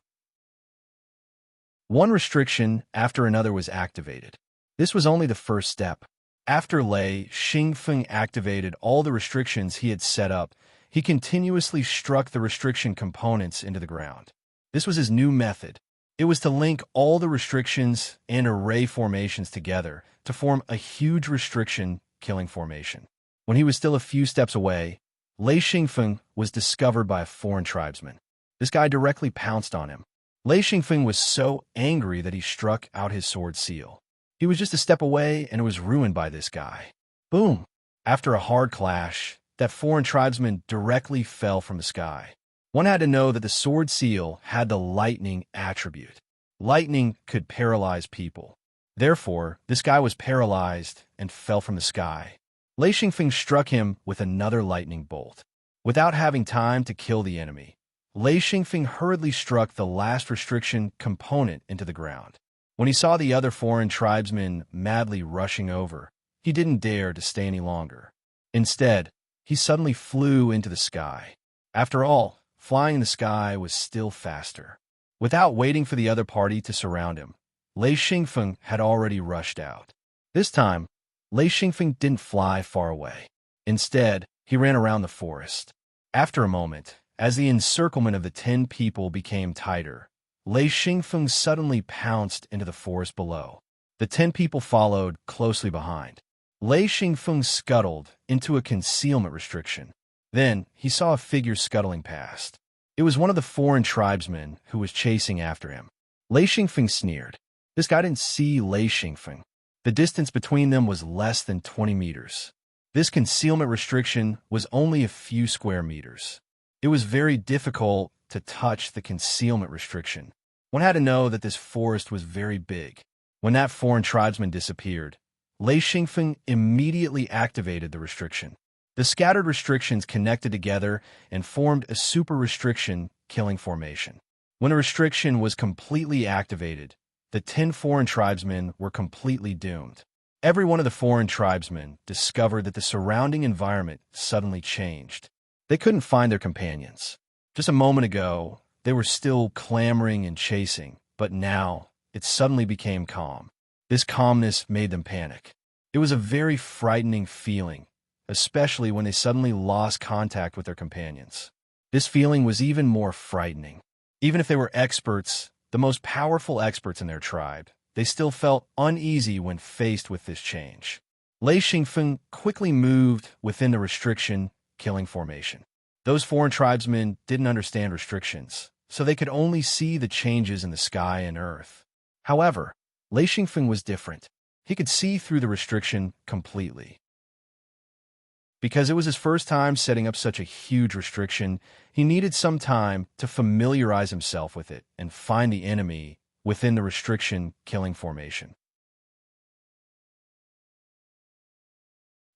S1: One restriction after another was activated. This was only the first step. After Lei Xingfeng activated all the restrictions he had set up, he continuously struck the restriction components into the ground. This was his new method. It was to link all the restrictions and array formations together to form a huge restriction killing formation. When he was still a few steps away, Lei Xingfeng was discovered by a foreign tribesman. This guy directly pounced on him. Lei Xingfeng was so angry that he struck out his sword seal. He was just a step away and was ruined by this guy. Boom! After a hard clash, that foreign tribesman directly fell from the sky. One had to know that the sword seal had the lightning attribute. Lightning could paralyze people. Therefore, this guy was paralyzed and fell from the sky. Lei Xingfeng struck him with another lightning bolt. Without having time to kill the enemy, Lei Xingfeng hurriedly struck the last restriction component into the ground. When he saw the other foreign tribesmen madly rushing over, he didn't dare to stay any longer. Instead, he suddenly flew into the sky. After all, flying in the sky was still faster. Without waiting for the other party to surround him, Lei Xingfeng had already rushed out. This time, Lei Xingfeng didn't fly far away. Instead, he ran around the forest. After a moment, as the encirclement of the 10 people became tighter, Lei Xingfeng suddenly pounced into the forest below. The 10 people followed closely behind. Lei Xingfeng scuttled into a concealment restriction. Then, he saw a figure scuttling past. It was one of the foreign tribesmen who was chasing after him. Lei Xingfeng sneered. This guy didn't see Lei Xingfeng. The distance between them was less than 20 meters. This concealment restriction was only a few square meters. It was very difficult to touch the concealment restriction. One had to know that this forest was very big. When that foreign tribesman disappeared, Lei Xingfeng immediately activated the restriction. The scattered restrictions connected together and formed a super restriction killing formation. When the restriction was completely activated, the 10 foreign tribesmen were completely doomed. Every one of the foreign tribesmen discovered that the surrounding environment suddenly changed. They couldn't find their companions. Just a moment ago, they were still clamoring and chasing, but now it suddenly became calm. This calmness made them panic. It was a very frightening feeling, especially when they suddenly lost contact with their companions. This feeling was even more frightening. Even if they were experts, the most powerful experts in their tribe, they still felt uneasy when faced with this change. Lei Xingfeng quickly moved within the restriction killing formation. Those foreign tribesmen didn't understand restrictions, so they could only see the changes in the sky and earth. However, Lei Xingfeng was different. He could see through the restriction completely. Because it was his first time setting up such a huge restriction, he needed some time to familiarize himself with it and find the enemy within the restriction killing formation.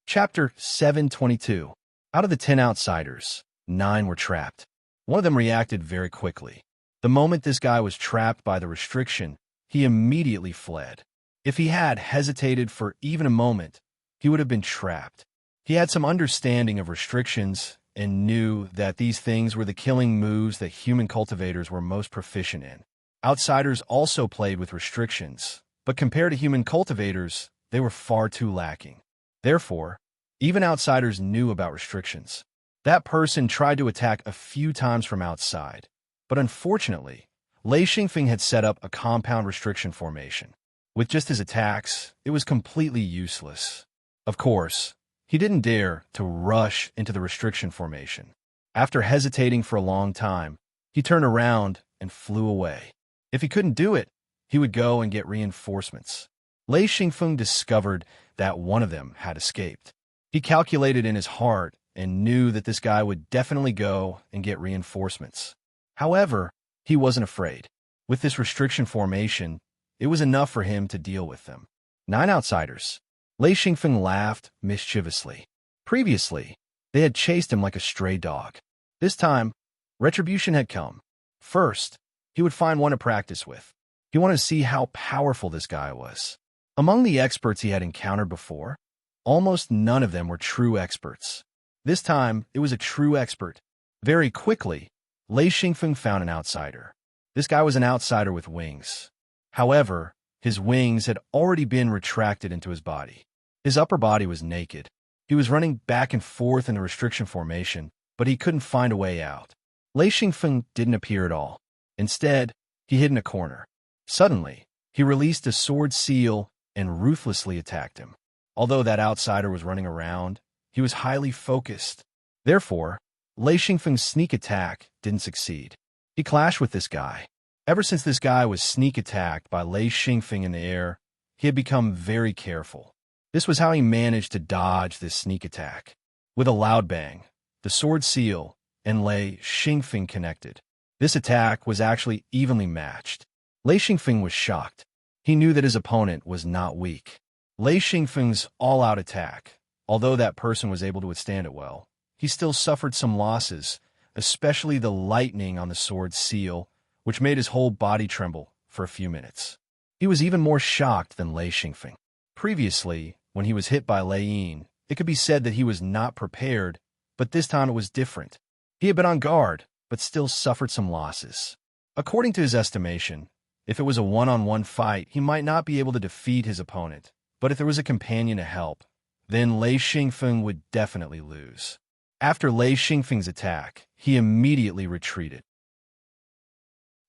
S1: Chapter 722. Out of the 10 outsiders, 9 were trapped. One of them reacted very quickly. The moment this guy was trapped by the restriction, he immediately fled. If he had hesitated for even a moment, he would have been trapped. He had some understanding of restrictions and knew that these things were the killing moves that human cultivators were most proficient in. Outsiders also played with restrictions, but compared to human cultivators, they were far too lacking. Therefore, even outsiders knew about restrictions. That person tried to attack a few times from outside, but unfortunately, Lei Xingfeng had set up a compound restriction formation. With just his attacks, it was completely useless. Of course, he didn't dare to rush into the restriction formation. After hesitating for a long time, he turned around and flew away. If he couldn't do it, he would go and get reinforcements. Lei Xingfeng discovered that one of them had escaped. He calculated in his heart and knew that this guy would definitely go and get reinforcements. However, he wasn't afraid. With this restriction formation, it was enough for him to deal with them. 9 outsiders. Lei Xingfeng laughed mischievously. Previously, they had chased him like a stray dog. This time, retribution had come. First, he would find one to practice with. He wanted to see how powerful this guy was. Among the experts he had encountered before, almost none of them were true experts. This time, it was a true expert. Very quickly, Lei Xingfeng found an outsider. This guy was an outsider with wings. However, his wings had already been retracted into his body. His upper body was naked. He was running back and forth in the restriction formation, but he couldn't find a way out. Lei Xingfeng didn't appear at all. Instead, he hid in a corner. Suddenly, he released a sword seal and ruthlessly attacked him. Although that outsider was running around, he was highly focused. Therefore, Lei Xingfeng's sneak attack didn't succeed. He clashed with this guy. Ever since this guy was sneak attacked by Lei Xingfeng in the air, he had become very careful. This was how he managed to dodge this sneak attack. With a loud bang, the sword seal and Lei Xingfeng connected. This attack was actually evenly matched. Lei Xingfeng was shocked. He knew that his opponent was not weak. Lei Xingfeng's all-out attack, although that person was able to withstand it well, he still suffered some losses, especially the lightning on the sword seal, which made his whole body tremble for a few minutes. He was even more shocked than Lei Xingfeng. Previously, when he was hit by Lei Yin, it could be said that he was not prepared, but this time it was different. He had been on guard, but still suffered some losses. According to his estimation, If it was a one-on-one fight, he might not be able to defeat his opponent, but if there was a companion to help, then Lei Xingfeng would definitely lose. After Lei Xingfeng's attack, he immediately retreated.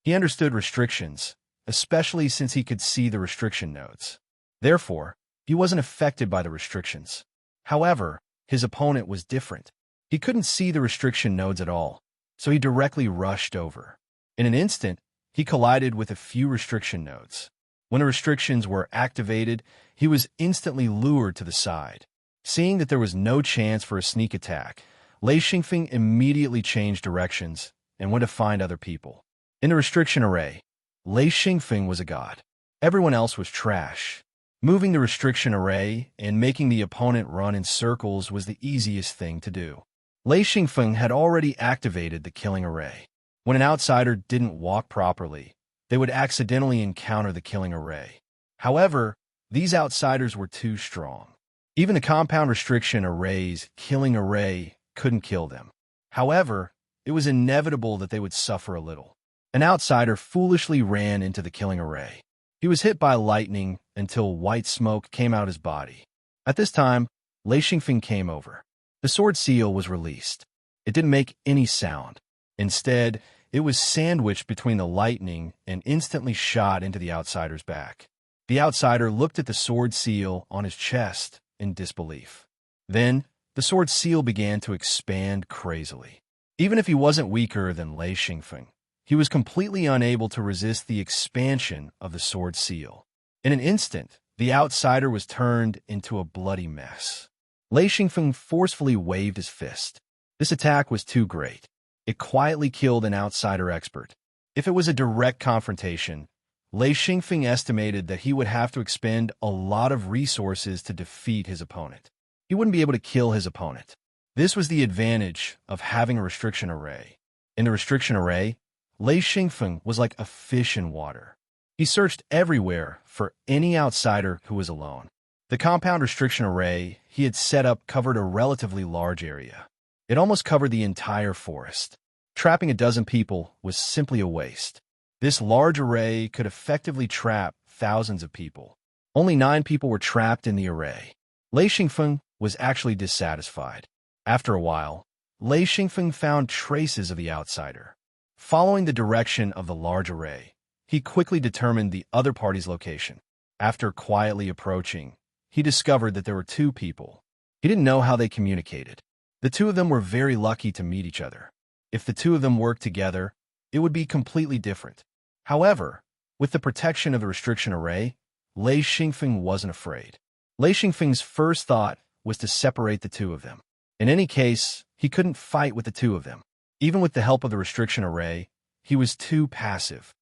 S1: He understood restrictions, especially since he could see the restriction nodes. Therefore, he wasn't affected by the restrictions. However, his opponent was different. He couldn't see the restriction nodes at all, so he directly rushed over. In an instant, he collided with a few restriction nodes. When the restrictions were activated, he was instantly lured to the side. Seeing that there was no chance for a sneak attack, Lei Xingfeng immediately changed directions and went to find other people. In the restriction array, Lei Xingfeng was a god. Everyone else was trash. Moving the restriction array and making the opponent run in circles was the easiest thing to do. Lei Xingfeng had already activated the killing array. When an outsider didn't walk properly, they would accidentally encounter the killing array. However, these outsiders were too strong. Even the compound restriction array's killing array couldn't kill them. However, it was inevitable that they would suffer a little. An outsider foolishly ran into the killing array. He was hit by lightning until white smoke came out his body. At this time, Lei Xingfeng came over. The sword seal was released. It didn't make any sound. Instead, it was sandwiched between the lightning and instantly shot into the outsider's back. The outsider looked at the sword seal on his chest in disbelief. Then, the sword seal began to expand crazily. Even if he wasn't weaker than Lei Xingfeng, he was completely unable to resist the expansion of the sword seal. In an instant, the outsider was turned into a bloody mess. Lei Xingfeng forcefully waved his fist. This attack was too great. It quietly killed an outsider expert. If it was a direct confrontation, Lei Xingfeng estimated that he would have to expend a lot of resources to defeat his opponent. He wouldn't be able to kill his opponent. This was the advantage of having a restriction array. In the restriction array, Lei Xingfeng was like a fish in water. He searched everywhere for any outsider who was alone. The compound restriction array he had set up covered a relatively large area. It almost covered the entire forest. Trapping a dozen people was simply a waste. This large array could effectively trap thousands of people. Only 9 people were trapped in the array. Lei Xingfeng was actually dissatisfied. After a while, Lei Xingfeng found traces of the outsider. Following the direction of the large array, he quickly determined the other party's location. After quietly approaching, he discovered that there were 2 people. He didn't know how they communicated. The 2 of them were very lucky to meet each other. If the 2 of them worked together, it would be completely different. However, with the protection of the restriction array, Lei Xingfeng wasn't afraid. Lei Xingfeng's first thought was to separate the 2 of them. In any case, he couldn't fight with the 2 of them. Even with the help of the restriction array, he was too passive.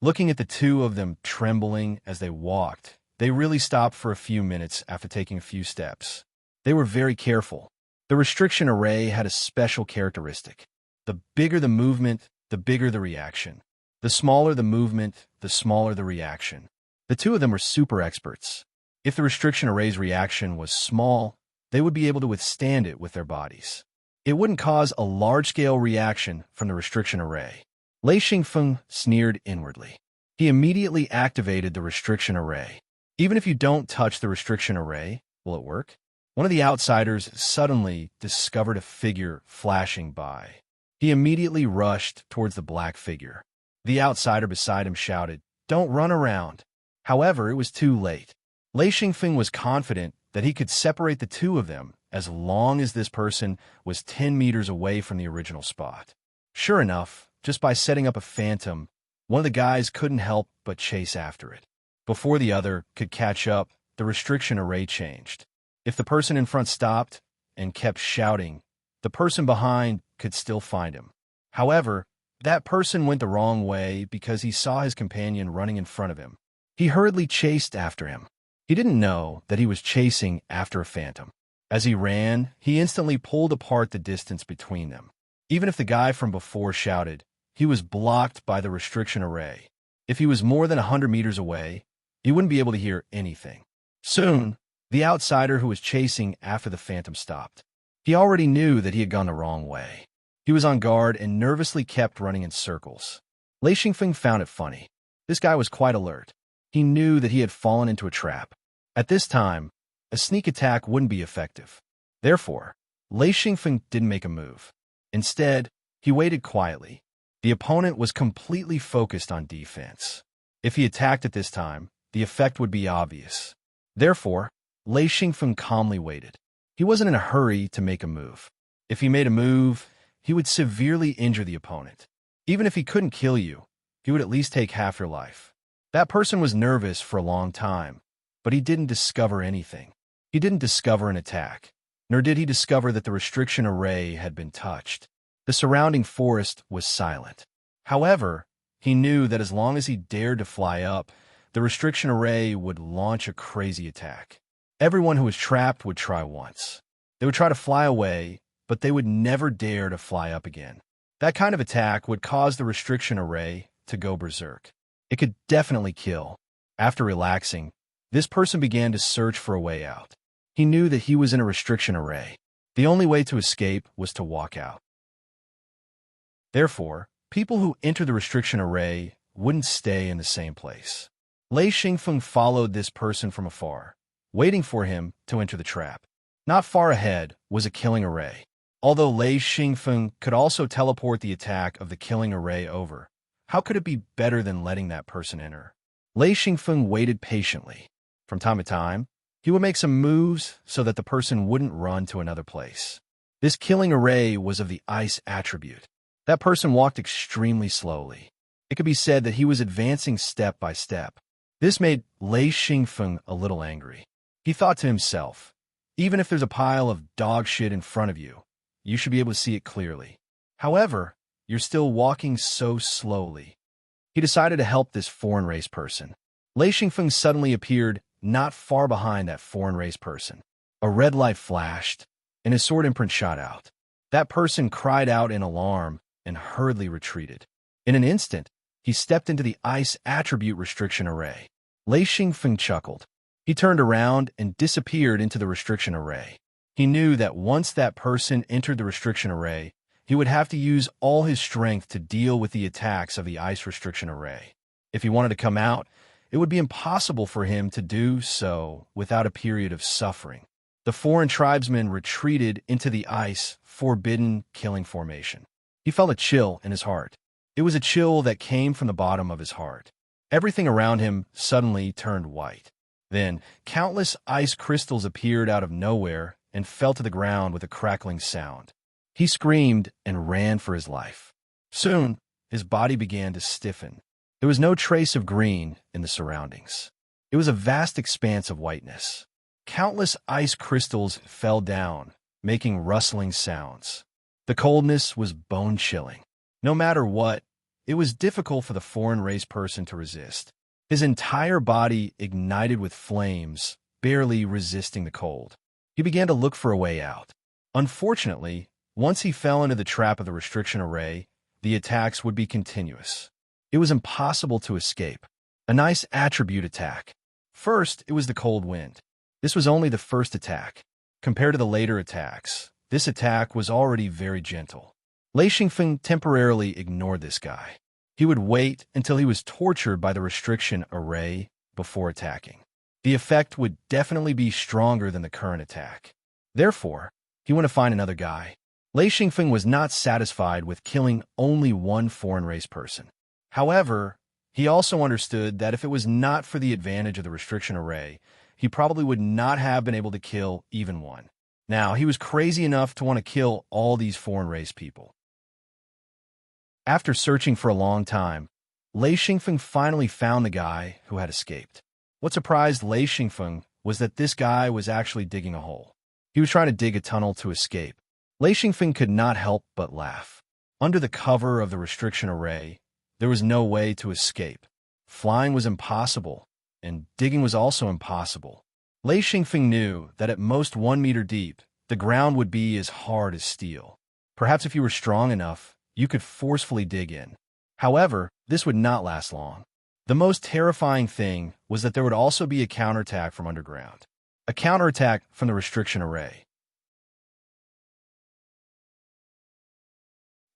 S1: Looking at the 2 of them trembling as they walked, they really stopped for a few minutes after taking a few steps. They were very careful. The restriction array had a special characteristic. The bigger the movement, the bigger the reaction. The smaller the movement, the smaller the reaction. The 2 of them were super experts. If the restriction array's reaction was small, they would be able to withstand it with their bodies. It wouldn't cause a large-scale reaction from the restriction array. Lei Xingfeng sneered inwardly. He immediately activated the restriction array. Even if you don't touch the restriction array, will it work? One of the outsiders suddenly discovered a figure flashing by. He immediately rushed towards the black figure. The outsider beside him shouted, "Don't run around." However, it was too late. Lei Xingfeng was confident that he could separate the 2 of them as long as this person was 10 meters away from the original spot. Sure enough, just by setting up a phantom, one of the guys couldn't help but chase after it. Before the other could catch up, the restriction array changed. If the person in front stopped and kept shouting, the person behind could still find him. However, that person went the wrong way because he saw his companion running in front of him. He hurriedly chased after him. He didn't know that he was chasing after a phantom. As he ran, he instantly pulled apart the distance between them. Even if the guy from before shouted, he was blocked by the restriction array. If he was more than 100 meters away, he wouldn't be able to hear anything. Soon, the outsider who was chasing after the phantom stopped. He already knew that he had gone the wrong way. He was on guard and nervously kept running in circles. Lei Xingfeng found it funny. This guy was quite alert. He knew that he had fallen into a trap. At this time, a sneak attack wouldn't be effective. Therefore, Lei Xingfeng didn't make a move. Instead, he waited quietly. The opponent was completely focused on defense. If he attacked at this time, the effect would be obvious. Therefore, Lei Xingfeng calmly waited. He wasn't in a hurry to make a move. If he made a move, he would severely injure the opponent. Even if he couldn't kill you, he would at least take half your life. That person was nervous for a long time, but he didn't discover anything. He didn't discover an attack, nor did he discover that the restriction array had been touched. The surrounding forest was silent. However, he knew that as long as he dared to fly up, the restriction array would launch a crazy attack. Everyone who was trapped would try once. They would try to fly away, but they would never dare to fly up again. That kind of attack would cause the restriction array to go berserk. It could definitely kill. After relaxing, this person began to search for a way out. He knew that he was in a restriction array. The only way to escape was to walk out. Therefore, people who enter the restriction array wouldn't stay in the same place. Lei Xingfeng followed this person from afar, waiting for him to enter the trap. Not far ahead was a killing array. Although Lei Xingfeng could also teleport the attack of the killing array over, how could it be better than letting that person enter? Lei Xingfeng waited patiently. From time to time, he would make some moves so that the person wouldn't run to another place. This killing array was of the ice attribute. That person walked extremely slowly. It could be said that he was advancing step by step. This made Lei Xingfeng a little angry. He thought to himself, even if there's a pile of dog shit in front of you, you should be able to see it clearly. However, you're still walking so slowly. He decided to help this foreign race person. Lei Xingfeng suddenly appeared not far behind that foreign race person. A red light flashed, and his sword imprint shot out. That person cried out in alarm and hurriedly retreated. In an instant, he stepped into the ice attribute restriction array. Lei Xingfeng chuckled. He turned around and disappeared into the restriction array. He knew that once that person entered the restriction array, he would have to use all his strength to deal with the attacks of the ice restriction array. If he wanted to come out, it would be impossible for him to do so without a period of suffering. The foreign tribesman retreated into the ice, forbidden killing formation. He felt a chill in his heart. It was a chill that came from the bottom of his heart. Everything around him suddenly turned white. Then, countless ice crystals appeared out of nowhere and fell to the ground with a crackling sound. He screamed and ran for his life. Soon, his body began to stiffen. There was no trace of green in the surroundings. It was a vast expanse of whiteness. Countless ice crystals fell down, making rustling sounds. The coldness was bone-chilling. No matter what, it was difficult for the foreign race person to resist. His entire body ignited with flames, barely resisting the cold. He began to look for a way out. Unfortunately, once he fell into the trap of the restriction array, the attacks would be continuous. It was impossible to escape. A nice attribute attack. First, it was the cold wind. This was only the first attack. Compared to the later attacks, this attack was already very gentle. Lei Xingfeng temporarily ignored this guy. He would wait until he was tortured by the restriction array before attacking. The effect would definitely be stronger than the current attack. Therefore, he went to find another guy. Lei Xingfeng was not satisfied with killing only one foreign race person. However, he also understood that if it was not for the advantage of the restriction array, he probably would not have been able to kill even one. Now, he was crazy enough to want to kill all these foreign race people. After searching for a long time, Lei Xingfeng finally found the guy who had escaped. What surprised Lei Xingfeng was that this guy was actually digging a hole. He was trying to dig a tunnel to escape. Lei Xingfeng could not help but laugh. Under the cover of the restriction array, there was no way to escape. Flying was impossible, and digging was also impossible. Lei Xingfeng knew that at most 1 meter deep, the ground would be as hard as steel. Perhaps if you were strong enough, you could forcefully dig in. However, this would not last long. The most terrifying thing was that there would also be a counterattack from underground. A counterattack from the restriction array.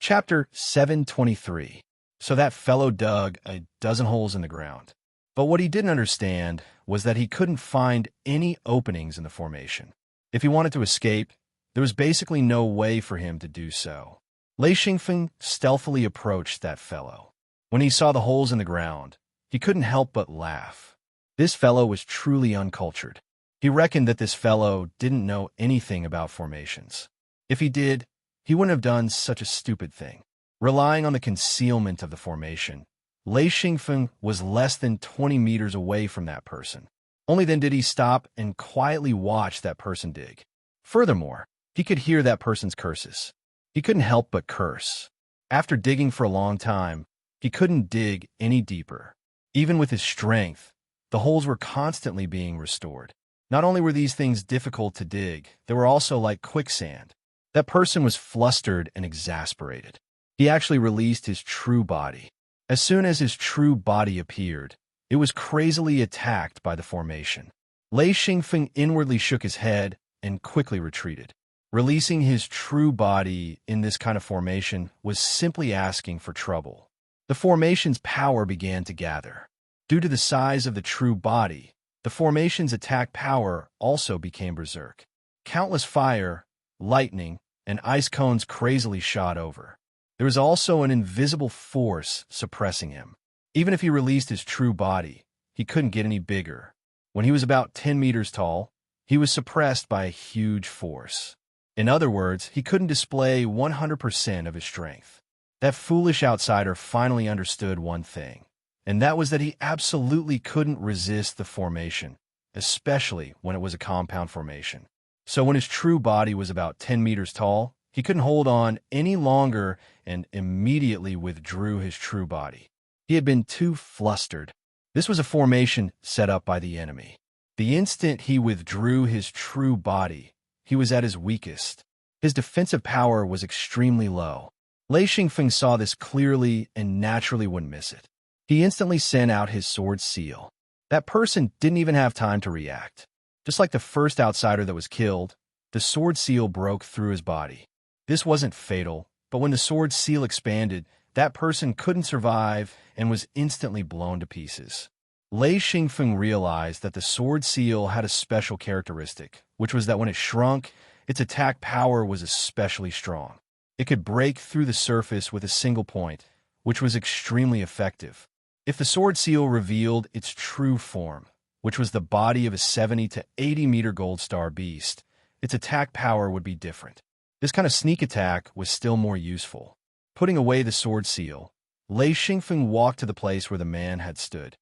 S1: Chapter 723. So that fellow dug a dozen holes in the ground. But what he didn't understand was that he couldn't find any openings in the formation. If he wanted to escape, there was basically no way for him to do so. Lei Xingfeng stealthily approached that fellow. When he saw the holes in the ground, he couldn't help but laugh. This fellow was truly uncultured. He reckoned that this fellow didn't know anything about formations. If he did, he wouldn't have done such a stupid thing. Relying on the concealment of the formation, Lei Xingfeng was less than 20 meters away from that person. Only then did he stop and quietly watch that person dig. Furthermore, he could hear that person's curses. He couldn't help but curse. After digging for a long time, he couldn't dig any deeper. Even with his strength, the holes were constantly being restored. Not only were these things difficult to dig, they were also like quicksand. That person was flustered and exasperated. He actually released his true body. As soon as his true body appeared, it was crazily attacked by the formation. Lei Xingfeng inwardly shook his head and quickly retreated. Releasing his true body in this kind of formation was simply asking for trouble. The formation's power began to gather. Due to the size of the true body, the formation's attack power also became berserk. Countless fire, lightning, and ice cones crazily shot over. There was also an invisible force suppressing him. Even if he released his true body, he couldn't get any bigger. When he was about 10 meters tall, he was suppressed by a huge force. In other words, he couldn't display 100% of his strength. That foolish outsider finally understood one thing, and that was that he absolutely couldn't resist the formation, especially when it was a compound formation. So when his true body was about 10 meters tall, he couldn't hold on any longer and immediately withdrew his true body. He had been too flustered. This was a formation set up by the enemy. The instant he withdrew his true body, he was at his weakest. His defensive power was extremely low. Lei Xingfeng saw this clearly and naturally wouldn't miss it. He instantly sent out his sword seal. That person didn't even have time to react. Just like the first outsider that was killed, the sword seal broke through his body. This wasn't fatal, but when the sword seal expanded, that person couldn't survive and was instantly blown to pieces. Lei Xingfeng realized that the sword seal had a special characteristic, which was that when it shrunk, its attack power was especially strong. It could break through the surface with a single point, which was extremely effective. If the sword seal revealed its true form, which was the body of a 70 to 80 meter gold star beast, its attack power would be different. This kind of sneak attack was still more useful. Putting away the sword seal, Lei Xingfeng walked to the place where the man had stood.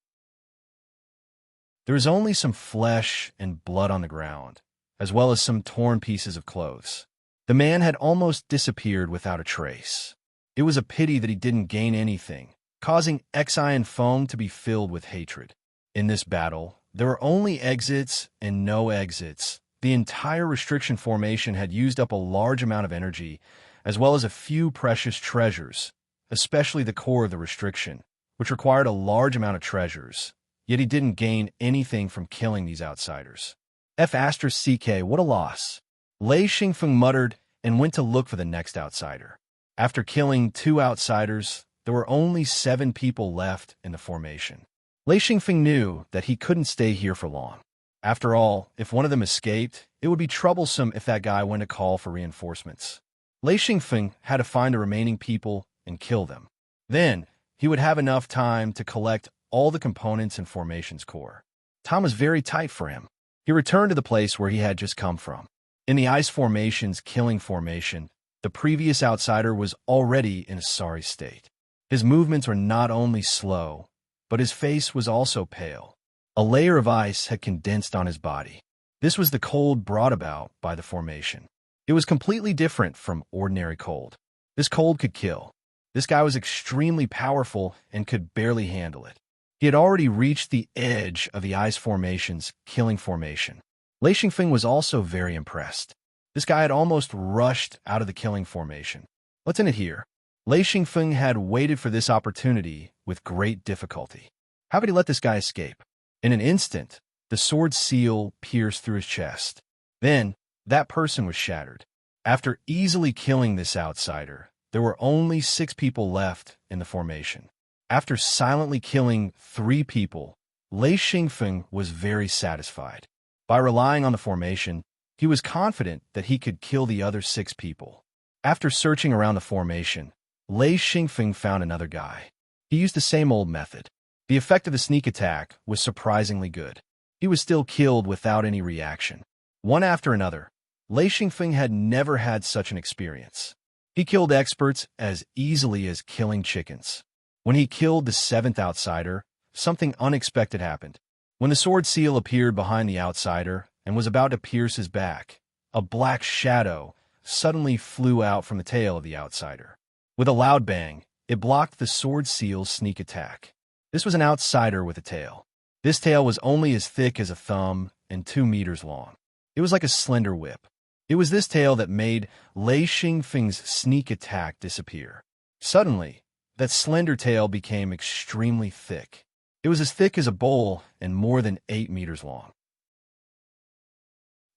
S1: There was only some flesh and blood on the ground, as well as some torn pieces of clothes. The man had almost disappeared without a trace. It was a pity that he didn't gain anything, causing Xian Feng to be filled with hatred. In this battle, there were only exits and no exits. The entire restriction formation had used up a large amount of energy, as well as a few precious treasures, especially the core of the restriction, which required a large amount of treasures. Yet he didn't gain anything from killing these outsiders. F***CK, what a loss. Lei Xingfeng muttered and went to look for the next outsider. After killing 2 outsiders, there were only 7 people left in the formation. Lei Xingfeng knew that he couldn't stay here for long. After all, if one of them escaped, it would be troublesome if that guy went to call for reinforcements. Lei Xingfeng had to find the remaining people and kill them. Then, he would have enough time to collect all the components in formation's core. Time was very tight for him. He returned to the place where he had just come from. In the ice formation's killing formation, the previous outsider was already in a sorry state. His movements were not only slow, but his face was also pale. A layer of ice had condensed on his body. This was the cold brought about by the formation. It was completely different from ordinary cold. This cold could kill. This guy was extremely powerful and could barely handle it. He had already reached the edge of the ice formation's killing formation. Lei Xingfeng was also very impressed. This guy had almost rushed out of the killing formation. What's in it here? Lei Xingfeng had waited for this opportunity with great difficulty. How could he let this guy escape? In an instant, the sword seal pierced through his chest. Then, that person was shattered. After easily killing this outsider, there were only 6 people left in the formation. After silently killing 3 people, Lei Xingfeng was very satisfied. By relying on the formation, he was confident that he could kill the other 6 people. After searching around the formation, Lei Xingfeng found another guy. He used the same old method. The effect of the sneak attack was surprisingly good. He was still killed without any reaction. One after another, Lei Xingfeng had never had such an experience. He killed experts as easily as killing chickens. When he killed the 7th outsider, something unexpected happened. When the sword seal appeared behind the outsider and was about to pierce his back, a black shadow suddenly flew out from the tail of the outsider. With a loud bang, it blocked the sword seal's sneak attack. This was an outsider with a tail. This tail was only as thick as a thumb and 2 meters long. It was like a slender whip. It was this tail that made Lei Xingfeng's sneak attack disappear. Suddenly, that slender tail became extremely thick. It was as thick as a bowl and more than 8 meters long.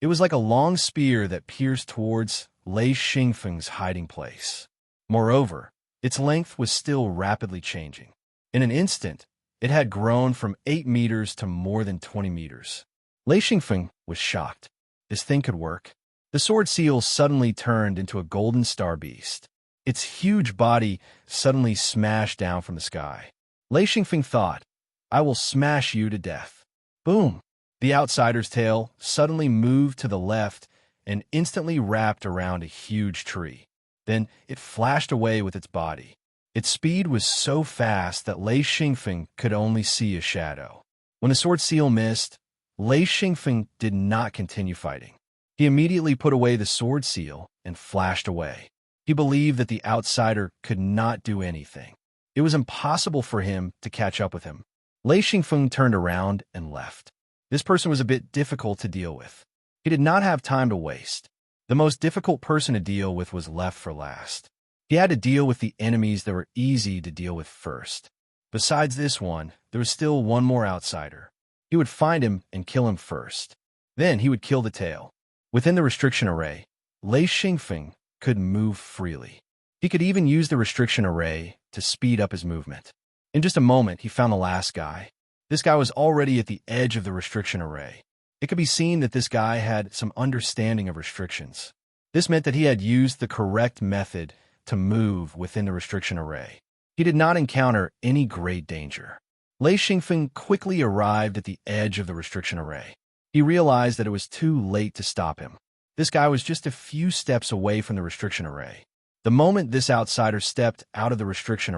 S1: It was like a long spear that pierced towards Lei Xingfeng's hiding place. Moreover, its length was still rapidly changing. In an instant, it had grown from 8 meters to more than 20 meters. Lei Xingfeng was shocked. This thing could work. The sword seal suddenly turned into a golden star beast. Its huge body suddenly smashed down from the sky. Lei Xingfeng thought, "I will smash you to death." Boom! The outsider's tail suddenly moved to the left and instantly wrapped around a huge tree. Then it flashed away with its body. Its speed was so fast that Lei Xingfeng could only see a shadow. When the sword seal missed, Lei Xingfeng did not continue fighting. He immediately put away the sword seal and flashed away. He believed that the outsider could not do anything. It was impossible for him to catch up with him. Lei Xingfeng turned around and left. This person was a bit difficult to deal with. He did not have time to waste. The most difficult person to deal with was left for last. He had to deal with the enemies that were easy to deal with first. Besides this one, there was still one more outsider. He would find him and kill him first. Then he would kill the tail. Within the restriction array, Lei Xingfeng could move freely. He could even use the restriction array to speed up his movement. In just a moment, he found the last guy. This guy was already at the edge of the restriction array. It could be seen that this guy had some understanding of restrictions. This meant that he had used the correct method to move within the restriction array. He did not encounter any great danger. Lei Xingfeng quickly arrived at the edge of the restriction array. He realized that it was too late to stop him. This guy was just a few steps away from the restriction array. The moment this outsider stepped out of the restriction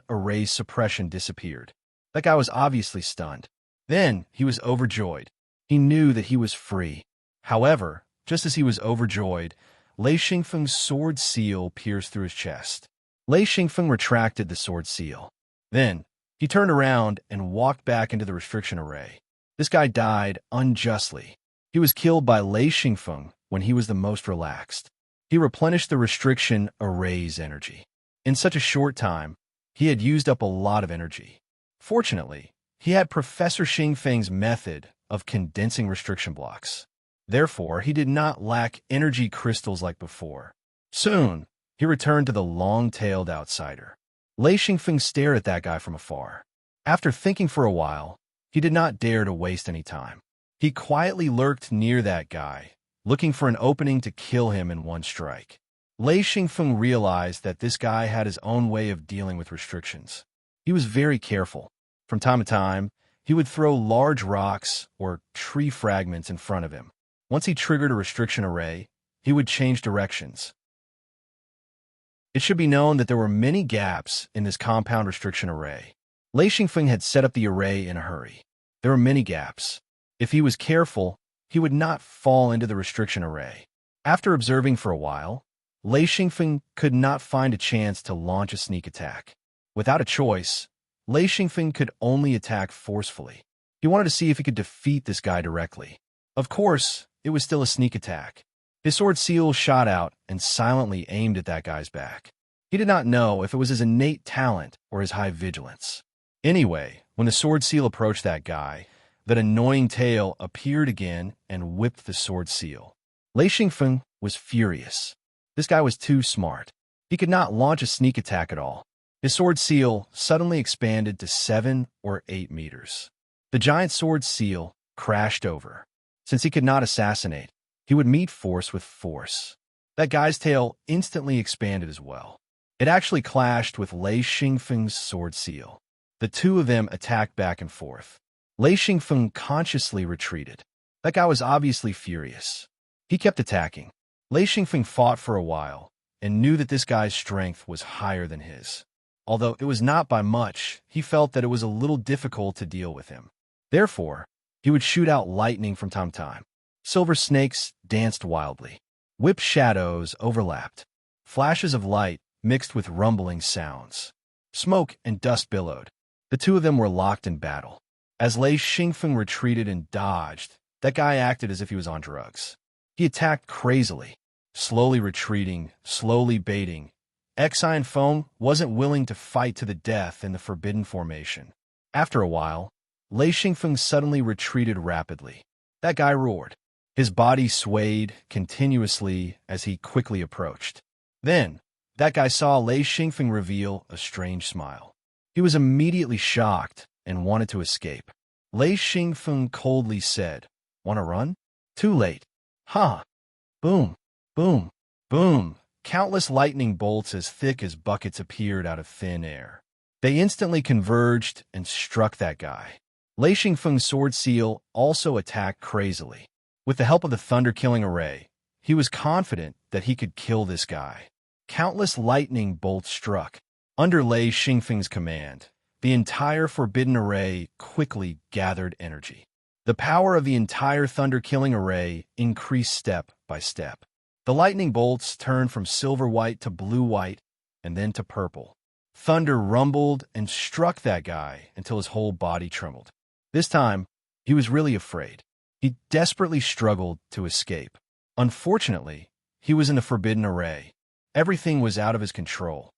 S1: array's suppression disappeared. That guy was obviously stunned. Then he was overjoyed. He knew that he was free. However, just as he was overjoyed, Lei Xingfeng's sword seal pierced through his chest. Lei Xingfeng retracted the sword seal. Then, he turned around and walked back into the restriction array. This guy died unjustly. He was killed by Lei Xingfeng when he was the most relaxed. He replenished the restriction array's energy. In such a short time, he had used up a lot of energy. Fortunately, he had Professor Xingfeng's method of condensing restriction blocks. Therefore, he did not lack energy crystals like before. Soon, he returned to the long-tailed outsider. Lei Xingfeng stared at that guy from afar. After thinking for a while, he did not dare to waste any time. He quietly lurked near that guy, looking for an opening to kill him in one strike. Lei Xingfeng realized that this guy had his own way of dealing with restrictions. He was very careful. From time to time, he would throw large rocks or tree fragments in front of him. Once he triggered a restriction array, he would change directions. It should be known that there were many gaps in this compound restriction array. Lei Xingfeng had set up the array in a hurry. There were many gaps. If he was careful, he would not fall into the restriction array. After observing for a while, Lei Xingfeng could not find a chance to launch a sneak attack. Without a choice, Lei Xingfeng could only attack forcefully. He wanted to see if he could defeat this guy directly. Of course, it was still a sneak attack. His sword seal shot out and silently aimed at that guy's back. He did not know if it was his innate talent or his high vigilance. Anyway, when the sword seal approached that guy, that annoying tail appeared again and whipped the sword seal. Lei Xingfeng was furious. This guy was too smart. He could not launch a sneak attack at all. His sword seal suddenly expanded to 7 or 8 meters. The giant sword seal crashed over. Since he could not assassinate, he would meet force with force. That guy's tail instantly expanded as well. It actually clashed with Lei Xingfeng's sword seal. The two of them attacked back and forth. Lei Xingfeng consciously retreated. That guy was obviously furious. He kept attacking. Lei Xingfeng fought for a while and knew that this guy's strength was higher than his. Although it was not by much, he felt that it was a little difficult to deal with him. Therefore, he would shoot out lightning from time to time. Silver snakes danced wildly. Whip shadows overlapped. Flashes of light mixed with rumbling sounds. Smoke and dust billowed. The two of them were locked in battle. As Lei Xingfeng retreated and dodged, that guy acted as if he was on drugs. He attacked crazily, slowly retreating, slowly baiting. Xi and Feng wasn't willing to fight to the death in the forbidden formation. After a while, Lei Xingfeng suddenly retreated rapidly. That guy roared. His body swayed continuously as he quickly approached. Then, that guy saw Lei Xingfeng reveal a strange smile. He was immediately shocked and wanted to escape. Lei Xingfeng coldly said, "Want to run?" Too late. Ha! Boom! Boom! Boom! Countless lightning bolts as thick as buckets appeared out of thin air. They instantly converged and struck that guy. Lei Xingfeng's sword seal also attacked crazily. With the help of the thunder-killing array, he was confident that he could kill this guy. Countless lightning bolts struck. Under Lei Xingfeng's command, the entire forbidden array quickly gathered energy. The power of the entire thunder-killing array increased step by step. The lightning bolts turned from silver-white to blue-white and then to purple. Thunder rumbled and struck that guy until his whole body trembled. This time, he was really afraid. He desperately struggled to escape. Unfortunately, he was in the forbidden array. Everything was out of his control.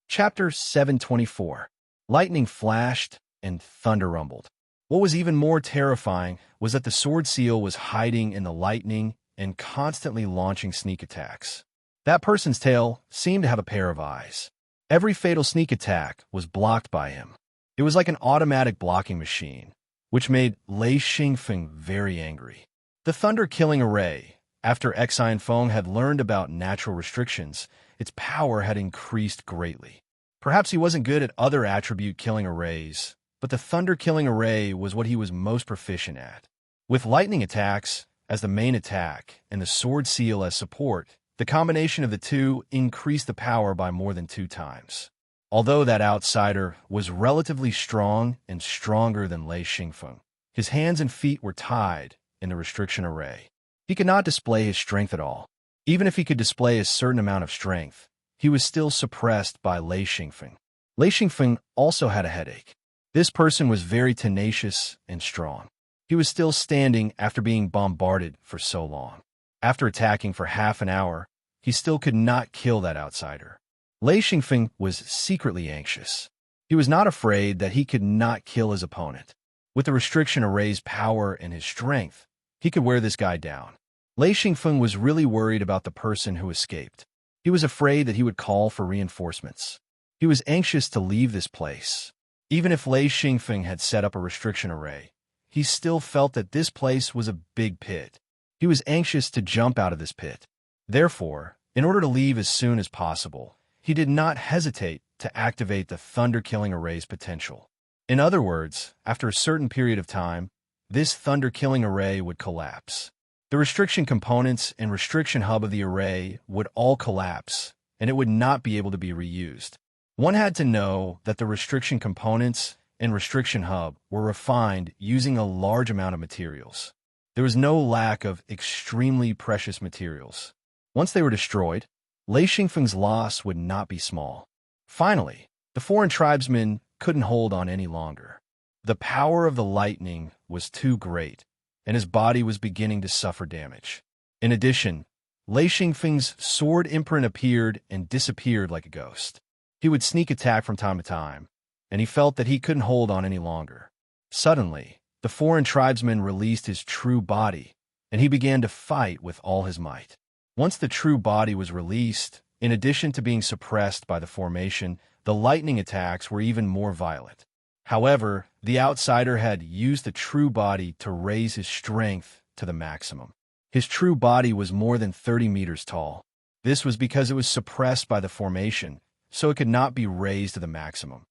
S1: Chapter 724. Lightning flashed and thunder rumbled. What was even more terrifying was that the sword seal was hiding in the lightning and constantly launching sneak attacks. That person's tail seemed to have a pair of eyes. Every fatal sneak attack was blocked by him. It was like an automatic blocking machine, which made Lei Xingfeng very angry. The thunder-killing array, after Xi and Feng had learned about natural restrictions, its power had increased greatly. Perhaps he wasn't good at other attribute-killing arrays, but the thunder-killing array was what he was most proficient at. With lightning attacks as the main attack and the sword seal as support, the combination of the two increased the power by more than 2 times. Although that outsider was relatively strong and stronger than Lei Xingfeng, his hands and feet were tied in the restriction array. He could not display his strength at all. Even if he could display a certain amount of strength, he was still suppressed by Lei Xingfeng. Lei Xingfeng also had a headache. This person was very tenacious and strong. He was still standing after being bombarded for so long. After attacking for half an hour, he still could not kill that outsider. Lei Xingfeng was secretly anxious. He was not afraid that he could not kill his opponent. With the restriction array's power and his strength, he could wear this guy down. Lei Xingfeng was really worried about the person who escaped. He was afraid that he would call for reinforcements. He was anxious to leave this place. Even if Lei Xingfeng had set up a restriction array, he still felt that this place was a big pit. He was anxious to jump out of this pit. Therefore, in order to leave as soon as possible, he did not hesitate to activate the thunder-killing array's potential. In other words, after a certain period of time, this thunder-killing array would collapse. The restriction components and restriction hub of the array would all collapse, and it would not be able to be reused. One had to know that the restriction components and restriction hub were refined using a large amount of materials. There was no lack of extremely precious materials. Once they were destroyed, Lei Xingfeng's loss would not be small. Finally, the foreign tribesmen couldn't hold on any longer. The power of the lightning was too great, and his body was beginning to suffer damage. In addition, Lei Xingfeng's sword imprint appeared and disappeared like a ghost. He would sneak attack from time to time, and he felt that he couldn't hold on any longer. Suddenly, the foreign tribesman released his true body, and he began to fight with all his might. Once the true body was released, in addition to being suppressed by the formation, the lightning attacks were even more violent. However, the outsider had used the true body to raise his strength to the maximum. His true body was more than 30 meters tall. This was because it was suppressed by the formation, so it could not be raised to the maximum.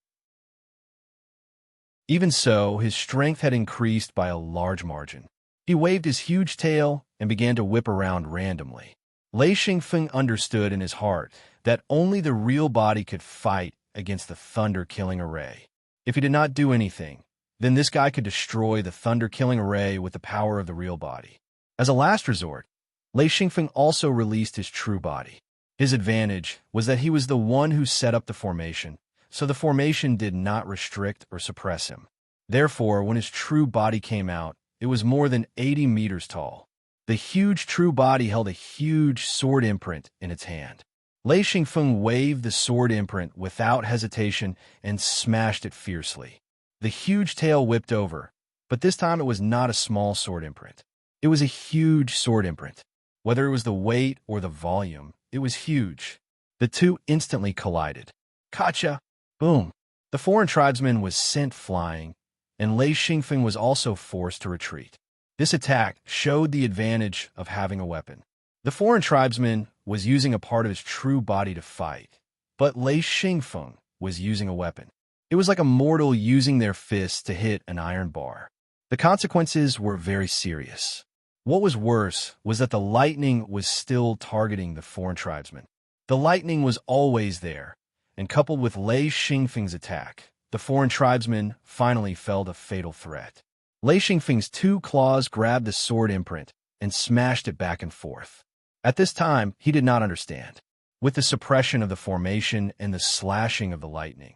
S1: Even so, his strength had increased by a large margin. He waved his huge tail and began to whip around randomly. Lei Xingfeng understood in his heart that only the real body could fight against the thunder-killing array. If he did not do anything, then this guy could destroy the thunder-killing array with the power of the real body. As a last resort, Lei Xingfeng also released his true body. His advantage was that he was the one who set up the formation, so the formation did not restrict or suppress him. Therefore, when his true body came out, it was more than 80 meters tall. The huge true body held a huge sword imprint in its hand. Lei Xingfeng waved the sword imprint without hesitation and smashed it fiercely. The huge tail whipped over, but this time it was not a small sword imprint. It was a huge sword imprint. Whether it was the weight or the volume, it was huge. The two instantly collided. Gotcha! Boom! The foreign tribesman was sent flying, and Lei Xingfeng was also forced to retreat. This attack showed the advantage of having a weapon. The foreign tribesman was using a part of his true body to fight, but Lei Xingfeng was using a weapon. It was like a mortal using their fists to hit an iron bar. The consequences were very serious. What was worse was that the lightning was still targeting the foreign tribesman. The lightning was always there, and coupled with Lei Xingfeng's attack, the foreign tribesman finally felt a fatal threat. Lei Xingfeng's two claws grabbed the sword imprint and smashed it back and forth. At this time, he did not understand. With the suppression of the formation and the slashing of the lightning,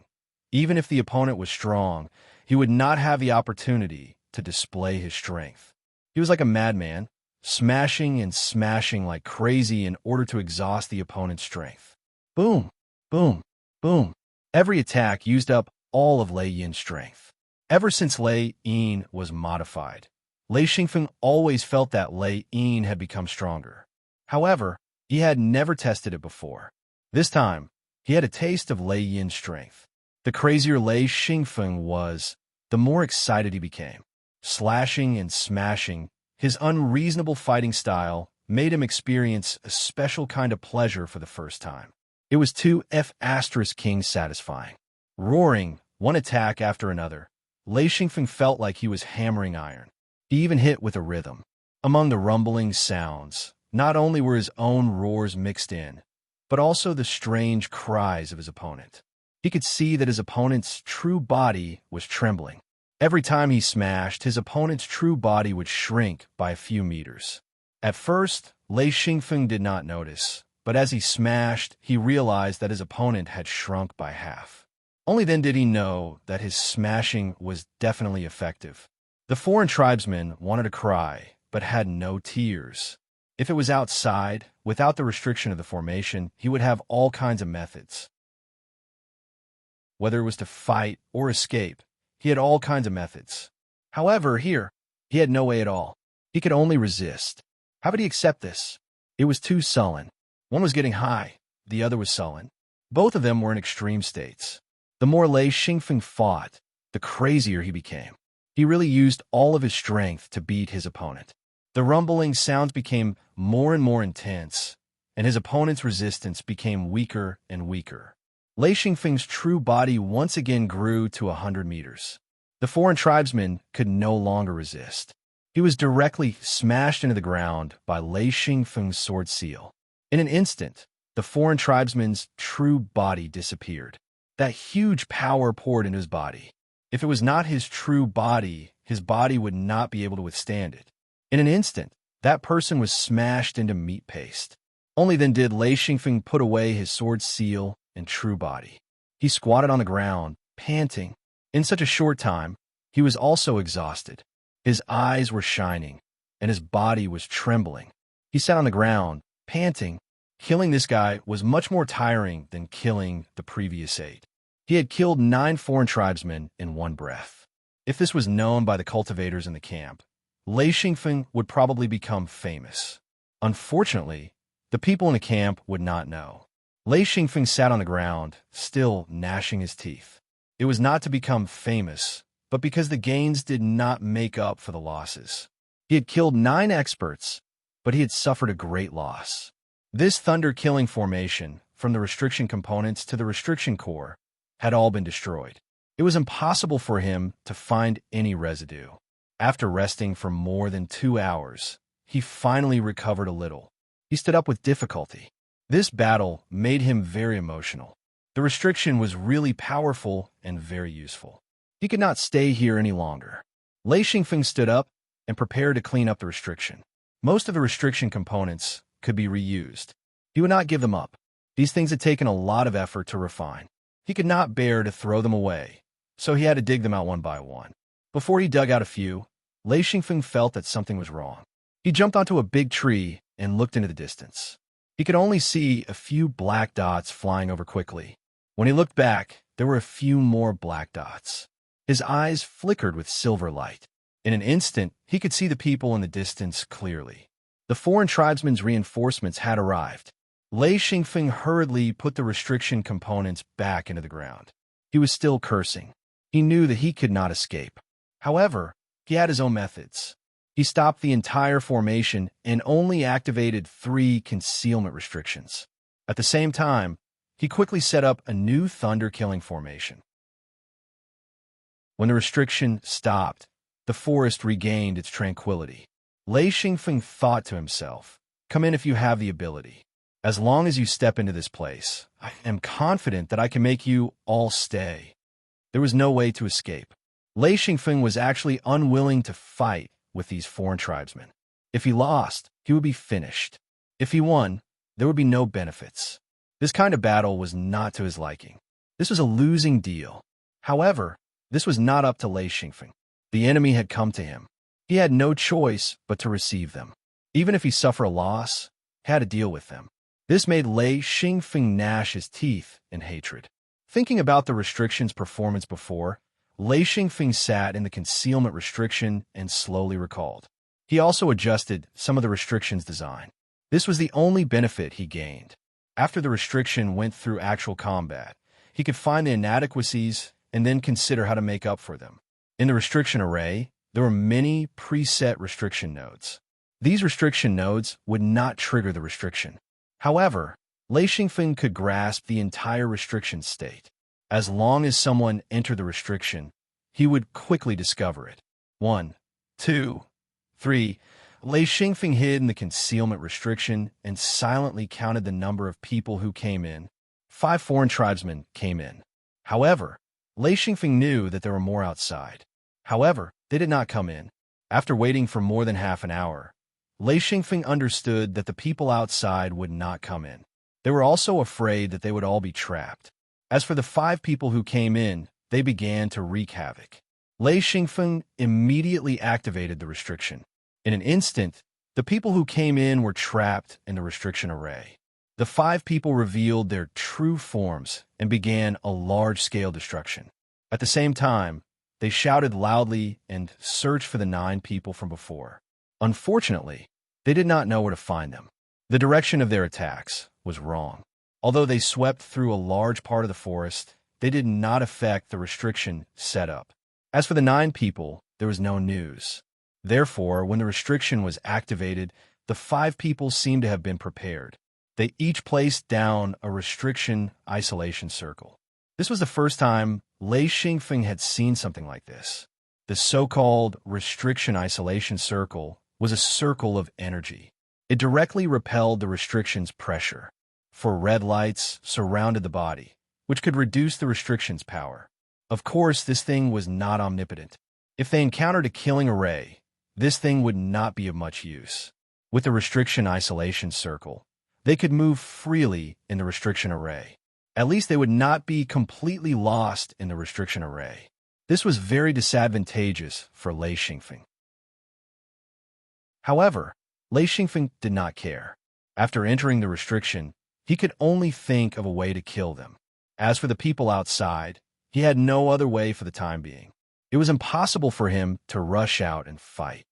S1: even if the opponent was strong, he would not have the opportunity to display his strength. He was like a madman, smashing and smashing like crazy in order to exhaust the opponent's strength. Boom, boom, boom. Every attack used up all of Lei Yin's strength. Ever since Lei Yin was modified, Lei Xingfeng always felt that Lei Yin had become stronger. However, he had never tested it before. This time, he had a taste of Lei Yin's strength. The crazier Lei Xingfeng was, the more excited he became. Slashing and smashing, his unreasonable fighting style made him experience a special kind of pleasure for the first time. It was too F***ing satisfying. Roaring, one attack after another, Lei Xingfeng felt like he was hammering iron. He even hit with a rhythm. Among the rumbling sounds, not only were his own roars mixed in, but also the strange cries of his opponent. He could see that his opponent's true body was trembling. Every time he smashed, his opponent's true body would shrink by a few meters. At first, Lei Xingfeng did not notice, but as he smashed, he realized that his opponent had shrunk by half. Only then did he know that his smashing was definitely effective. The foreign tribesman wanted to cry, but had no tears. If it was outside, without the restriction of the formation, he would have all kinds of methods. Whether it was to fight or escape, he had all kinds of methods. However, here, he had no way at all. He could only resist. How would he accept this? It was too sullen. One was getting high, the other was sullen. Both of them were in extreme states. The more Lei Xingfeng fought, the crazier he became. He really used all of his strength to beat his opponent. The rumbling sounds became more and more intense, and his opponent's resistance became weaker and weaker. Lei Xingfeng's true body once again grew to 100 meters. The foreign tribesman could no longer resist. He was directly smashed into the ground by Lei Xingfeng's sword seal. In an instant, the foreign tribesman's true body disappeared. That huge power poured into his body. If it was not his true body, his body would not be able to withstand it. In an instant, that person was smashed into meat paste. Only then did Lei Xingfeng put away his sword seal and true body. He squatted on the ground, panting. In such a short time, he was also exhausted. His eyes were shining, and his body was trembling. He sat on the ground, panting. Killing this guy was much more tiring than killing the previous 8. He had killed 9 foreign tribesmen in one breath. If this was known by the cultivators in the camp, Lei Xingfeng would probably become famous. Unfortunately, The people in the camp would not know. Lei Xingfeng sat on the ground, still gnashing his teeth. It was not to become famous, but because the gains did not make up for the losses. He had killed 9 experts, but he had suffered a great loss. This thunder-killing formation, from the restriction components to the restriction core, had all been destroyed. It was impossible for him to find any residue. After resting for more than 2 hours, he finally recovered a little. He stood up with difficulty. This battle made him very emotional. The restriction was really powerful and very useful. He could not stay here any longer. Lei Xingfeng stood up and prepared to clean up the restriction. Most of the restriction components could be reused. He would not give them up. These things had taken a lot of effort to refine. He could not bear to throw them away, so he had to dig them out one by one. Before he dug out a few, Lei Xingfeng felt that something was wrong. He jumped onto a big tree and looked into the distance. He could only see a few black dots flying over quickly. When he looked back, there were a few more black dots. His eyes flickered with silver light. In an instant, he could see the people in the distance clearly. The foreign tribesmen's reinforcements had arrived. Lei Xingfeng hurriedly put the restriction components back into the ground. He was still cursing. He knew that he could not escape. However, he had his own methods. He stopped the entire formation and only activated 3 concealment restrictions. At the same time, he quickly set up a new thunder-killing formation. When the restriction stopped, the forest regained its tranquility. Lei Xingfeng thought to himself, "Come in if you have the ability. As long as you step into this place, I am confident that I can make you all stay." There was no way to escape. Lei Xingfeng was actually unwilling to fight with these foreign tribesmen. If he lost, he would be finished. If he won, there would be no benefits. This kind of battle was not to his liking. This was a losing deal. However, this was not up to Lei Xingfeng. The enemy had come to him. He had no choice but to receive them. Even if he suffered a loss, he had to deal with them. This made Lei Xingfeng gnash his teeth in hatred. Thinking about the restriction's performance before, Lei Xingfeng sat in the concealment restriction and slowly recalled. He also adjusted some of the restriction's design. This was the only benefit he gained. After the restriction went through actual combat, he could find the inadequacies and then consider how to make up for them. In the restriction array, there were many preset restriction nodes. These restriction nodes would not trigger the restriction. However, Lei Xingfeng could grasp the entire restriction state. As long as someone entered the restriction, he would quickly discover it. 1, 2, 3. Lei Xingfeng hid in the concealment restriction and silently counted the number of people who came in. 5 foreign tribesmen came in. However, Lei Xingfeng knew that there were more outside. However, they did not come in. After waiting for more than half an hour, Lei Xingfeng understood that the people outside would not come in. They were also afraid that they would all be trapped. As for the 5 people who came in, they began to wreak havoc. Lei Xingfeng immediately activated the restriction. In an instant, the people who came in were trapped in the restriction array. The 5 people revealed their true forms and began a large-scale destruction. At the same time, they shouted loudly and searched for the 9 people from before. Unfortunately, they did not know where to find them. The direction of their attacks was wrong. Although they swept through a large part of the forest, they did not affect the restriction set up. As for the 9 people, there was no news. Therefore, when the restriction was activated, the 5 people seemed to have been prepared. They each placed down a restriction isolation circle. This was the first time Lei Xingfeng had seen something like this. The so-called restriction isolation circle was a circle of energy. It directly repelled the restriction's pressure. 4 red lights surrounded the body, which could reduce the restriction's power. Of course, this thing was not omnipotent. If they encountered a killing array, this thing would not be of much use. With the restriction isolation circle, they could move freely in the restriction array. At least they would not be completely lost in the restriction array. This was very disadvantageous for Lei Xingfeng. However, Lei Xingfeng did not care. After entering the restriction, he could only think of a way to kill them. As for the people outside, he had no other way for the time being. It was impossible for him to rush out and fight.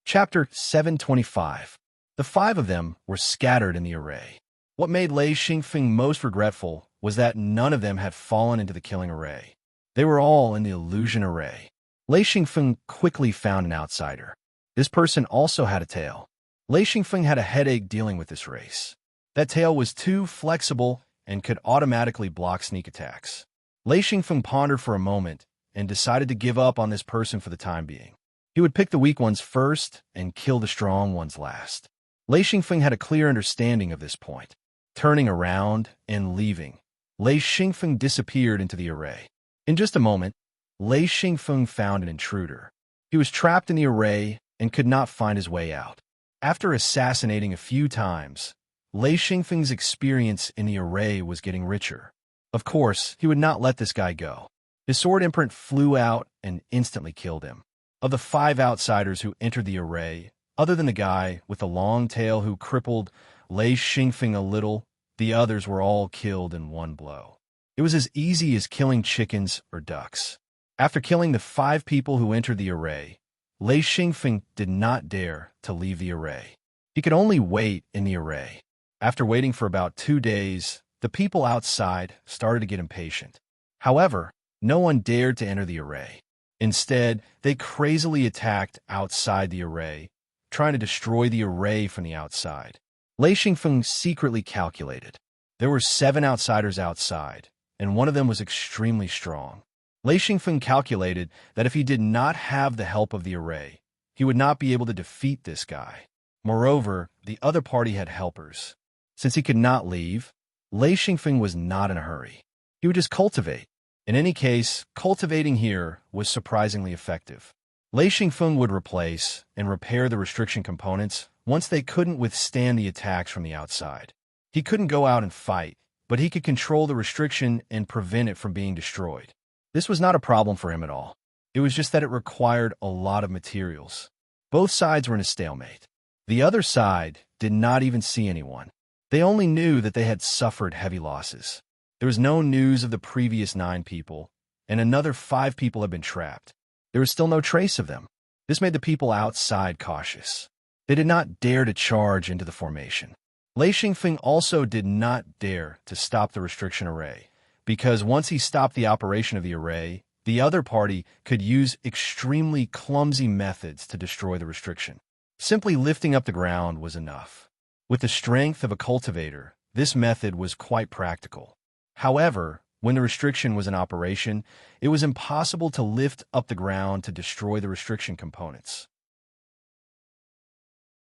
S1: Chapter 725. The five of them were scattered in the array. What made Lei Xingfeng most regretful was that none of them had fallen into the killing array. They were all in the illusion array. Lei Xingfeng quickly found an outsider. This person also had a tail. Lei Xingfeng had a headache dealing with this race. That tail was too flexible and could automatically block sneak attacks. Lei Xingfeng pondered for a moment and decided to give up on this person for the time being. He would pick the weak ones first and kill the strong ones last. Lei Xingfeng had a clear understanding of this point. Turning around and leaving, Lei Xingfeng disappeared into the array. In just a moment, Lei Xingfeng found an intruder. He was trapped in the array and could not find his way out. After assassinating a few times, Lei Xingfeng's experience in the array was getting richer. Of course, he would not let this guy go. His sword imprint flew out and instantly killed him. Of the five outsiders who entered the array, other than the guy with the long tail who crippled Lei Xingfeng a little, the others were all killed in one blow. It was as easy as killing chickens or ducks. After killing the five people who entered the array, Lei Xingfeng did not dare to leave the array. He could only wait in the array. After waiting for about 2 days, the people outside started to get impatient. However, no one dared to enter the array. Instead, they crazily attacked outside the array, trying to destroy the array from the outside. Lei Xingfeng secretly calculated. There were 7 outsiders outside, and one of them was extremely strong. Lei Xingfeng calculated that if he did not have the help of the array, he would not be able to defeat this guy. Moreover, the other party had helpers. Since he could not leave, Lei Xingfeng was not in a hurry. He would just cultivate. In any case, cultivating here was surprisingly effective. Lei Xingfeng would replace and repair the restriction components once they couldn't withstand the attacks from the outside. He couldn't go out and fight, but he could control the restriction and prevent it from being destroyed. This was not a problem for him at all. It was just that it required a lot of materials. Both sides were in a stalemate. The other side did not even see anyone. They only knew that they had suffered heavy losses. There was no news of the previous 9 people, and another 5 people had been trapped. There was still no trace of them. This made the people outside cautious. They did not dare to charge into the formation. Lei Xingfeng also did not dare to stop the restriction array, because once he stopped the operation of the array, the other party could use extremely clumsy methods to destroy the restriction. Simply lifting up the ground was enough. With the strength of a cultivator, this method was quite practical. However, when the restriction was in operation, it was impossible to lift up the ground to destroy the restriction components.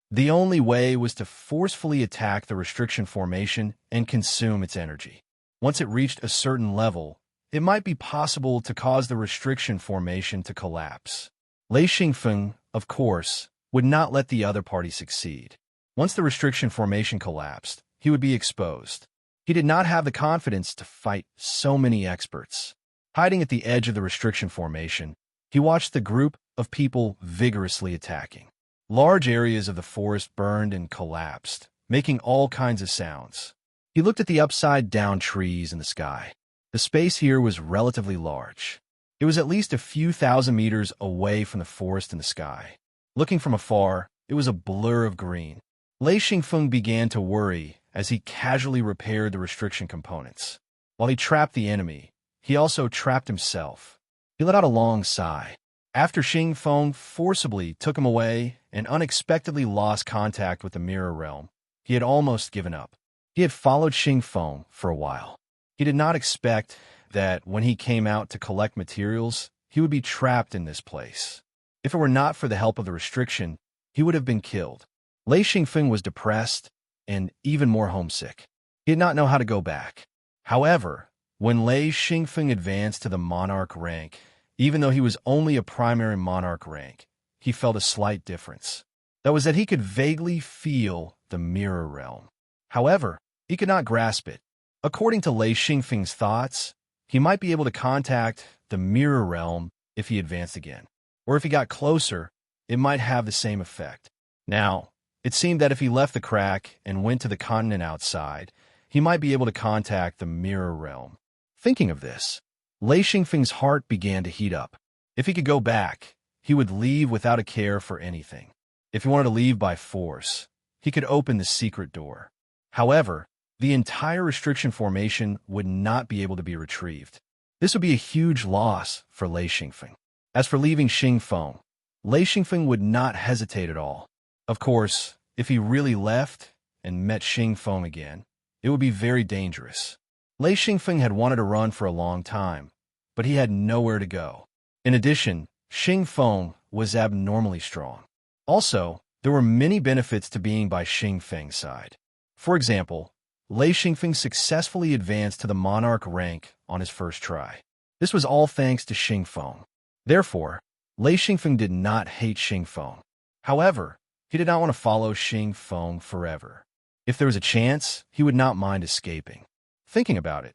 S1: The only way was to forcefully attack the restriction formation and consume its energy. Once it reached a certain level, it might be possible to cause the restriction formation to collapse. Lei Xingfeng, of course, would not let the other party succeed. Once the restriction formation collapsed, he would be exposed. He did not have the confidence to fight so many experts. Hiding at the edge of the restriction formation, he watched the group of people vigorously attacking. Large areas of the forest burned and collapsed, making all kinds of sounds. He looked at the upside-down trees in the sky. The space here was relatively large. It was at least a few thousand meters away from the forest in the sky. Looking from afar, it was a blur of green. Lei Xingfeng began to worry as he casually repaired the restriction components. While he trapped the enemy, he also trapped himself. He let out a long sigh. After Xingfeng forcibly took him away and unexpectedly lost contact with the mirror realm, he had almost given up. He had followed Xingfeng for a while. He did not expect that when he came out to collect materials, he would be trapped in this place. If it were not for the help of the restriction, he would have been killed. Lei Xingfeng was depressed and even more homesick. He did not know how to go back. However, when Lei Xingfeng advanced to the monarch rank, even though he was only a primary monarch rank, he felt a slight difference. That was that he could vaguely feel the mirror realm. However, he could not grasp it. According to Lei Xingfeng's thoughts, he might be able to contact the mirror realm if he advanced again. Or if he got closer, it might have the same effect. Now, it seemed that if he left the crack and went to the continent outside, he might be able to contact the mirror realm. Thinking of this, Lei Xingfeng's heart began to heat up. If he could go back, he would leave without a care for anything. If he wanted to leave by force, he could open the secret door. However, the entire restriction formation would not be able to be retrieved. This would be a huge loss for Lei Xingfeng. As for leaving Xingfeng, Lei Xingfeng would not hesitate at all. Of course, if he really left and met Xingfeng again, it would be very dangerous. Lei Xingfeng had wanted to run for a long time, but he had nowhere to go. In addition, Xingfeng was abnormally strong. Also, there were many benefits to being by Xingfeng's side. For example, Lei Xingfeng successfully advanced to the monarch rank on his first try. This was all thanks to Xingfeng. Therefore, Lei Xingfeng did not hate Xingfeng. However, he did not want to follow Xingfeng forever. If there was a chance, he would not mind escaping. Thinking about it,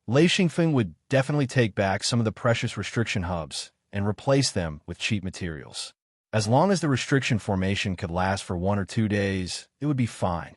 S1: Lei Xingfeng would definitely take back some of the precious restriction hubs and replace them with cheap materials. As long as the restriction formation could last for 1 or 2 days, it would be fine.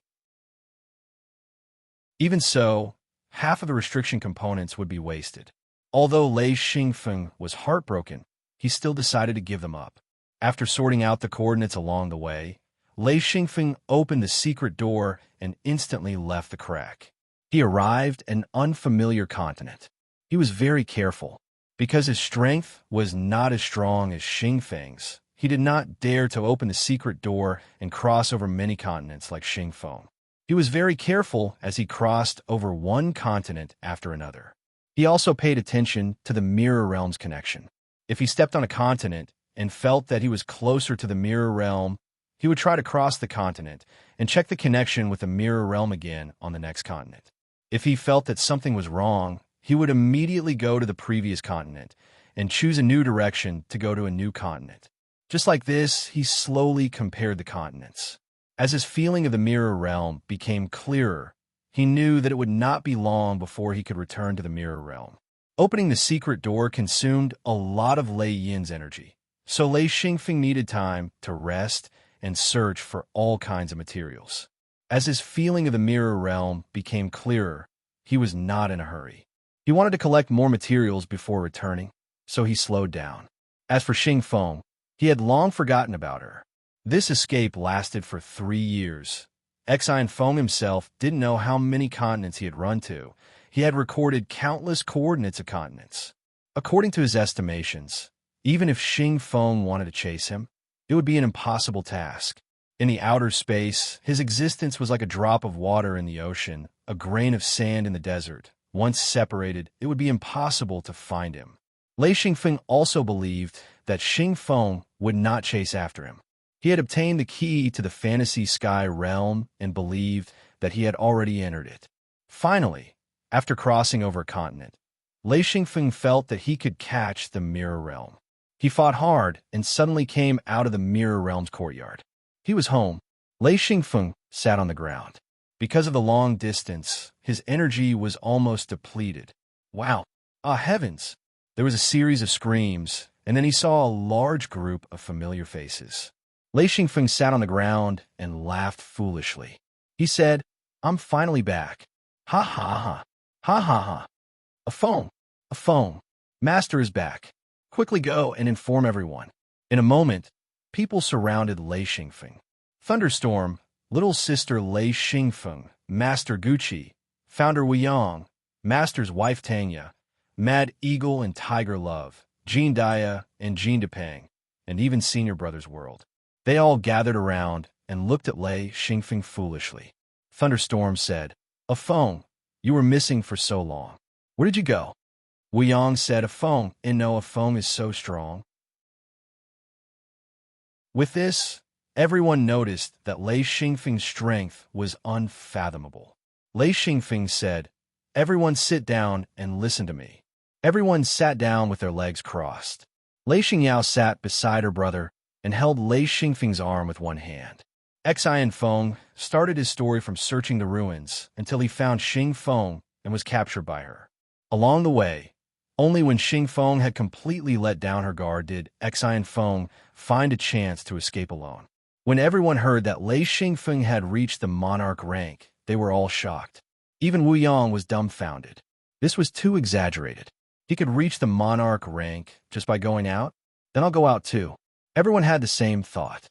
S1: Even so, half of the restriction components would be wasted. Although Lei Xingfeng was heartbroken, he still decided to give them up. After sorting out the coordinates along the way, Lei Xingfeng opened the secret door and instantly left the crack. He arrived at an unfamiliar continent. He was very careful. Because his strength was not as strong as Xingfeng's, he did not dare to open the secret door and cross over many continents like Xingfeng. He was very careful as he crossed over one continent after another. He also paid attention to the mirror realm's connection. If he stepped on a continent and felt that he was closer to the mirror realm, he would try to cross the continent and check the connection with the mirror realm again on the next continent. If he felt that something was wrong, he would immediately go to the previous continent and choose a new direction to go to a new continent. Just like this, he slowly compared the continents. As his feeling of the mirror realm became clearer, he knew that it would not be long before he could return to the mirror realm. Opening the secret door consumed a lot of Lei Yin's energy, so Lei Xingfeng needed time to rest and search for all kinds of materials. As his feeling of the mirror realm became clearer, he was not in a hurry. He wanted to collect more materials before returning, so he slowed down. As for Xingfeng, he had long forgotten about her. This escape lasted for 3 years. Feng himself didn't know how many continents he had run to. He had recorded countless coordinates of continents. According to his estimations, even if Xingfeng wanted to chase him, it would be an impossible task. In the outer space, his existence was like a drop of water in the ocean, a grain of sand in the desert. Once separated, it would be impossible to find him. Lei Xingfeng also believed that Xingfeng would not chase after him. He had obtained the key to the fantasy sky realm and believed that he had already entered it. Finally, after crossing over a continent, Lei Xingfeng felt that he could catch the mirror realm. He fought hard and suddenly came out of the mirror realm's courtyard. He was home. Lei Xingfeng sat on the ground. Because of the long distance, his energy was almost depleted. Wow! Ah, heavens! There was a series of screams, and then he saw a large group of familiar faces. Lei Xingfeng sat on the ground and laughed foolishly. He said, "I'm finally back. Ha ha ha. Ha ha ha. A phone. A phone. Master is back. Quickly go and inform everyone." In a moment, people surrounded Lei Xingfeng. Thunderstorm, little sister Lei Xingfeng, Master Gucci, founder Wuyang, Master's wife Tanya, Mad Eagle and Tiger Love, Jean Dia and Jean Depang, and even Senior Brothers World. They all gathered around and looked at Lei Xingfeng foolishly. Thunderstorm said, "A phone. You were missing for so long. Where did you go?" Wuyang said, "A phone, and no, a phone is so strong." With this, everyone noticed that Lei Xingfeng's strength was unfathomable. Lei Xingfeng said, "Everyone sit down and listen to me." Everyone sat down with their legs crossed. Lei Xingyao sat beside her brother and held Lei Xingfeng's arm with one hand. Feng started his story from searching the ruins until he found Xingfeng and was captured by her. Along the way, only when Xingfeng had completely let down her guard did Feng find a chance to escape alone. When everyone heard that Lei Xingfeng had reached the monarch rank, they were all shocked. Even Wuyang was dumbfounded. This was too exaggerated. He could reach the monarch rank just by going out? Then I'll go out too. Everyone had the same thought.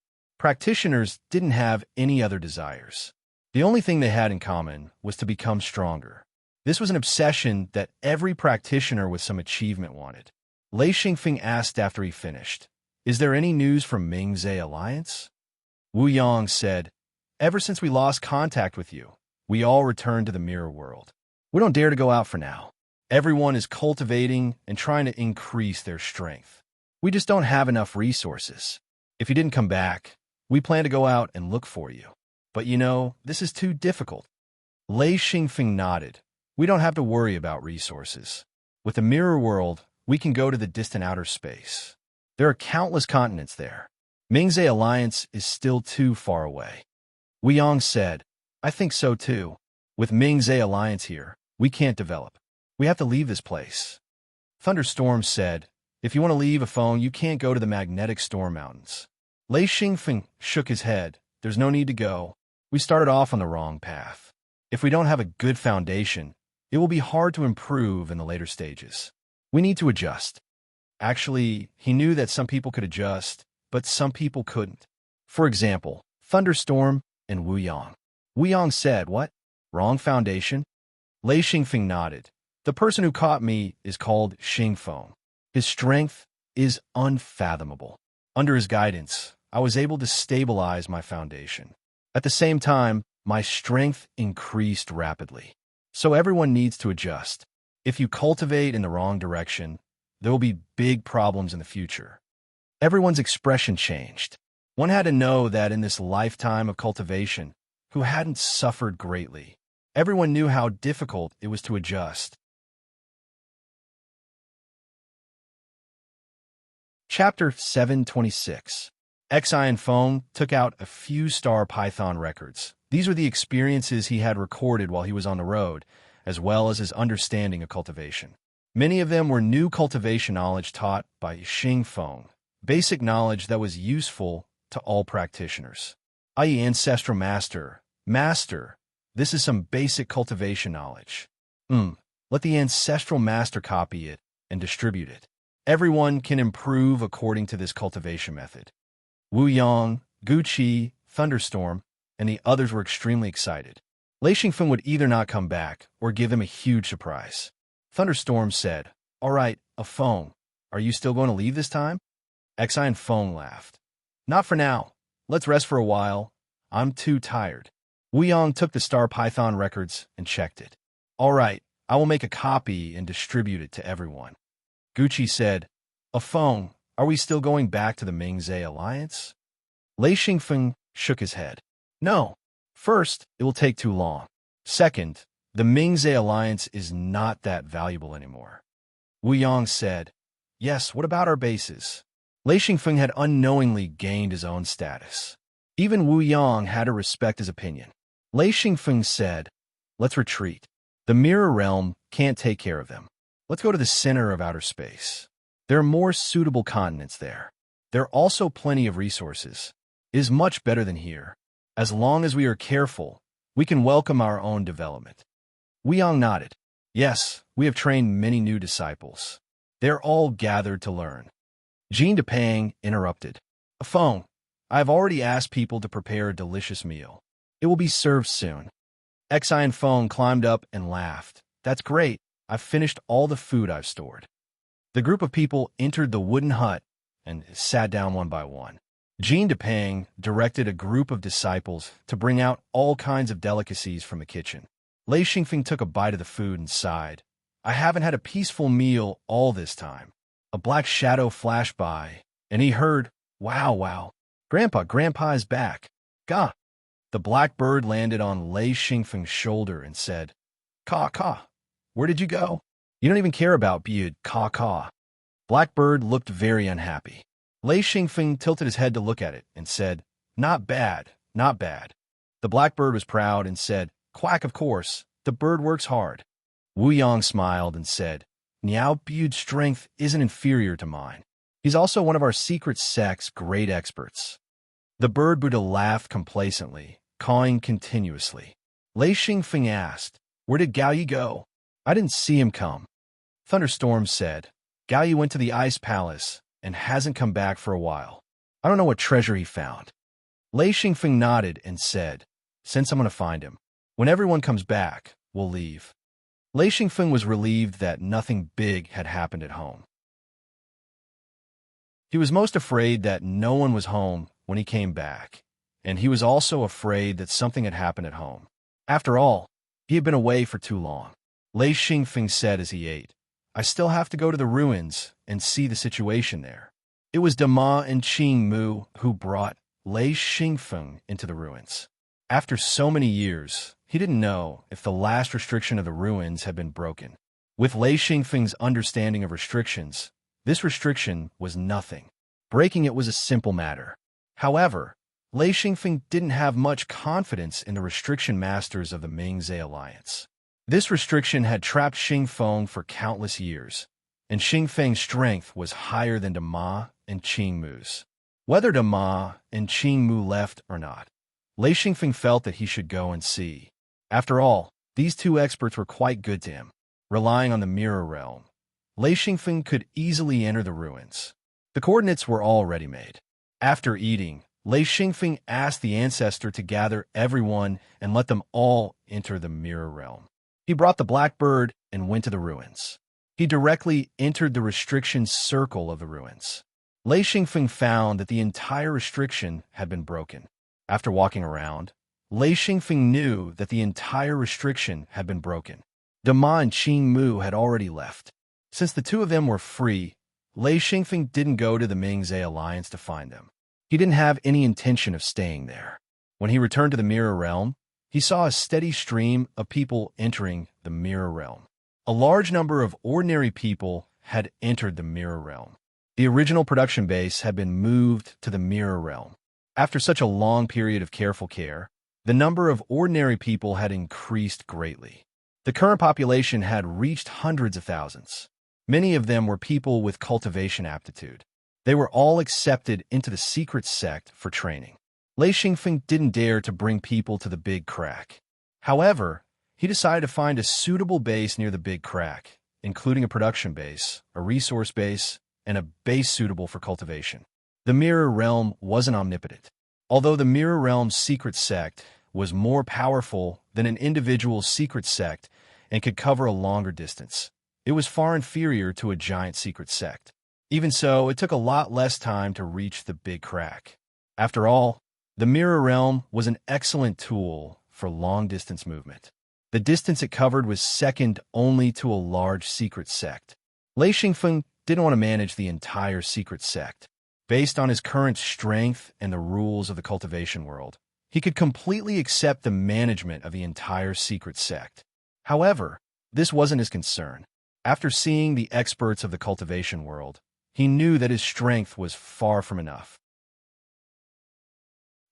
S1: Practitioners didn't have any other desires. The only thing they had in common was to become stronger. This was an obsession that every practitioner with some achievement wanted. Lei Xingfeng asked after he finished, "Is there any news from Mingzhe Alliance?" Wu Yang said, "Ever since we lost contact with you, we all returned to the mirror world. We don't dare to go out for now. Everyone is cultivating and trying to increase their strength. We just don't have enough resources. If you didn't come back, we plan to go out and look for you. But this is too difficult." Lei Xingfeng nodded. "We don't have to worry about resources. With the mirror world, we can go to the distant outer space. There are countless continents there. Mingzhe Alliance is still too far away." Wu Yang said, "I think so too. With Mingzhe Alliance here, we can't develop. We have to leave this place." Thunderstorm said, "If you want to leave a phone, you can't go to the magnetic storm mountains." Lei Xingfeng shook his head. "There's no need to go. We started off on the wrong path. If we don't have a good foundation, it will be hard to improve in the later stages. We need to adjust." Actually, he knew that some people could adjust, but some people couldn't. For example, Thunderstorm and Wu Yang. Wu Yang said, "What? Wrong foundation?" Lei Xingfeng nodded. "The person who caught me is called Xingfeng. His strength is unfathomable. Under his guidance, I was able to stabilize my foundation. At the same time, my strength increased rapidly. So everyone needs to adjust. If you cultivate in the wrong direction, there will be big problems in the future." Everyone's expression changed. One had to know that in this lifetime of cultivation, who hadn't suffered greatly, everyone knew how difficult it was to adjust. Chapter 726. Xian Feng took out a few star Python records. These were the experiences he had recorded while he was on the road, as well as his understanding of cultivation. Many of them were new cultivation knowledge taught by Xingfeng, basic knowledge that was useful to all practitioners. I.e. Ancestral Master, this is some basic cultivation knowledge. Let the Ancestral Master copy it and distribute it. Everyone can improve according to this cultivation method. Wu Yang, Guqi, Thunderstorm, and the others were extremely excited. Lei Xingfeng would either not come back or give them a huge surprise. Thunderstorm said, "All right, a phone. Are you still going to leave this time?" Xian Feng laughed. "Not for now. Let's rest for a while. I'm too tired." Wu Yang took the Star Python records and checked it. "All right, I will make a copy and distribute it to everyone." Guqi said, "A phone. Are we still going back to the Mingzhe Alliance?" Lei Xingfeng shook his head. "No. First, it will take too long. Second, the Mingzhe Alliance is not that valuable anymore." Wu Yang said, "Yes, what about our bases?" Lei Xingfeng had unknowingly gained his own status. Even Wu Yang had to respect his opinion. Lei Xingfeng said, "Let's retreat. The mirror realm can't take care of them. Let's go to the center of outer space. There are more suitable continents there. There are also plenty of resources. It is much better than here. As long as we are careful, we can welcome our own development." Wu Yang nodded. "Yes, we have trained many new disciples. They're all gathered to learn." Jean DePang interrupted. "A phone. I have already asked people to prepare a delicious meal. It will be served soon." Xian Feng climbed up and laughed. "That's great. I've finished all the food I've stored." The group of people entered the wooden hut and sat down one by one. Jean DePang directed a group of disciples to bring out all kinds of delicacies from the kitchen. Lei Xingfeng took a bite of the food and sighed. "I haven't had a peaceful meal all this time." A black shadow flashed by, and he heard, Wow. Grandpa is back. Gah." The black bird landed on Lei Xingfeng's shoulder and said, Caw. Where did you go? You don't even care about Bud, Caw. Blackbird looked very unhappy. Lei Xingfeng tilted his head to look at it and said, Not bad. The blackbird was proud and said, Quack, of course. The bird works hard. Wu Yang smiled and said, Niao Bud's strength isn't inferior to mine. He's also one of our secret sect's great experts. The bird Buddha laughed complacently, cawing continuously. Lei Xingfeng asked, Where did Gao Yi go? I didn't see him come. Thunderstorm said, Gao Yi went to the ice palace and hasn't come back for a while. I don't know what treasure he found. Lei Xingfeng nodded and said, "Since I'm going to find him. When everyone comes back, we'll leave." Lei Xingfeng was relieved that nothing big had happened at home. He was most afraid that no one was home when he came back, and he was also afraid that something had happened at home. After all, he had been away for too long. Lei Xingfeng said as he ate, "I still have to go to the ruins and see the situation there." It was Dama and Qing Mu who brought Lei Xingfeng into the ruins. After so many years, he didn't know if the last restriction of the ruins had been broken. With Lei Xingfeng's understanding of restrictions, this restriction was nothing. Breaking it was a simple matter. However, Lei Xingfeng didn't have much confidence in the restriction masters of the Mingzhe Alliance. This restriction had trapped Xingfeng for countless years, and Xingfeng's strength was higher than Dama and Qing Mu's. Whether Dama and Qing Mu left or not, Lei Xingfeng felt that he should go and see. After all, these two experts were quite good to him. Relying on the mirror realm, Lei Xingfeng could easily enter the ruins. The coordinates were all ready-made. After eating, Lei Xingfeng asked the ancestor to gather everyone and let them all enter the mirror realm. He brought the blackbird and went to the ruins. He directly entered the restriction circle of the ruins. Lei Xingfeng found that the entire restriction had been broken. After walking around, Lei Xingfeng knew that the entire restriction had been broken. Dama and Qing Mu had already left. Since the two of them were free, Lei Xingfeng didn't go to the Mingzhe Alliance to find them. He didn't have any intention of staying there. When he returned to the mirror realm, he saw a steady stream of people entering the mirror realm. A large number of ordinary people had entered the mirror realm. The original production base had been moved to the mirror realm. After such a long period of careful care, the number of ordinary people had increased greatly. The current population had reached hundreds of thousands. Many of them were people with cultivation aptitude. They were all accepted into the secret sect for training. Lei Xingfeng didn't dare to bring people to the Big Crack. However, he decided to find a suitable base near the Big Crack, including a production base, a resource base, and a base suitable for cultivation. The Mirror Realm wasn't omnipotent. Although the Mirror Realm's secret sect was more powerful than an individual's secret sect and could cover a longer distance, it was far inferior to a giant secret sect. Even so, it took a lot less time to reach the Big Crack. After all, the Mirror Realm was an excellent tool for long-distance movement. The distance it covered was second only to a large secret sect. Lei Xingfeng didn't want to manage the entire secret sect. Based on his current strength and the rules of the cultivation world, he could completely accept the management of the entire secret sect. However, this wasn't his concern. After seeing the experts of the cultivation world, he knew that his strength was far from enough.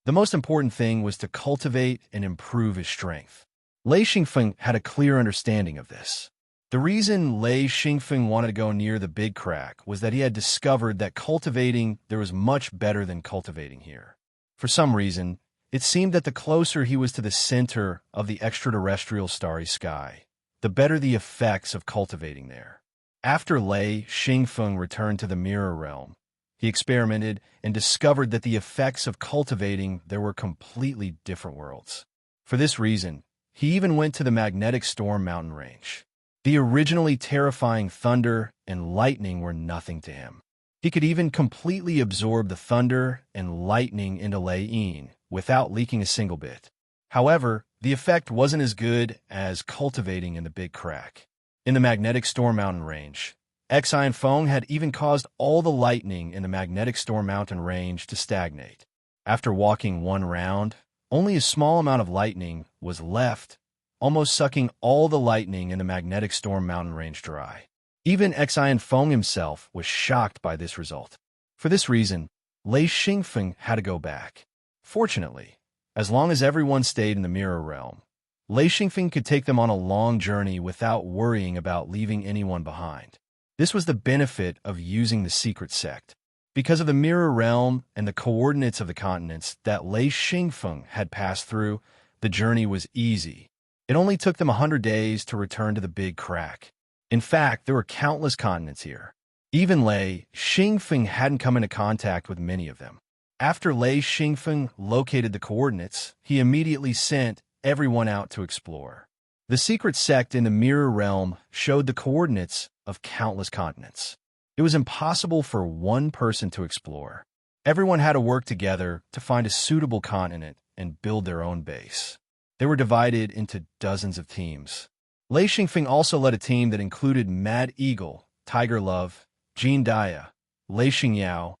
S1: The most important thing was to cultivate and improve his strength. Lei Xingfeng had a clear understanding of this. The reason Lei Xingfeng wanted to go near the Big Crack was that he had discovered that cultivating there was much better than cultivating here. For some reason, it seemed that the closer he was to the center of the extraterrestrial starry sky, the better the effects of cultivating there. After Lei Xingfeng returned to the Mirror Realm, he experimented and discovered that the effects of cultivating there were completely different worlds. For this reason, he even went to the magnetic storm mountain range. The originally terrifying thunder and lightning were nothing to him. He could even completely absorb the thunder and lightning into Lei Yin without leaking a single bit. However, the effect wasn't as good as cultivating in the Big Crack. In the magnetic storm mountain range, Xi and Feng had even caused all the lightning in the magnetic storm mountain range to stagnate. After walking one round, only a small amount of lightning was left, almost sucking all the lightning in the magnetic storm mountain range dry. Even Xi and Feng himself was shocked by this result. For this reason, Lei Xingfeng had to go back. Fortunately, as long as everyone stayed in the Mirror Realm, Lei Xingfeng could take them on a long journey without worrying about leaving anyone behind. This was the benefit of using the secret sect. Because of the Mirror Realm and the coordinates of the continents that Lei Xingfeng had passed through, the journey was easy. It only took them 100 days to return to the Big Crack. In fact, there were countless continents here. Even Lei Xingfeng hadn't come into contact with many of them. After Lei Xingfeng located the coordinates, he immediately sent everyone out to explore. The secret sect in the Mirror Realm showed the coordinates of countless continents. It was impossible for one person to explore. Everyone had to work together to find a suitable continent and build their own base. They were divided into dozens of teams. Lei Xingfeng also led a team that included Mad Eagle, Tiger Love, Jean Dia, Lei Xingyao,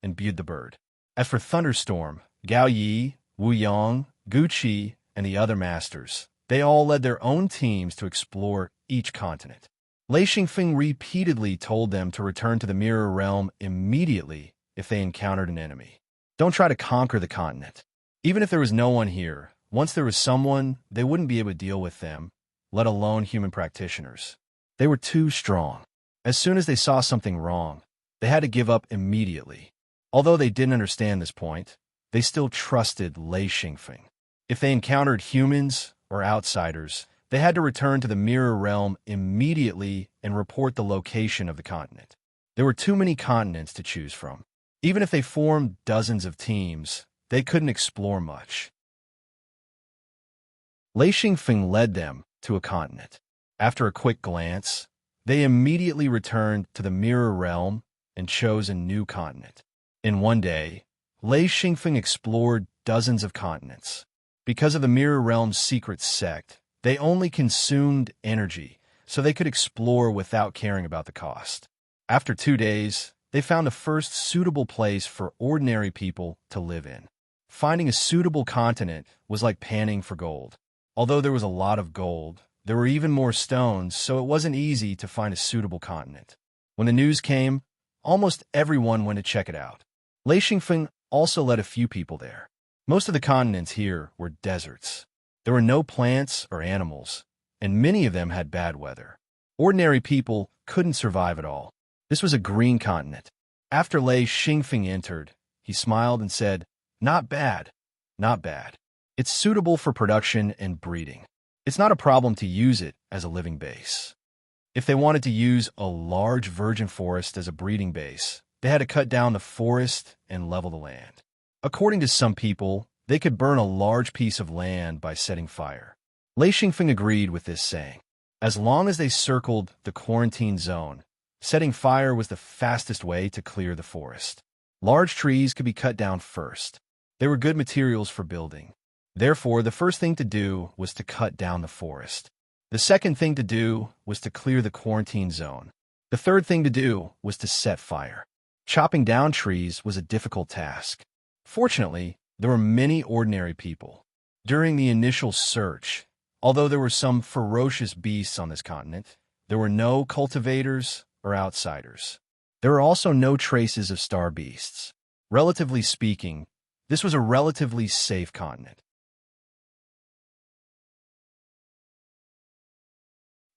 S1: and Bud the Bird. As for Thunderstorm, Gao Yi, Wu Yang, Gu Qi, and the other masters, they all led their own teams to explore each continent. Lei Xingfeng repeatedly told them to return to the Mirror Realm immediately if they encountered an enemy. Don't try to conquer the continent. Even if there was no one here, once there was someone, they wouldn't be able to deal with them, let alone human practitioners. They were too strong. As soon as they saw something wrong, they had to give up immediately. Although they didn't understand this point, they still trusted Lei Xingfeng. If they encountered humans or outsiders, they had to return to the Mirror Realm immediately and report the location of the continent. There were too many continents to choose from. Even if they formed dozens of teams, they couldn't explore much. Lei Xingfeng led them to a continent. After a quick glance, they immediately returned to the Mirror Realm and chose a new continent. In one day, Lei Xingfeng explored dozens of continents. Because of the Mirror Realm's secret sect, they only consumed energy, so they could explore without caring about the cost. After 2 days, they found the first suitable place for ordinary people to live in. Finding a suitable continent was like panning for gold. Although there was a lot of gold, there were even more stones, so it wasn't easy to find a suitable continent. When the news came, almost everyone went to check it out. Lei Xingfeng also led a few people there. Most of the continents here were deserts. There were no plants or animals, and many of them had bad weather. Ordinary people couldn't survive at all. This was a green continent. After Lei Xingfeng entered, he smiled and said, "Not bad, not bad. It's suitable for production and breeding. It's not a problem to use it as a living base." If they wanted to use a large virgin forest as a breeding base, they had to cut down the forest and level the land. According to some people, they could burn a large piece of land by setting fire. Lei Xingfeng agreed with this saying. As long as they circled the quarantine zone, setting fire was the fastest way to clear the forest. Large trees could be cut down first. They were good materials for building. Therefore, the first thing to do was to cut down the forest. The second thing to do was to clear the quarantine zone. The third thing to do was to set fire. Chopping down trees was a difficult task. Fortunately, there were many ordinary people. During the initial search, although there were some ferocious beasts on this continent, there were no cultivators or outsiders. There were also no traces of star beasts. Relatively speaking, this was a relatively safe continent.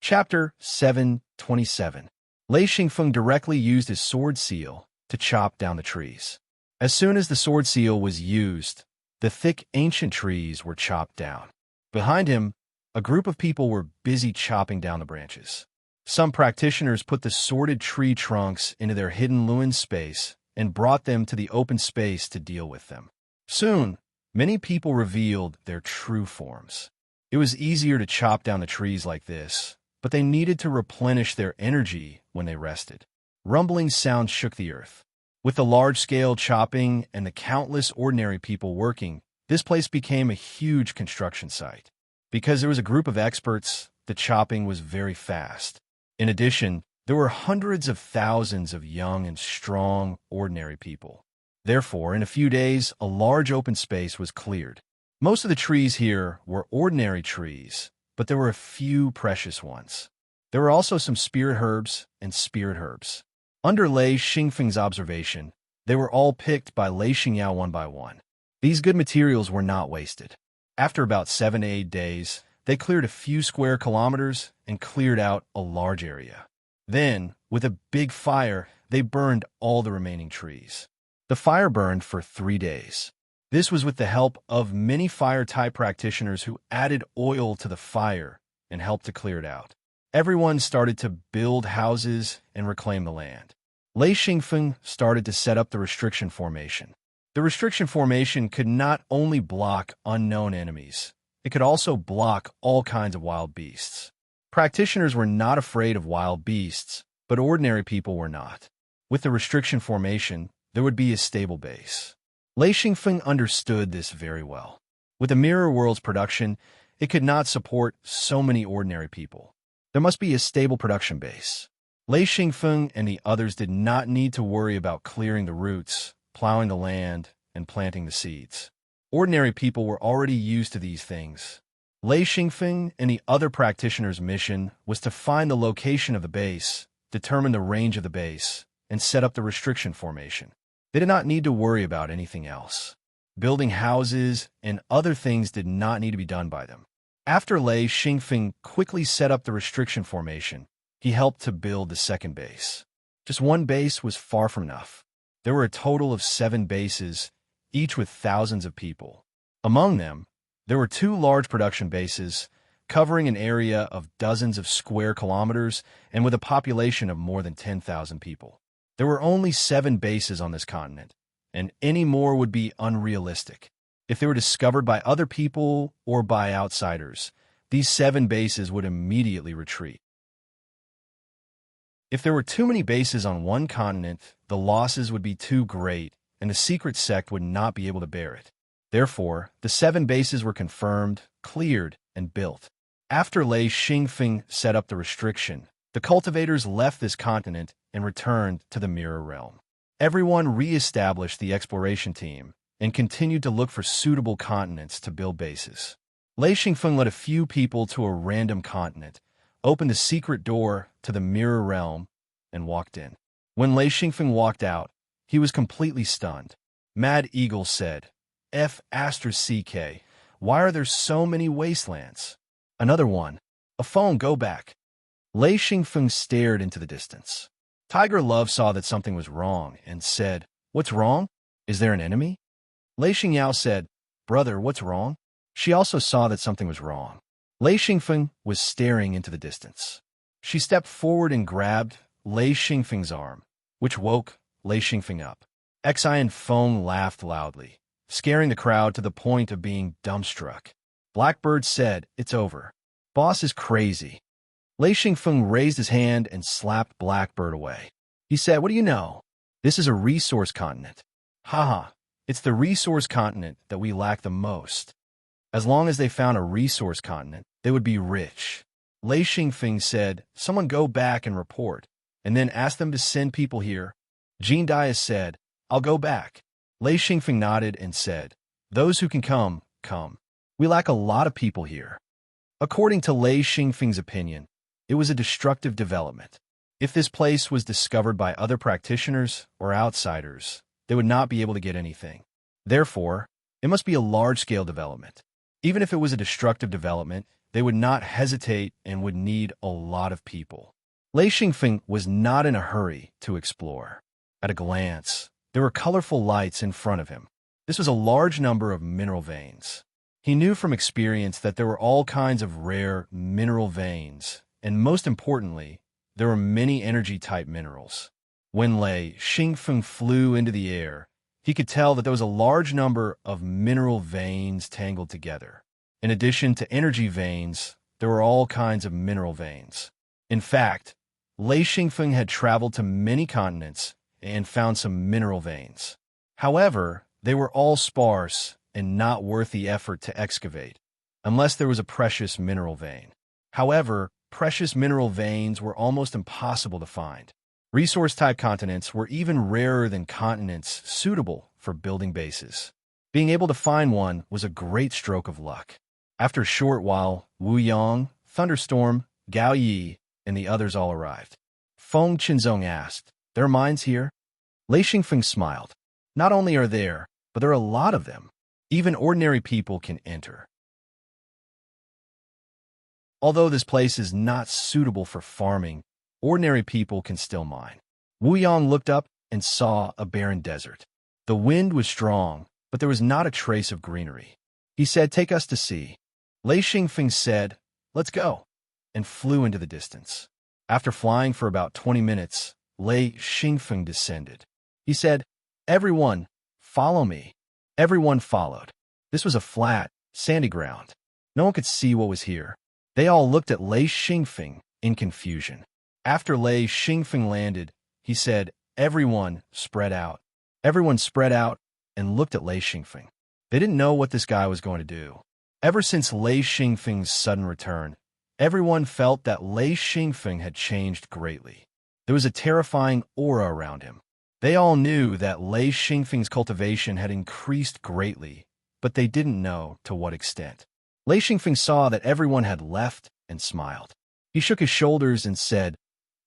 S1: Chapter 7:27. Lei Xingfeng directly used his sword seal to chop down the trees. As soon as the sword seal was used, the thick ancient trees were chopped down. Behind him, a group of people were busy chopping down the branches. Some practitioners put the sorted tree trunks into their hidden Luin space and brought them to the open space to deal with them. Soon, many people revealed their true forms. It was easier to chop down the trees like this, but they needed to replenish their energy when they rested. Rumbling sounds shook the earth. With the large-scale chopping and the countless ordinary people working, this place became a huge construction site. Because there was a group of experts, the chopping was very fast. In addition, there were hundreds of thousands of young and strong, ordinary people. Therefore, in a few days, a large open space was cleared. Most of the trees here were ordinary trees, but there were a few precious ones. There were also some spirit herbs and spirit herbs. Under Lei Xingfeng's observation, they were all picked by Lei Xingyao one by one. These good materials were not wasted. After about 7 to 8 days, they cleared a few square kilometers and cleared out a large area. Then, with a big fire, they burned all the remaining trees. The fire burned for 3 days. This was with the help of many fire-type practitioners who added oil to the fire and helped to clear it out. Everyone started to build houses and reclaim the land. Lei Xingfeng started to set up the restriction formation. The restriction formation could not only block unknown enemies, it could also block all kinds of wild beasts. Practitioners were not afraid of wild beasts, but ordinary people were not. With the restriction formation, there would be a stable base. Lei Xingfeng understood this very well. With the Mirror World's production, it could not support so many ordinary people. There must be a stable production base. Lei Xingfeng and the others did not need to worry about clearing the roots, plowing the land, and planting the seeds. Ordinary people were already used to these things. Lei Xingfeng and the other practitioners' mission was to find the location of the base, determine the range of the base, and set up the restriction formation. They did not need to worry about anything else. Building houses and other things did not need to be done by them. After Lei Xingfeng quickly set up the restriction formation, he helped to build the second base. Just one base was far from enough. There were a total of 7 bases, each with thousands of people. Among them, there were 2 large production bases, covering an area of dozens of square kilometers and with a population of more than 10,000 people. There were only 7 bases on this continent, and any more would be unrealistic. If they were discovered by other people or by outsiders, these 7 bases would immediately retreat. If there were too many bases on one continent, the losses would be too great, and the secret sect would not be able to bear it. Therefore, the 7 bases were confirmed, cleared, and built. After Lei Xingfeng set up the restriction, the cultivators left this continent and returned to the Mirror Realm. Everyone re-established the exploration team and continued to look for suitable continents to build bases. Lei Xingfeng led a few people to a random continent, opened the secret door to the Mirror Realm, and walked in. When Lei Xingfeng walked out, he was completely stunned. Mad Eagle said, "F***CK, why are there so many wastelands?" Another one. "A phone, go back." Lei Xingfeng stared into the distance. Tiger Love saw that something was wrong and said, "What's wrong? Is there an enemy?" Lei Xingyao said, "Brother, what's wrong?" She also saw that something was wrong. Lei Xingfeng was staring into the distance. She stepped forward and grabbed Lei Xingfeng's arm, which woke Lei Xingfeng up. Xian Feng laughed loudly, scaring the crowd to the point of being dumbstruck. Blackbird said, "It's over. Boss is crazy." Lei Xingfeng raised his hand and slapped Blackbird away. He said, "What do you know? This is a resource continent." Haha, it's the resource continent that we lack the most. As long as they found a resource continent, they would be rich. Lei Xingfeng said, "Someone go back and report, and then ask them to send people here." Jean Dias said, "I'll go back." Lei Xingfeng nodded and said, "Those who can come, come. We lack a lot of people here." According to Lei Xingfeng's opinion, it was a destructive development. If this place was discovered by other practitioners or outsiders, they would not be able to get anything. Therefore, it must be a large-scale development. Even if it was a destructive development, they would not hesitate and would need a lot of people. Lei Xingfeng was not in a hurry to explore. At a glance, there were colorful lights in front of him. This was a large number of mineral veins. He knew from experience that there were all kinds of rare mineral veins, and most importantly, there were many energy-type minerals. When Lei Xingfeng flew into the air, he could tell that there was a large number of mineral veins tangled together. In addition to energy veins, there were all kinds of mineral veins. In fact, Lei Xingfeng had traveled to many continents and found some mineral veins. However, they were all sparse and not worth the effort to excavate, unless there was a precious mineral vein. However, precious mineral veins were almost impossible to find. Resource-type continents were even rarer than continents suitable for building bases. Being able to find one was a great stroke of luck. After a short while, Wu Yang, Thunderstorm, Gao Yi, and the others all arrived. Feng Qinzong asked, "There are mines here?" Lei Xingfeng smiled. "Not only are there, but there are a lot of them. Even ordinary people can enter. Although this place is not suitable for farming, ordinary people can still mine." Wu Yang looked up and saw a barren desert. The wind was strong, but there was not a trace of greenery. He said, "Take us to see." Lei Xingfeng said, "Let's go," and flew into the distance. After flying for about 20 minutes, Lei Xingfeng descended. He said, "Everyone, follow me." Everyone followed. This was a flat, sandy ground. No one could see what was here. They all looked at Lei Xingfeng in confusion. After Lei Xingfeng landed, he said, "Everyone spread out." Everyone spread out and looked at Lei Xingfeng. They didn't know what this guy was going to do. Ever since Lei Xingfeng's sudden return, everyone felt that Lei Xingfeng had changed greatly. There was a terrifying aura around him. They all knew that Lei Xingfeng's cultivation had increased greatly, but they didn't know to what extent. Lei Xingfeng saw that everyone had left and smiled. He shook his shoulders and said,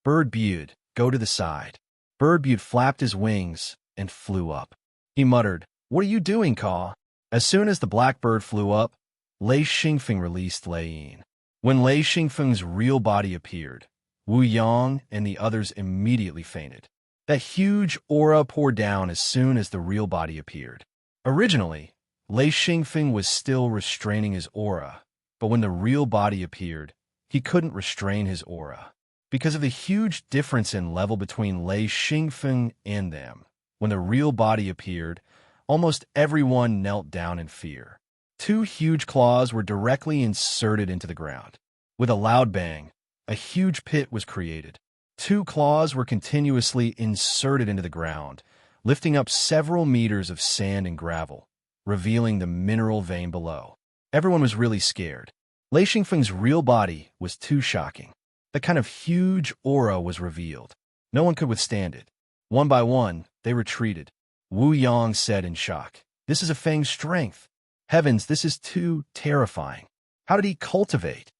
S1: "Bird Butte, go to the side." Bird Butte flapped his wings and flew up. He muttered, "What are you doing, Caw?" As soon as the blackbird flew up, Lei Xingfeng released Lei Yin. When Lei Xingfeng's real body appeared, Wu Yang and the others immediately fainted. That huge aura poured down as soon as the real body appeared. Originally, Lei Xingfeng was still restraining his aura, but when the real body appeared, he couldn't restrain his aura. Because of the huge difference in level between Lei Xingfeng and them, when the real body appeared, almost everyone knelt down in fear. Two huge claws were directly inserted into the ground. With a loud bang, a huge pit was created. Two claws were continuously inserted into the ground, lifting up several meters of sand and gravel, revealing the mineral vein below. Everyone was really scared. Lei Xingfeng's real body was too shocking. The kind of huge aura was revealed. No one could withstand it. One by one, they retreated. Wu Yang said in shock, "This is a Feng's strength. Heavens, this is too terrifying. How did he cultivate?"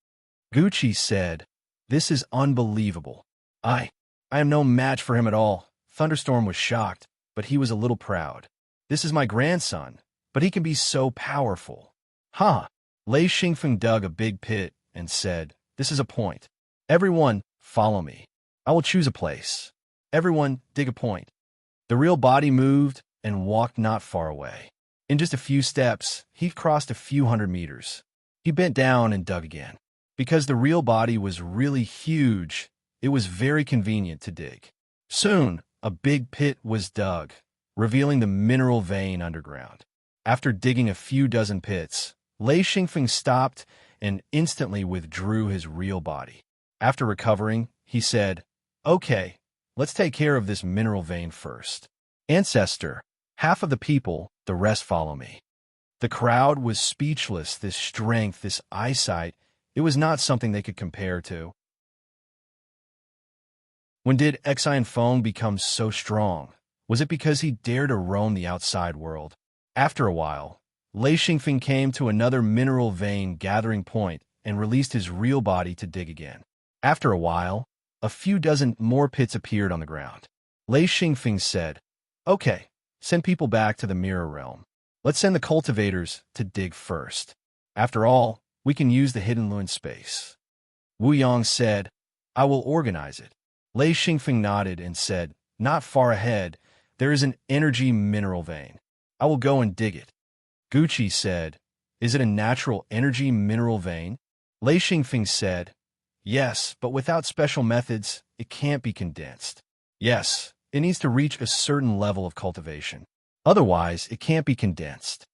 S1: Gucci said, "This is unbelievable. I am no match for him at all." Thunderstorm was shocked, but he was a little proud. "This is my grandson, but he can be so powerful." "Huh." Lei Xingfeng dug a big pit and said, "This is a point. Everyone, follow me. I will choose a place. Everyone, dig a point." The real body moved and walked not far away. In just a few steps, he crossed a few hundred meters. He bent down and dug again. Because the real body was really huge, it was very convenient to dig. Soon, a big pit was dug, revealing the mineral vein underground. After digging a few dozen pits, Lei Xingfeng stopped and instantly withdrew his real body. After recovering, he said, "Okay, let's take care of this mineral vein first. Ancestor, half of the people, the rest follow me." The crowd was speechless. This strength, this eyesight, it was not something they could compare to. When did Xian Feng become so strong? Was it because he dared to roam the outside world? After a while, Lei Xingfeng came to another mineral vein gathering point and released his real body to dig again. After a while, a few dozen more pits appeared on the ground. Lei Xingfeng said, "Okay, send people back to the mirror realm. Let's send the cultivators to dig first. After all, we can use the hidden Luin space." Wu Yang said, "I will organize it." Lei Xingfeng nodded and said, "Not far ahead, there is an energy mineral vein. I will go and dig it." Gucci said, "Is it a natural energy mineral vein?" Lei Xingfeng said, "Yes, but without special methods, it can't be condensed. Yes, it needs to reach a certain level of cultivation. Otherwise, it can't be condensed."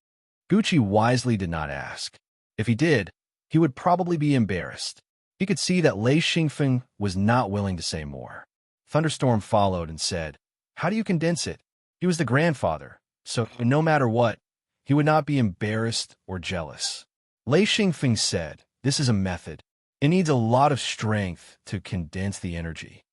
S1: Gucci wisely did not ask. If he did, he would probably be embarrassed. He could see that Lei Xingfeng was not willing to say more. Thunderstorm followed and said, "How do you condense it?" He was the grandfather, so no matter what, he would not be embarrassed or jealous. Lei Xingfeng said, "This is a method. It needs a lot of strength to condense the energy."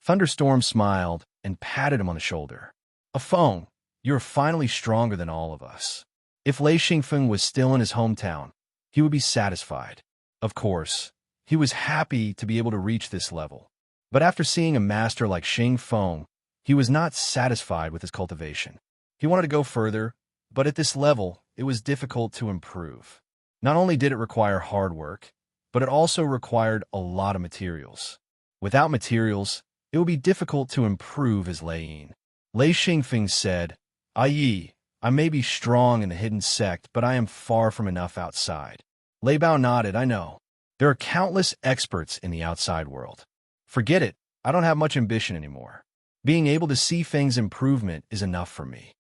S1: Thunderstorm smiled and patted him on the shoulder. "Afeng, you're finally stronger than all of us." If Lei Xingfeng was still in his hometown, he would be satisfied. Of course, he was happy to be able to reach this level. But after seeing a master like Xing Feng, he was not satisfied with his cultivation. He wanted to go further, but at this level, it was difficult to improve. Not only did it require hard work, but it also required a lot of materials. Without materials, it would be difficult to improve his Lei Yin. Lei Xingfeng said, "Yi, I may be strong in the hidden sect, but I am far from enough outside." Lei Bao nodded, "I know. There are countless experts in the outside world. Forget it, I don't have much ambition anymore. Being able to see Feng's improvement is enough for me."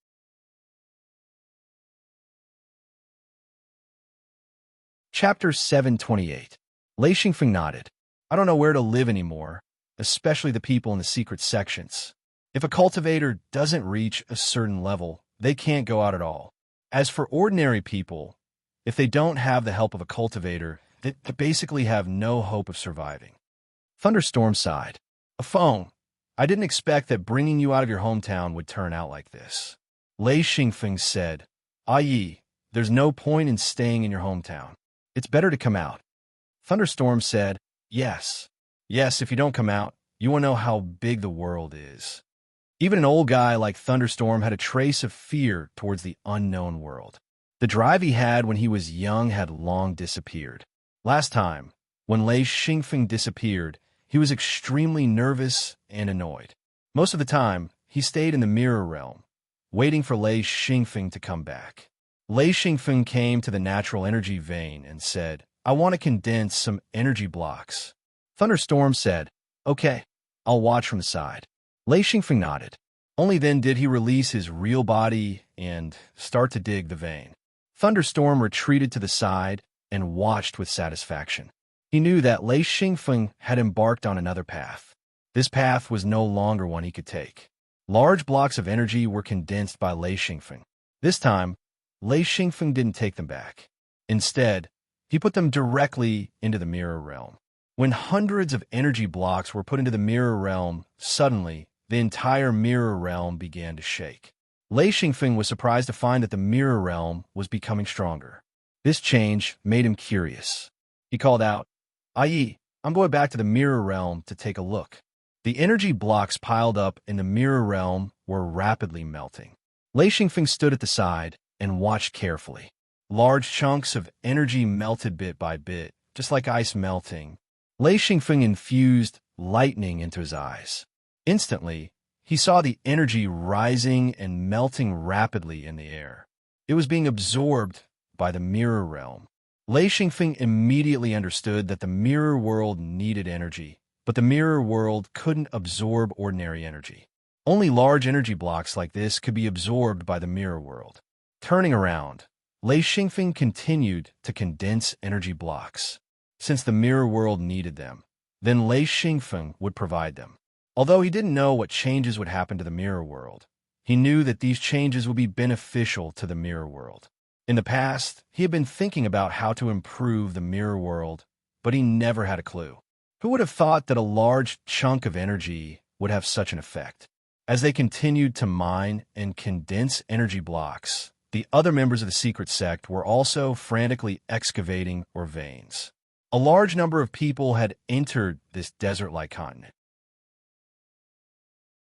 S1: Chapter 728. Lei Xingfeng nodded. I don't know where to live anymore, especially the people in the secret sections. If a cultivator doesn't reach a certain level, they can't go out at all. As for ordinary people, if they don't have the help of a cultivator, they basically have no hope of surviving. Thunderstorm sighed. A phone. I didn't expect that bringing you out of your hometown would turn out like this. Lei Xingfeng said, "Yi, there's no point in staying in your hometown. It's better to come out." Thunderstorm said, Yes, if you don't come out, you won't know how big the world is. Even an old guy like Thunderstorm had a trace of fear towards the unknown world. The drive he had when he was young had long disappeared. Last time, when Lei Xingfeng disappeared, he was extremely nervous and annoyed. Most of the time, he stayed in the mirror realm, waiting for Lei Xingfeng to come back. Lei Xingfeng came to the natural energy vein and said, I want to condense some energy blocks. Thunderstorm said, Okay, I'll watch from the side. Lei Xingfeng nodded. Only then did he release his real body and start to dig the vein. Thunderstorm retreated to the side and watched with satisfaction. He knew that Lei Xingfeng had embarked on another path. This path was no longer one he could take. Large blocks of energy were condensed by Lei Xingfeng. This time, Lei Xingfeng didn't take them back. Instead, he put them directly into the mirror realm. When hundreds of energy blocks were put into the mirror realm, suddenly, the entire mirror realm began to shake. Lei Xingfeng was surprised to find that the mirror realm was becoming stronger. This change made him curious. He called out, Yi, I'm going back to the mirror realm to take a look. The energy blocks piled up in the mirror realm were rapidly melting. Lei Xingfeng stood at the side and watched carefully. Large chunks of energy melted bit by bit, just like ice melting. Lei Xingfeng infused lightning into his eyes. Instantly, he saw the energy rising and melting rapidly in the air. It was being absorbed by the mirror realm. Lei Xingfeng immediately understood that the mirror world needed energy, but the mirror world couldn't absorb ordinary energy. Only large energy blocks like this could be absorbed by the mirror world. Turning around, Lei Xingfeng continued to condense energy blocks. Since the mirror world needed them, then Lei Xingfeng would provide them. Although he didn't know what changes would happen to the mirror world, he knew that these changes would be beneficial to the mirror world. In the past, he had been thinking about how to improve the mirror world, but he never had a clue. Who would have thought that a large chunk of energy would have such an effect? As they continued to mine and condense energy blocks, the other members of the secret sect were also frantically excavating veins. A large number of people had entered this desert-like continent.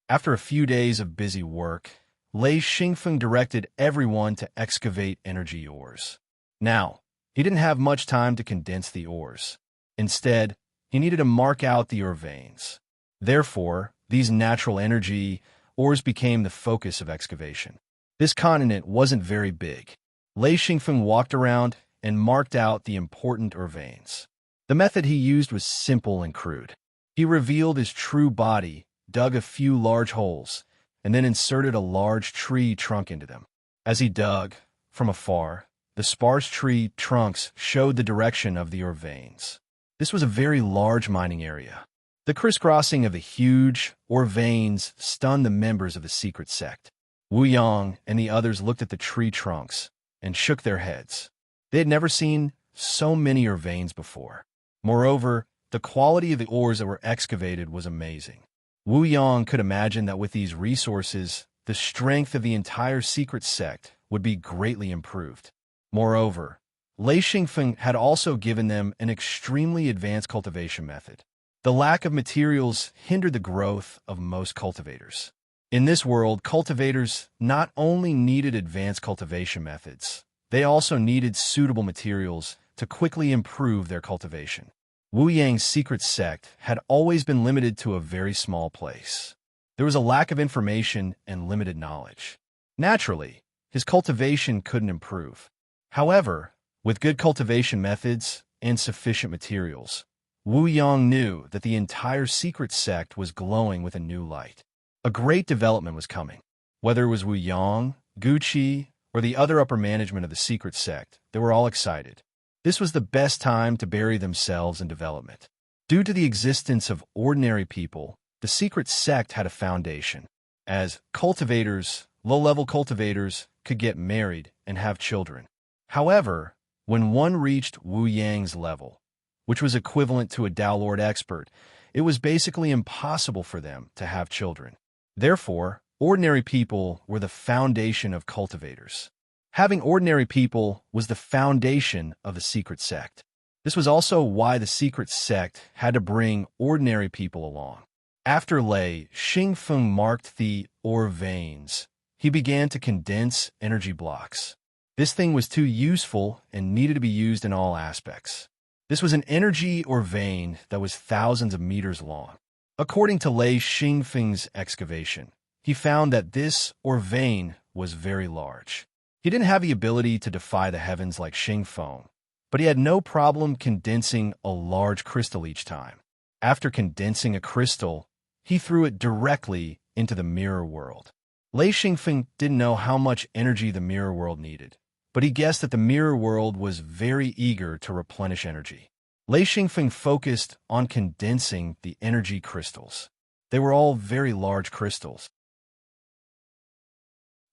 S1: After a few days of busy work, Lei Xingfeng directed everyone to excavate energy ores. Now, he didn't have much time to condense the ores. Instead, he needed to mark out the ore veins. Therefore, these natural energy ores became the focus of excavation. This continent wasn't very big. Lei Xingfeng walked around and marked out the important ore veins. The method he used was simple and crude. He revealed his true body, dug a few large holes, and then inserted a large tree trunk into them. As he dug, from afar, the sparse tree trunks showed the direction of the ore veins. This was a very large mining area. The crisscrossing of the huge ore veins stunned the members of the secret sect. Wu Yang and the others looked at the tree trunks and shook their heads. They had never seen so many ore veins before. Moreover, the quality of the ores that were excavated was amazing. Wu Yang could imagine that with these resources, the strength of the entire secret sect would be greatly improved. Moreover, Lei Xingfeng had also given them an extremely advanced cultivation method. The lack of materials hindered the growth of most cultivators. In this world, cultivators not only needed advanced cultivation methods, they also needed suitable materials to quickly improve their cultivation. Wu Yang's secret sect had always been limited to a very small place. There was a lack of information and limited knowledge. Naturally, his cultivation couldn't improve. However, with good cultivation methods and sufficient materials, Wu Yang knew that the entire secret sect was glowing with a new light. A great development was coming. Whether it was Wu Yang, Gucci, or the other upper management of the secret sect, they were all excited. This was the best time to bury themselves in development. Due to the existence of ordinary people, the secret sect had a foundation. As cultivators, low-level cultivators could get married and have children. However, when one reached Wu Yang's level, which was equivalent to a Tao Lord expert, it was basically impossible for them to have children. Therefore, ordinary people were the foundation of cultivators. Having ordinary people was the foundation of the secret sect. This was also why the secret sect had to bring ordinary people along. After Lei Xingfeng marked the ore veins, he began to condense energy blocks. This thing was too useful and needed to be used in all aspects. This was an energy ore vein that was thousands of meters long. According to Lei Xingfeng's excavation, he found that this ore vein was very large. He didn't have the ability to defy the heavens like Xingfeng, but he had no problem condensing a large crystal each time. After condensing a crystal, he threw it directly into the mirror world. Lei Xingfeng didn't know how much energy the mirror world needed, but he guessed that the mirror world was very eager to replenish energy. Lei Xingfeng focused on condensing the energy crystals. They were all very large crystals.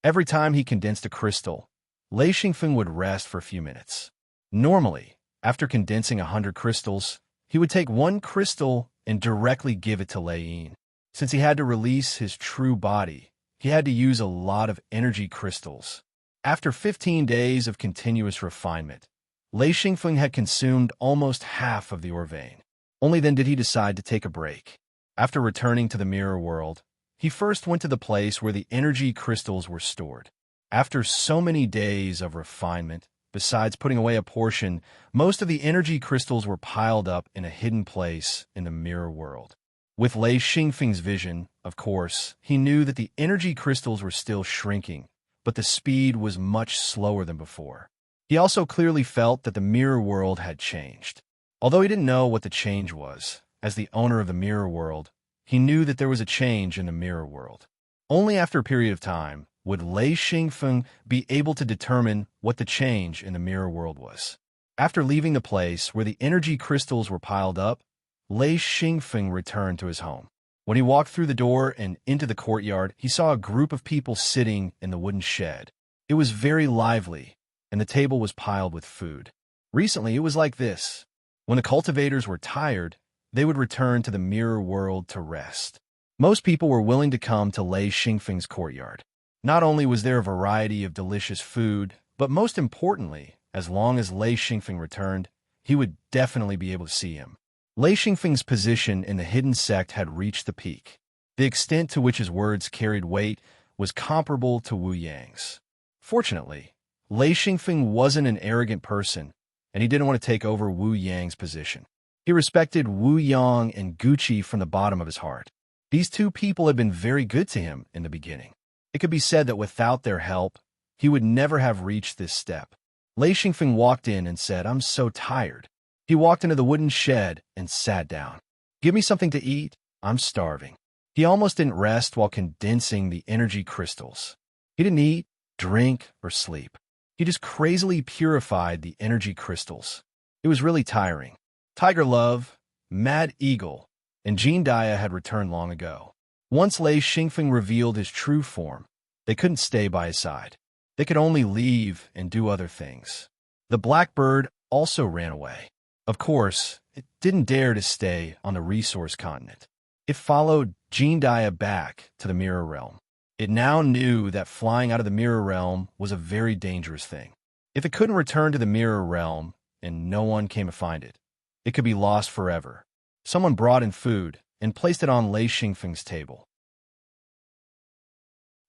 S1: Every time he condensed a crystal, Lei Xingfeng would rest for a few minutes. Normally, after condensing 100 crystals, he would take one crystal and directly give it to Lei Yin. Since he had to release his true body, he had to use a lot of energy crystals. After 15 days of continuous refinement, Lei Xingfeng had consumed almost half of the ore vein. Only then did he decide to take a break. After returning to the mirror world, he first went to the place where the energy crystals were stored. After so many days of refinement, besides putting away a portion, most of the energy crystals were piled up in a hidden place in the mirror world. With Lei Xingfeng's vision, of course, he knew that the energy crystals were still shrinking, but the speed was much slower than before. He also clearly felt that the mirror world had changed. Although he didn't know what the change was, as the owner of the mirror world, he knew that there was a change in the mirror world. Only after a period of time would Lei Xingfeng be able to determine what the change in the mirror world was. After leaving the place where the energy crystals were piled up, Lei Xingfeng returned to his home. When he walked through the door and into the courtyard, he saw a group of people sitting in the wooden shed. It was very lively, and the table was piled with food. Recently, it was like this. When the cultivators were tired, they would return to the mirror world to rest. Most people were willing to come to Lei Xingfeng's courtyard. Not only was there a variety of delicious food, but most importantly, as long as Lei Xingfeng returned, he would definitely be able to see him. Lei Xingfeng's position in the hidden sect had reached the peak. The extent to which his words carried weight was comparable to Wu Yang's. Fortunately, Lei Xingfeng wasn't an arrogant person, and he didn't want to take over Wu Yang's position. He respected Wu Yang and Gucci from the bottom of his heart. These two people had been very good to him in the beginning. It could be said that without their help, he would never have reached this step. Lei Xingfeng walked in and said, "I'm so tired." He walked into the wooden shed and sat down. "Give me something to eat. I'm starving." He almost didn't rest while condensing the energy crystals. He didn't eat, drink, or sleep. He just crazily purified the energy crystals. It was really tiring. Tiger Love, Mad Eagle, and Jean Dia had returned long ago. Once Lei Xingfeng revealed his true form, they couldn't stay by his side. They could only leave and do other things. The blackbird also ran away. Of course, it didn't dare to stay on the resource continent. It followed Jean Dia back to the mirror realm. It now knew that flying out of the mirror realm was a very dangerous thing. If it couldn't return to the mirror realm and no one came to find it, it could be lost forever. Someone brought in food and placed it on Lei Xingfeng's table.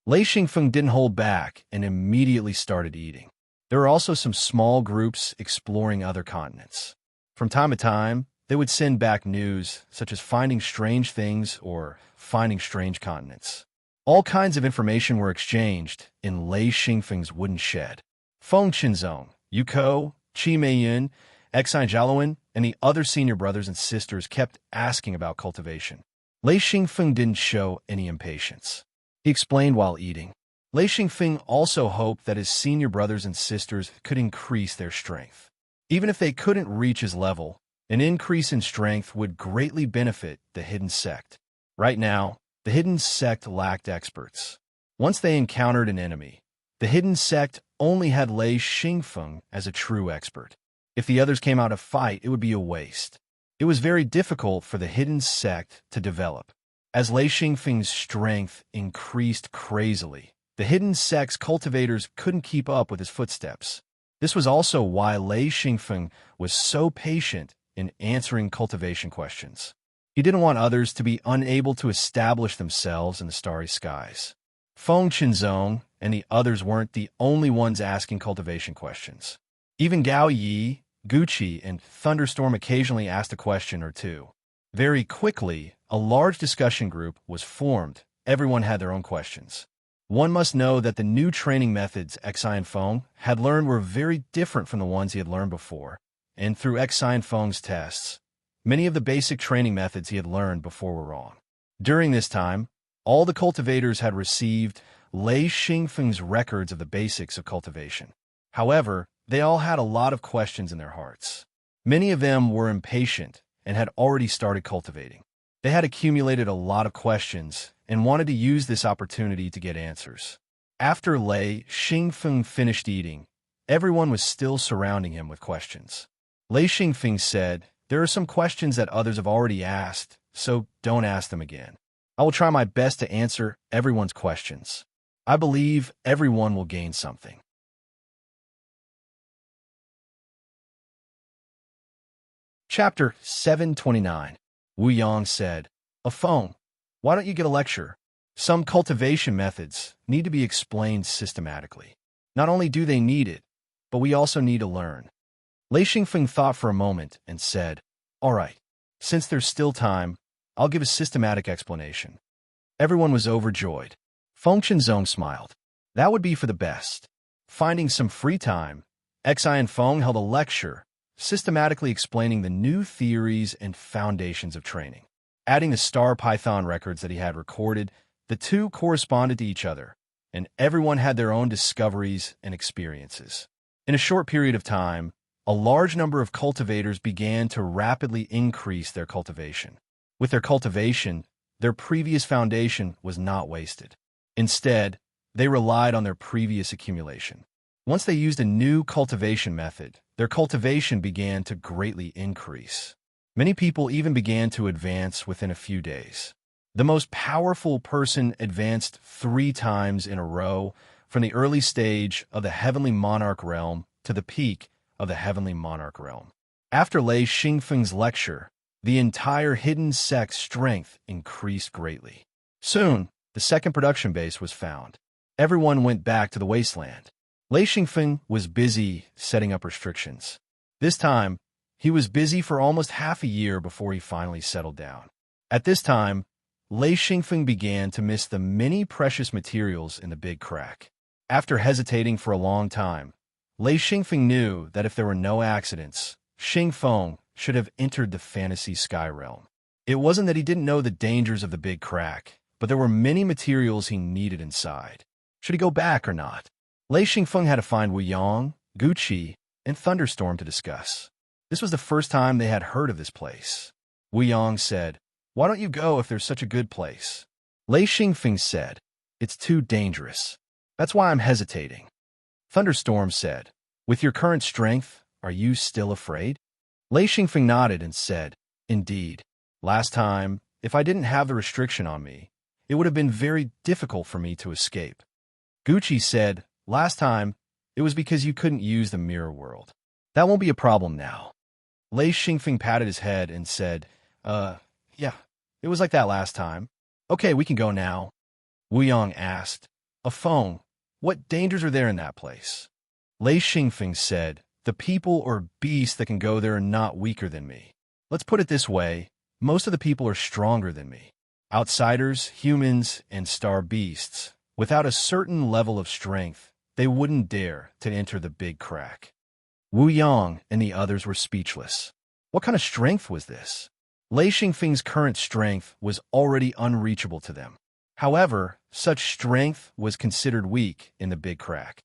S1: Lei Xingfeng didn't hold back and immediately started eating. There were also some small groups exploring other continents. From time to time, they would send back news, such as finding strange things or finding strange continents. All kinds of information were exchanged in Lei Xingfeng's wooden shed. Feng Qinzong, Yuko, Qi Meiyun, Xai Jialuan, and the other senior brothers and sisters kept asking about cultivation. Lei Xingfeng didn't show any impatience. He explained while eating. Lei Xingfeng also hoped that his senior brothers and sisters could increase their strength. Even if they couldn't reach his level, an increase in strength would greatly benefit the hidden sect. Right now, the hidden sect lacked experts. Once they encountered an enemy, the hidden sect only had Lei Xingfeng as a true expert. If the others came out to fight, it would be a waste. It was very difficult for the hidden sect to develop. As Lei Xingfeng's strength increased crazily, the hidden sect's cultivators couldn't keep up with his footsteps. This was also why Lei Xingfeng was so patient in answering cultivation questions. He didn't want others to be unable to establish themselves in the starry skies. Feng Qinzong and the others weren't the only ones asking cultivation questions. Even Gao Yi, Gucci, and Thunderstorm occasionally asked a question or two. Very quickly, a large discussion group was formed. Everyone had their own questions. One must know that the new training methods Xi and Feng had learned were very different from the ones he had learned before, and through Xi and Feng's tests, many of the basic training methods he had learned before were wrong. During this time, all the cultivators had received Lei Xingfeng's records of the basics of cultivation. However, they all had a lot of questions in their hearts. Many of them were impatient and had already started cultivating. They had accumulated a lot of questions and wanted to use this opportunity to get answers. After Lei Xingfeng finished eating, everyone was still surrounding him with questions. Lei Xingfeng said, "There are some questions that others have already asked, so don't ask them again. I will try my best to answer everyone's questions. I believe everyone will gain something." Chapter 729. Wu Yang said, "Feng, why don't you get a lecture? Some cultivation methods need to be explained systematically. Not only do they need it, but we also need to learn." Lei Xingfeng thought for a moment and said, "All right, since there's still time, I'll give a systematic explanation." Everyone was overjoyed. Feng Qinzong smiled. That would be for the best. Finding some free time, Xi and Feng held a lecture, systematically explaining the new theories and foundations of training. Adding the star python records that he had recorded, the two corresponded to each other, and everyone had their own discoveries and experiences. In a short period of time, a large number of cultivators began to rapidly increase their cultivation. With their cultivation, their previous foundation was not wasted. Instead, they relied on their previous accumulation. Once they used a new cultivation method, their cultivation began to greatly increase. Many people even began to advance within a few days. The most powerful person advanced 3 times in a row from the early stage of the Heavenly Monarch realm to the peak of the Heavenly Monarch realm. After Lei Xingfeng's lecture, the entire hidden sect's strength increased greatly. Soon, the second production base was found. Everyone went back to the wasteland. Lei Xingfeng was busy setting up restrictions. This time, he was busy for almost half a year before he finally settled down. At this time, Lei Xingfeng began to miss the many precious materials in the big crack. After hesitating for a long time, Lei Xingfeng knew that if there were no accidents, Xingfeng should have entered the fantasy sky realm. It wasn't that he didn't know the dangers of the big crack, but there were many materials he needed inside. Should he go back or not? Lei Xingfeng had to find Wu Yang, Gucci, and Thunderstorm to discuss. This was the first time they had heard of this place. Wu Yang said, "Why don't you go if there's such a good place?" Lei Xingfeng said, "It's too dangerous. That's why I'm hesitating." Thunderstorm said, "With your current strength, are you still afraid?" Lei Xingfeng nodded and said, "Indeed. Last time, if I didn't have the restriction on me, it would have been very difficult for me to escape." Gucci said, "Last time, it was because you couldn't use the mirror world. That won't be a problem now." Lei Xingfeng patted his head and said, Yeah, it was like that last time. Okay, we can go now." Wu Yang asked, "Feng, what dangers are there in that place?" Lei Xingfeng said, "The people or beasts that can go there are not weaker than me. Let's put it this way, most of the people are stronger than me. Outsiders, humans, and star beasts, without a certain level of strength, they wouldn't dare to enter the big crack." Wu Yang and the others were speechless. What kind of strength was this? Lei Xingfeng's current strength was already unreachable to them. However, such strength was considered weak in the big crack.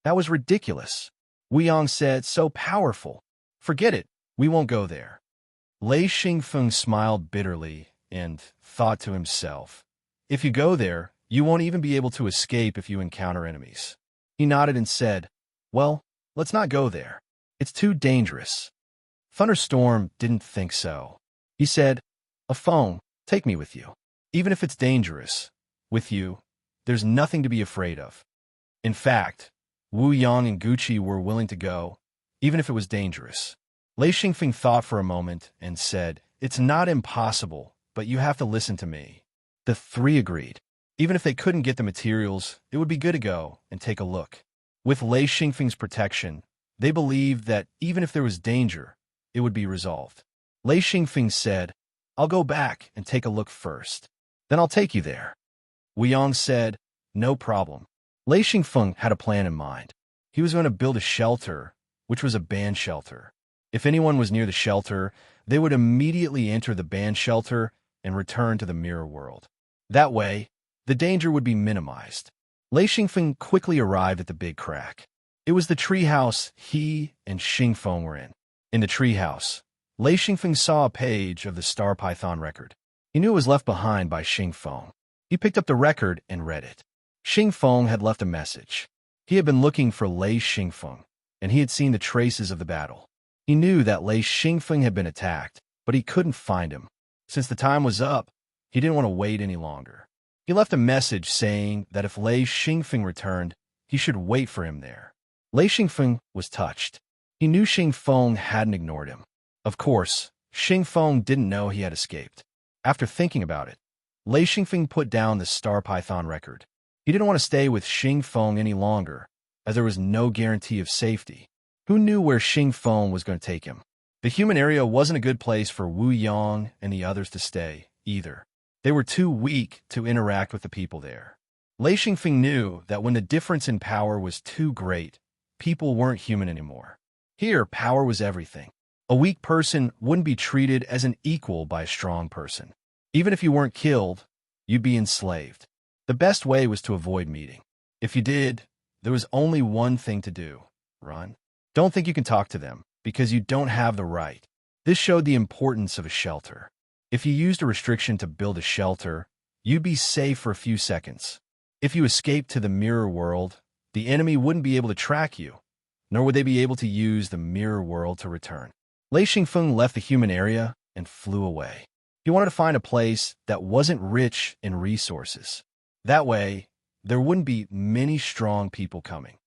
S1: That was ridiculous. Wu Yang said, so powerful. Forget it, we won't go there. Lei Xingfeng smiled bitterly and thought to himself, if you go there, you won't even be able to escape if you encounter enemies. He nodded and said, well, let's not go there. It's too dangerous. Thunderstorm didn't think so. He said, a phone, take me with you. Even if it's dangerous, with you, there's nothing to be afraid of. In fact, Wu Yang and Gucci were willing to go, even if it was dangerous. Lei Xingfeng thought for a moment and said, it's not impossible, but you have to listen to me. The three agreed. Even if they couldn't get the materials, it would be good to go and take a look. With Lei Xingfeng's protection, they believed that even if there was danger, it would be resolved. Lei Xingfeng said, I'll go back and take a look first. Then I'll take you there. Wu Yang said, no problem. Lei Xingfeng had a plan in mind. He was going to build a shelter, which was a band shelter. If anyone was near the shelter, they would immediately enter the band shelter and return to the mirror world. That way, the danger would be minimized. Lei Xingfeng quickly arrived at the big crack. It was the treehouse he and Xingfeng were in. In the treehouse, Lei Xingfeng saw a page of the Star Python record. He knew it was left behind by Xingfeng. He picked up the record and read it. Xingfeng had left a message. He had been looking for Lei Xingfeng, and he had seen the traces of the battle. He knew that Lei Xingfeng had been attacked, but he couldn't find him. Since the time was up, he didn't want to wait any longer. He left a message saying that if Lei Xingfeng returned, he should wait for him there. Lei Xingfeng was touched. He knew Xingfeng hadn't ignored him. Of course, Xingfeng didn't know he had escaped. After thinking about it, Lei Xingfeng put down the Star Python record. He didn't want to stay with Xingfeng any longer, as there was no guarantee of safety. Who knew where Xingfeng was going to take him? The human area wasn't a good place for Wu Yang and the others to stay, either. They were too weak to interact with the people there. Lei Xingfeng knew that when the difference in power was too great, people weren't human anymore. Here, power was everything. A weak person wouldn't be treated as an equal by a strong person. Even if you weren't killed, you'd be enslaved. The best way was to avoid meeting. If you did, there was only one thing to do: run. Don't think you can talk to them, because you don't have the right. This showed the importance of a shelter. If you used a restriction to build a shelter, you'd be safe for a few seconds. If you escaped to the mirror world, the enemy wouldn't be able to track you, nor would they be able to use the mirror world to return. Lei Xingfeng left the human area and flew away. He wanted to find a place that wasn't rich in resources. That way, there wouldn't be many strong people coming.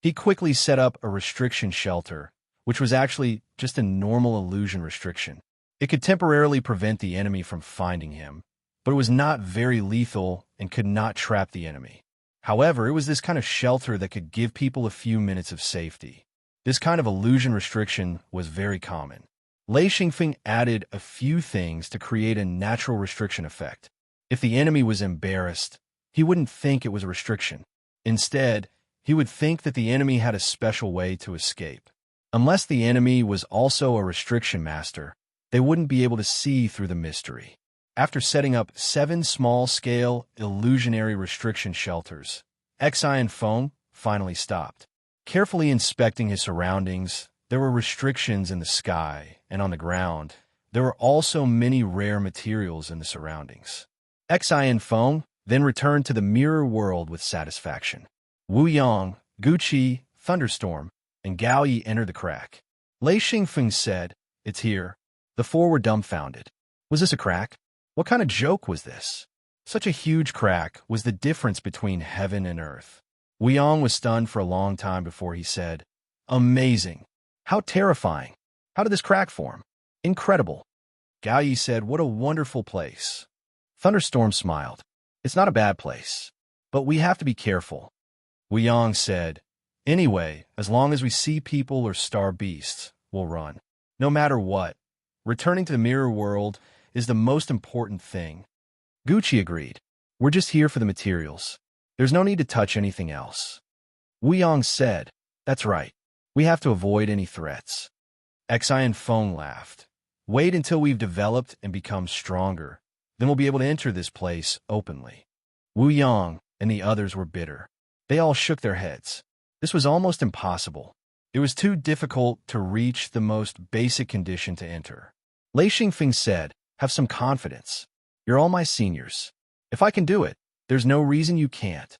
S1: He quickly set up a restriction shelter, which was actually just a normal illusion restriction. It could temporarily prevent the enemy from finding him, but it was not very lethal and could not trap the enemy. However, it was this kind of shelter that could give people a few minutes of safety. This kind of illusion restriction was very common. Lei Xingfeng added a few things to create a natural restriction effect. If the enemy was embarrassed, he wouldn't think it was a restriction. Instead, he would think that the enemy had a special way to escape. Unless the enemy was also a restriction master, they wouldn't be able to see through the mystery. After setting up 7 small-scale illusionary restriction shelters, Xian Feng finally stopped. Carefully inspecting his surroundings, there were restrictions in the sky and on the ground. There were also many rare materials in the surroundings. Xian Feng then returned to the mirror world with satisfaction. Wu Yang, Gucci, Thunderstorm, and Gao Yi entered the crack. Lei Xingfeng said, "It's here." The 4 were dumbfounded. Was this a crack? What kind of joke was this? Such a huge crack was the difference between heaven and earth. Wu Yang was stunned for a long time before he said, "Amazing! How terrifying! How did this crack form? Incredible!" Gao Yi said, "What a wonderful place." Thunderstorm smiled. "It's not a bad place, but we have to be careful." Wu Yang said, "Anyway, as long as we see people or star beasts, we'll run. No matter what, returning to the mirror world is the most important thing." Gucci agreed. "We're just here for the materials. There's no need to touch anything else." Wu Yang said, "That's right. We have to avoid any threats." Xian Feng laughed. "Wait until we've developed and become stronger. Then we'll be able to enter this place openly." Wu Yang and the others were bitter. They all shook their heads. This was almost impossible. It was too difficult to reach the most basic condition to enter. Lei Xingfeng said, "Have some confidence. You're all my seniors. If I can do it, there's no reason you can't."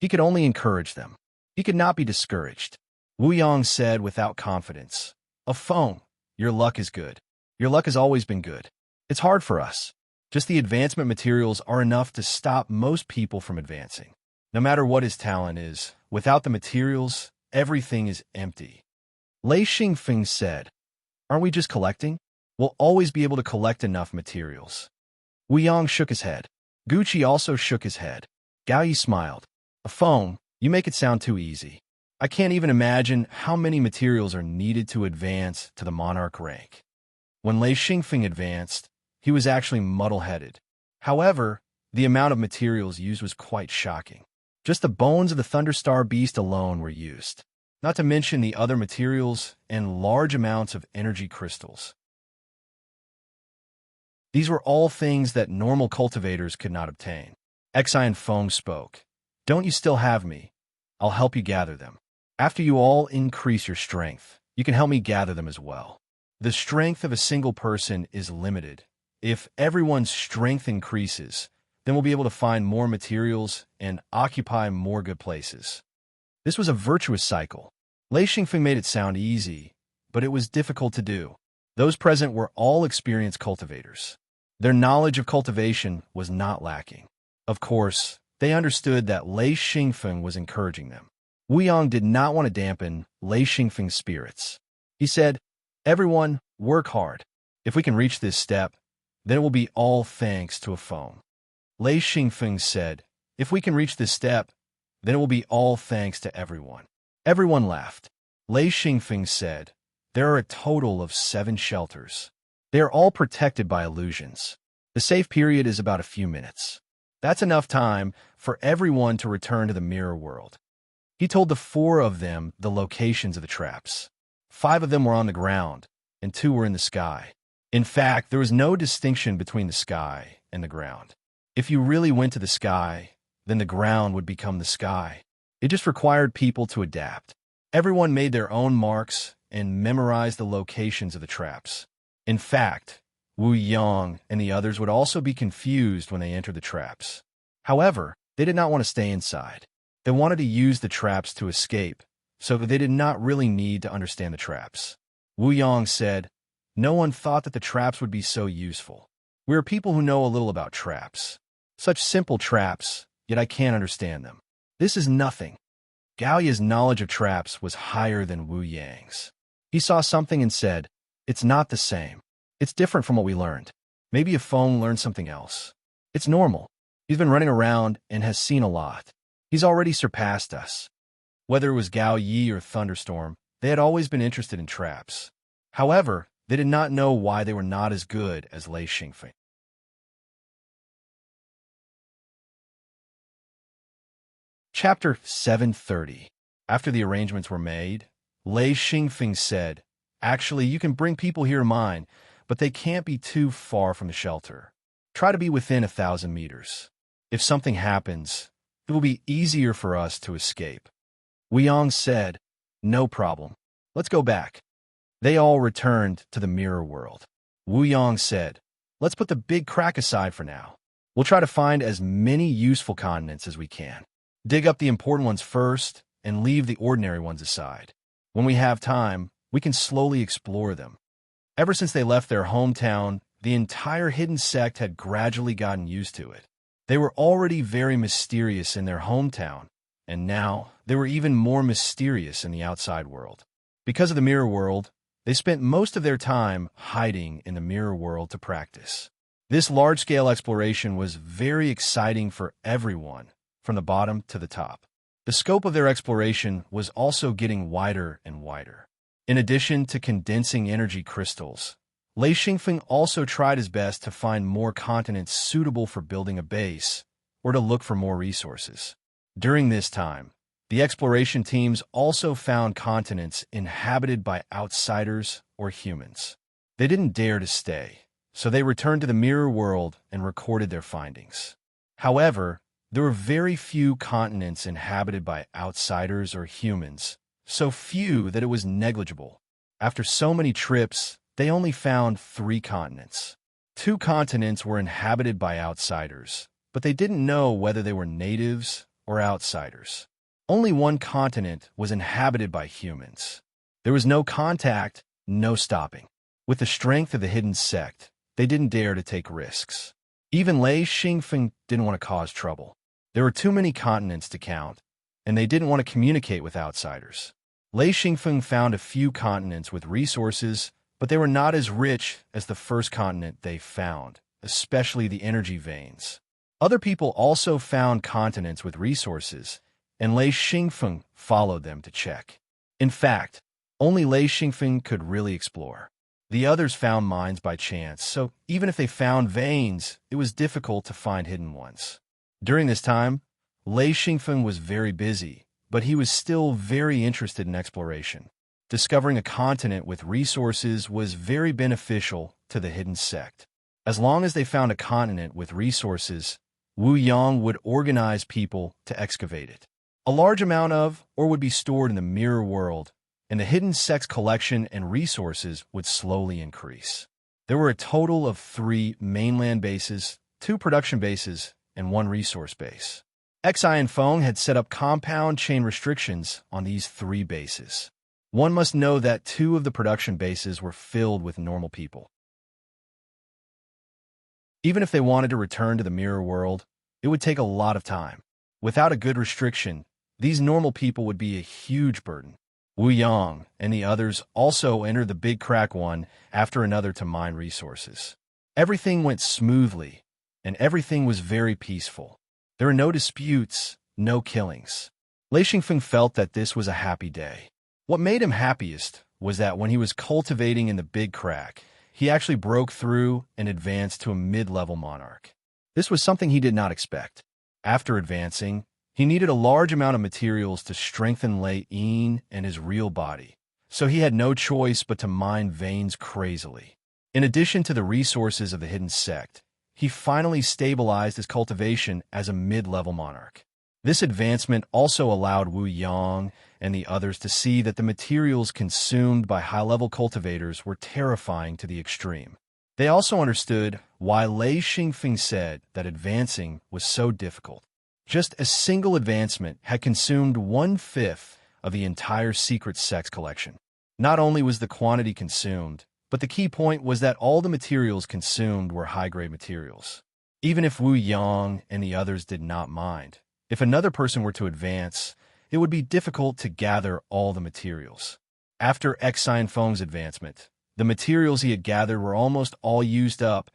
S1: He could only encourage them. He could not be discouraged. Wu Yang said without confidence, "A phone. Your luck is good. Your luck has always been good. It's hard for us. Just the advancement materials are enough to stop most people from advancing. No matter what his talent is, without the materials, everything is empty." Lei Xingfeng said, "Aren't we just collecting? We'll always be able to collect enough materials." Wu Yang shook his head. Gucci also shook his head. Gao Yi smiled. "A phone? You make it sound too easy. I can't even imagine how many materials are needed to advance to the monarch rank." When Lei Xingfeng advanced, he was actually muddle-headed. However, the amount of materials used was quite shocking. Just the bones of the Thunderstar beast alone were used, not to mention the other materials and large amounts of energy crystals. These were all things that normal cultivators could not obtain. Xian Feng spoke. "Don't you still have me? I'll help you gather them. After you all increase your strength, you can help me gather them as well. The strength of a single person is limited. If everyone's strength increases, then we'll be able to find more materials and occupy more good places." This was a virtuous cycle. Lei Xingfeng made it sound easy, but it was difficult to do. Those present were all experienced cultivators. Their knowledge of cultivation was not lacking. Of course, they understood that Lei Xingfeng was encouraging them. Wu Yang did not want to dampen Lei Xingfeng's spirits. He said, "Everyone, work hard. If we can reach this step, then it will be all thanks to a phone." Lei Xingfeng said, "If we can reach this step, then it will be all thanks to everyone." Everyone laughed. Lei Xingfeng said, "There are a total of 7 shelters. They are all protected by illusions. The safe period is about a few minutes. That's enough time for everyone to return to the mirror world." He told the 4 of them the locations of the traps. 5 of them were on the ground, and 2 were in the sky. In fact, there was no distinction between the sky and the ground. If you really went to the sky, then the ground would become the sky. It just required people to adapt. Everyone made their own marks and memorized the locations of the traps. In fact, Wu Yang and the others would also be confused when they entered the traps. However, they did not want to stay inside. They wanted to use the traps to escape, so they did not really need to understand the traps. Wu Yang said, "No one thought that the traps would be so useful. We are people who know a little about traps. Such simple traps, yet I can't understand them. This is nothing." Gao Yi's knowledge of traps was higher than Wu Yang's. He saw something and said, "It's not the same. It's different from what we learned. Maybe a phone learned something else. It's normal. He's been running around and has seen a lot. He's already surpassed us." Whether it was Gao Yi or Thunderstorm, they had always been interested in traps. However, they did not know why they were not as good as Lei Xingfeng. Chapter 730. After the arrangements were made, Lei Xingfeng said, "Actually, you can bring people here to mine, but they can't be too far from the shelter. Try to be within 1,000 meters. If something happens, it will be easier for us to escape." Wu Yang said, "No problem. Let's go back." They all returned to the mirror world. Wu Yang said, "Let's put the big crack aside for now. We'll try to find as many useful continents as we can. Dig up the important ones first and leave the ordinary ones aside. When we have time, we can slowly explore them." Ever since they left their hometown, the entire hidden sect had gradually gotten used to it. They were already very mysterious in their hometown, and now they were even more mysterious in the outside world. Because of the mirror world, they spent most of their time hiding in the mirror world to practice. This large-scale exploration was very exciting for everyone, from the bottom to the top. The scope of their exploration was also getting wider and wider. In addition to condensing energy crystals, Lei Xingfeng also tried his best to find more continents suitable for building a base or to look for more resources. During this time, the exploration teams also found continents inhabited by outsiders or humans. They didn't dare to stay, so they returned to the mirror world and recorded their findings. However, There were very few continents inhabited by outsiders or humans, so few that it was negligible. After so many trips, they only found 3 continents. 2 continents were inhabited by outsiders, but they didn't know whether they were natives or outsiders. Only 1 continent was inhabited by humans. There was no contact, no stopping. With the strength of the hidden sect, they didn't dare to take risks. Even Lei Xingfeng didn't want to cause trouble. There were too many continents to count, and they didn't want to communicate with outsiders. Lei Xingfeng found a few continents with resources, but they were not as rich as the first continent they found, especially the energy veins. Other people also found continents with resources, and Lei Xingfeng followed them to check. In fact, only Lei Xingfeng could really explore. The others found mines by chance, so even if they found veins, it was difficult to find hidden ones. During this time, Lei Xingfeng was very busy, but he was still very interested in exploration. Discovering a continent with resources was very beneficial to the hidden sect. As long as they found a continent with resources, Wu Yang would organize people to excavate it. A large amount of, or would be stored in the mirror world, and the hidden sect's collection and resources would slowly increase. There were a total of 3 mainland bases, 2 production bases, and 1 resource base. Xi and Feng had set up compound chain restrictions on these 3 bases. One must know that 2 of the production bases were filled with normal people. Even if they wanted to return to the mirror world, it would take a lot of time. Without a good restriction, these normal people would be a huge burden. Wu Yang and the others also entered the Big Crack one after another to mine resources. Everything went smoothly, and everything was very peaceful. There were no disputes, no killings. Lei Xingfeng felt that this was a happy day. What made him happiest was that when he was cultivating in the Big Crack, he actually broke through and advanced to a mid-level monarch. This was something he did not expect. After advancing, he needed a large amount of materials to strengthen Lei Yin and his real body, so he had no choice but to mine veins crazily. In addition to the resources of the hidden sect, he finally stabilized his cultivation as a mid-level monarch. This advancement also allowed Wu Yang and the others to see that the materials consumed by high-level cultivators were terrifying to the extreme. They also understood why Lei Xingfeng said that advancing was so difficult. Just a single advancement had consumed 1/5 of the entire secret sect's collection. Not only was the quantity consumed, but the key point was that all the materials consumed were high-grade materials. Even if Wu Yang and the others did not mind, if another person were to advance, it would be difficult to gather all the materials. After Xi and Feng's advancement, the materials he had gathered were almost all used up,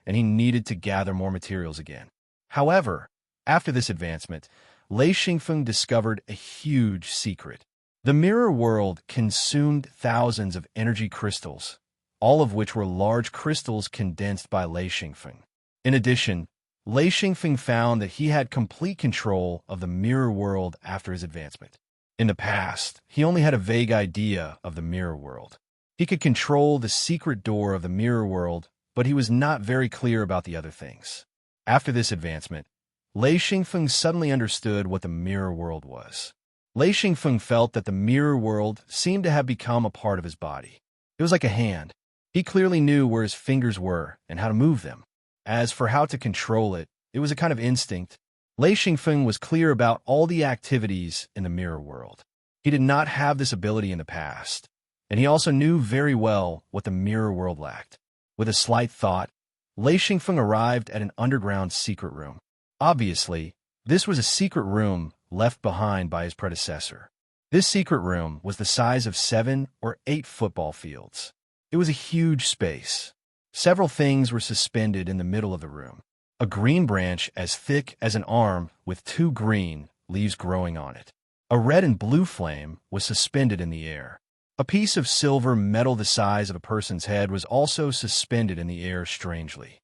S1: and he needed to gather more materials again. However, after this advancement, Lei Xingfeng discovered a huge secret. The mirror world consumed thousands of energy crystals, all of which were large crystals condensed by Lei Xingfeng. In addition, Lei Xingfeng found that he had complete control of the mirror world after his advancement. In the past, he only had a vague idea of the mirror world. He could control the secret door of the mirror world, but he was not very clear about the other things. After this advancement, Lei Xingfeng suddenly understood what the mirror world was. Lei Xingfeng felt that the mirror world seemed to have become a part of his body. It was like a hand. He clearly knew where his fingers were and how to move them. As for how to control it, it was a kind of instinct. Lei Xingfeng was clear about all the activities in the mirror world. He did not have this ability in the past, and he also knew very well what the mirror world lacked. With a slight thought, Lei Xingfeng arrived at an underground secret room. Obviously, this was a secret room left behind by his predecessor. This secret room was the size of 7 or 8 football fields. It was a huge space. Several things were suspended in the middle of the room. A green branch as thick as an arm with 2 green leaves growing on it. A red and blue flame was suspended in the air. A piece of silver metal the size of a person's head was also suspended in the air strangely.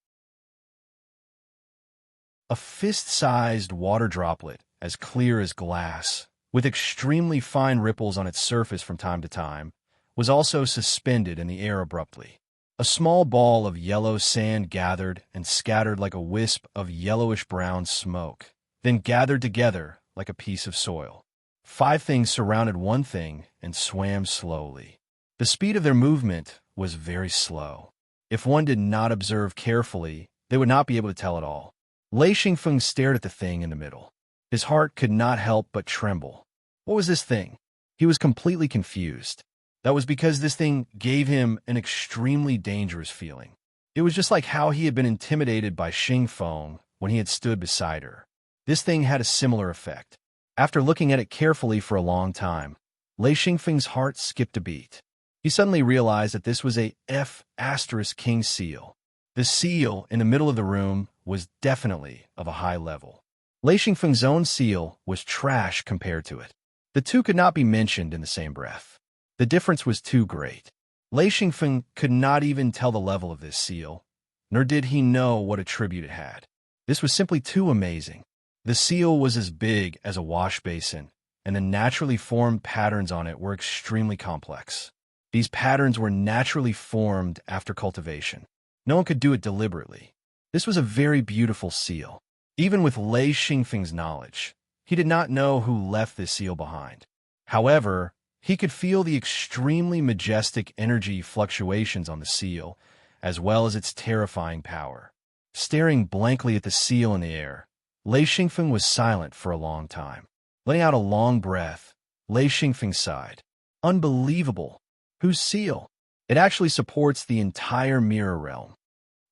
S1: A fist-sized water droplet, as clear as glass, with extremely fine ripples on its surface from time to time, was also suspended in the air abruptly. A small ball of yellow sand gathered and scattered like a wisp of yellowish-brown smoke, then gathered together like a piece of soil. 5 things surrounded one thing and swam slowly. The speed of their movement was very slow. If one did not observe carefully, they would not be able to tell at all. Lei Xingfeng stared at the thing in the middle. His heart could not help but tremble. What was this thing? He was completely confused. That was because this thing gave him an extremely dangerous feeling. It was just like how he had been intimidated by Xingfeng when he had stood beside her. This thing had a similar effect. After looking at it carefully for a long time, Lei Xingfeng's heart skipped a beat. He suddenly realized that this was a F***king seal. The seal in the middle of the room was definitely of a high level. Lei Xingfeng's own seal was trash compared to it. The two could not be mentioned in the same breath. The difference was too great. Lei Xingfeng could not even tell the level of this seal, nor did he know what attribute it had. This was simply too amazing. The seal was as big as a wash basin, and the naturally formed patterns on it were extremely complex. These patterns were naturally formed after cultivation. No one could do it deliberately. This was a very beautiful seal. Even with Lei Xingfeng's knowledge, he did not know who left this seal behind. However, he could feel the extremely majestic energy fluctuations on the seal, as well as its terrifying power. Staring blankly at the seal in the air, Lei Xingfeng was silent for a long time. Letting out a long breath, Lei Xingfeng sighed. Unbelievable! Whose seal? It actually supports the entire mirror realm.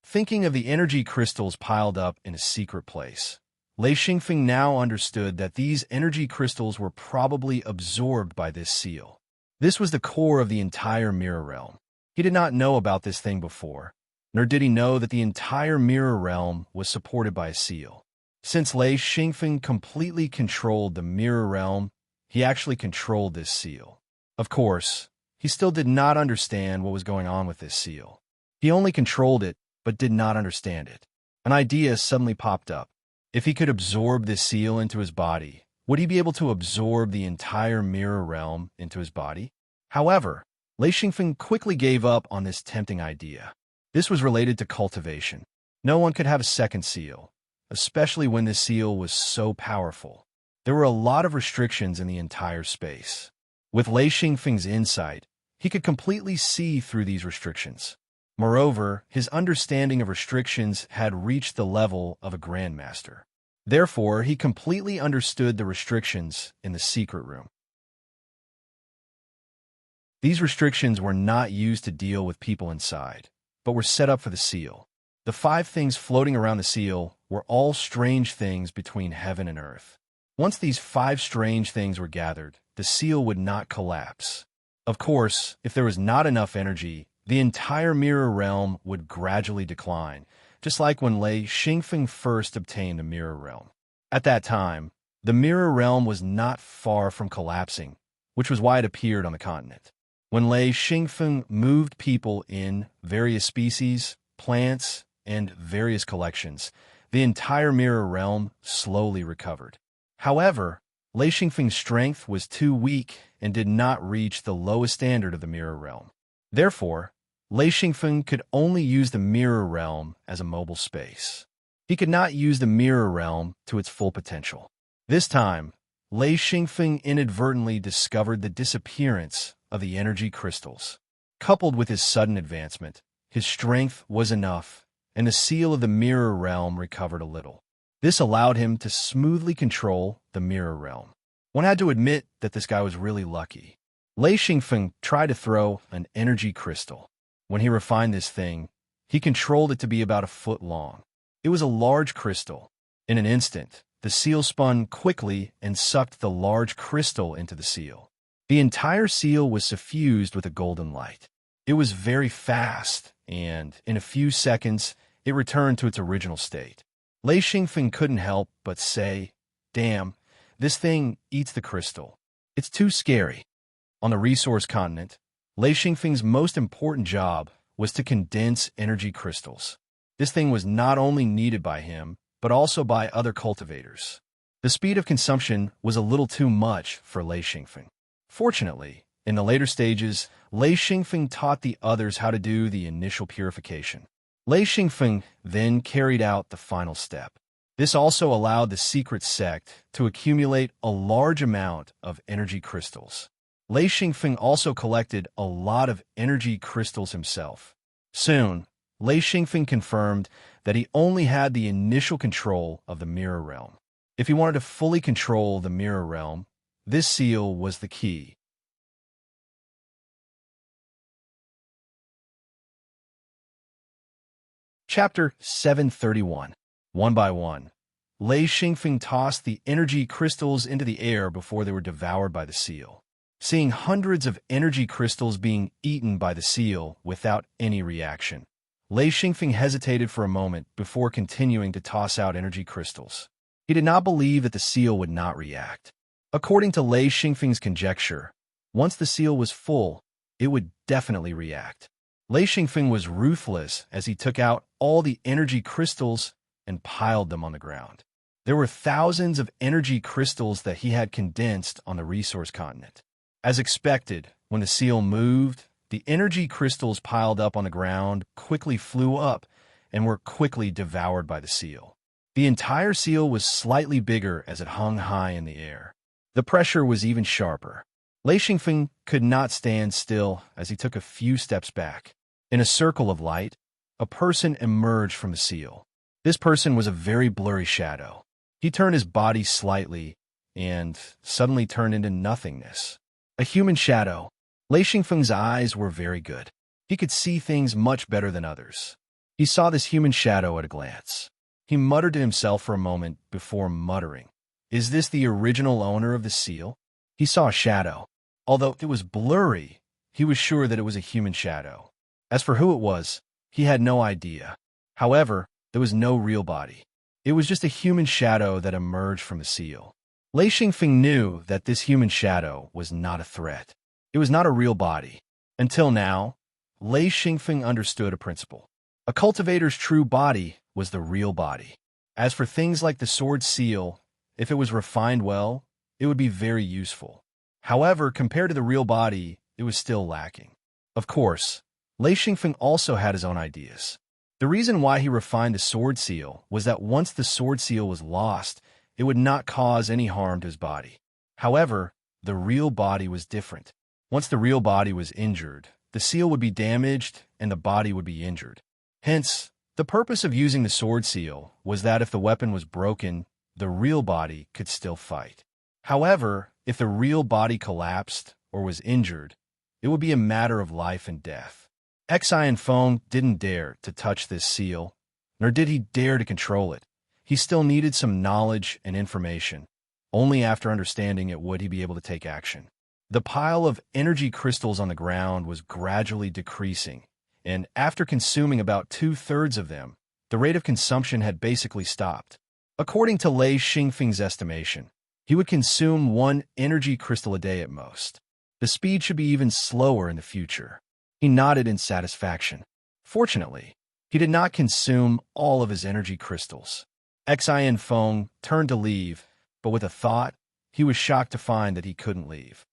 S1: Thinking of the energy crystals piled up in a secret place, Lei Xingfeng now understood that these energy crystals were probably absorbed by this seal. This was the core of the entire mirror realm. He did not know about this thing before, nor did he know that the entire mirror realm was supported by a seal. Since Lei Xingfeng completely controlled the mirror realm, he actually controlled this seal. Of course, he still did not understand what was going on with this seal. He only controlled it, but did not understand it. An idea suddenly popped up. If he could absorb this seal into his body, would he be able to absorb the entire mirror realm into his body? However, Lei Xingfeng quickly gave up on this tempting idea. This was related to cultivation. No one could have a second seal, especially when this seal was so powerful. There were a lot of restrictions in the entire space. With Lei Xingfeng's insight, he could completely see through these restrictions. Moreover, his understanding of restrictions had reached the level of a grandmaster. Therefore, he completely understood the restrictions in the secret room. These restrictions were not used to deal with people inside, but were set up for the seal. The 5 things floating around the seal were all strange things between heaven and earth. Once these 5 strange things were gathered, the seal would not collapse. Of course, if there was not enough energy, the entire mirror realm would gradually decline, just like when Lei Xingfeng first obtained the mirror realm. At that time, the mirror realm was not far from collapsing, which was why it appeared on the continent. When Lei Xingfeng moved people in various species, plants, and various collections, the entire mirror realm slowly recovered. However, Lei Xingfeng's strength was too weak and did not reach the lowest standard of the mirror realm. Therefore, Lei Xingfeng could only use the mirror realm as a mobile space. He could not use the mirror realm to its full potential. This time, Lei Xingfeng inadvertently discovered the disappearance of the energy crystals. Coupled with his sudden advancement, his strength was enough, and the seal of the mirror realm recovered a little. This allowed him to smoothly control the mirror realm. One had to admit that this guy was really lucky. Lei Xingfeng tried to throw an energy crystal. When he refined this thing, he controlled it to be about a foot long. It was a large crystal. In an instant, the seal spun quickly and sucked the large crystal into the seal. The entire seal was suffused with a golden light. It was very fast, and in a few seconds, it returned to its original state. Lei Xingfeng couldn't help but say, "Damn, this thing eats the crystal. It's too scary." On the resource continent, Lei Xingfeng's most important job was to condense energy crystals. This thing was not only needed by him, but also by other cultivators. The speed of consumption was a little too much for Lei Xingfeng. Fortunately, in the later stages, Lei Xingfeng taught the others how to do the initial purification. Lei Xingfeng then carried out the final step. This also allowed the secret sect to accumulate a large amount of energy crystals. Lei Xingfeng also collected a lot of energy crystals himself. Soon, Lei Xingfeng confirmed that he only had the initial control of the mirror realm. If he wanted to fully control the mirror realm, this seal was the key. Chapter 731. One by one, Lei Xingfeng tossed the energy crystals into the air before they were devoured by the seal. Seeing hundreds of energy crystals being eaten by the seal without any reaction, Lei Xingfeng hesitated for a moment before continuing to toss out energy crystals. He did not believe that the seal would not react. According to Lei Xingfeng's conjecture, once the seal was full, it would definitely react. Lei Xingfeng was ruthless as he took out all the energy crystals and piled them on the ground. There were thousands of energy crystals that he had condensed on the resource continent. As expected, when the seal moved, the energy crystals piled up on the ground quickly flew up and were quickly devoured by the seal. The entire seal was slightly bigger as it hung high in the air. The pressure was even sharper. Lei Xingfeng could not stand still as he took a few steps back. In a circle of light, a person emerged from the seal. This person was a very blurry shadow. He turned his body slightly and suddenly turned into nothingness. A human shadow. Lei Xingfeng's eyes were very good. He could see things much better than others. He saw this human shadow at a glance. He muttered to himself for a moment before muttering, "Is this the original owner of the seal?" He saw a shadow. Although it was blurry, he was sure that it was a human shadow. As for who it was, he had no idea. However, there was no real body. It was just a human shadow that emerged from the seal. Lei Xingfeng knew that this human shadow was not a threat. It was not a real body. Until now, Lei Xingfeng understood a principle. A cultivator's true body was the real body. As for things like the sword seal, if it was refined well, it would be very useful. However, compared to the real body, it was still lacking. Of course, Lei Xingfeng also had his own ideas. The reason why he refined the sword seal was that once the sword seal was lost, it would not cause any harm to his body. However, the real body was different. Once the real body was injured, the seal would be damaged and the body would be injured. Hence, the purpose of using the sword seal was that if the weapon was broken, the real body could still fight. However, if the real body collapsed or was injured, it would be a matter of life and death. Xi and Feng didn't dare to touch this seal, nor did he dare to control it. He still needed some knowledge and information. Only after understanding it would he be able to take action. The pile of energy crystals on the ground was gradually decreasing, and after consuming about 2/3 of them, the rate of consumption had basically stopped. According to Lei Xingfeng's estimation, he would consume 1 energy crystal a day at most. The speed should be even slower in the future. He nodded in satisfaction. Fortunately, he did not consume all of his energy crystals. Xi and Feng turned to leave, but with a thought, he was shocked to find that he couldn't leave.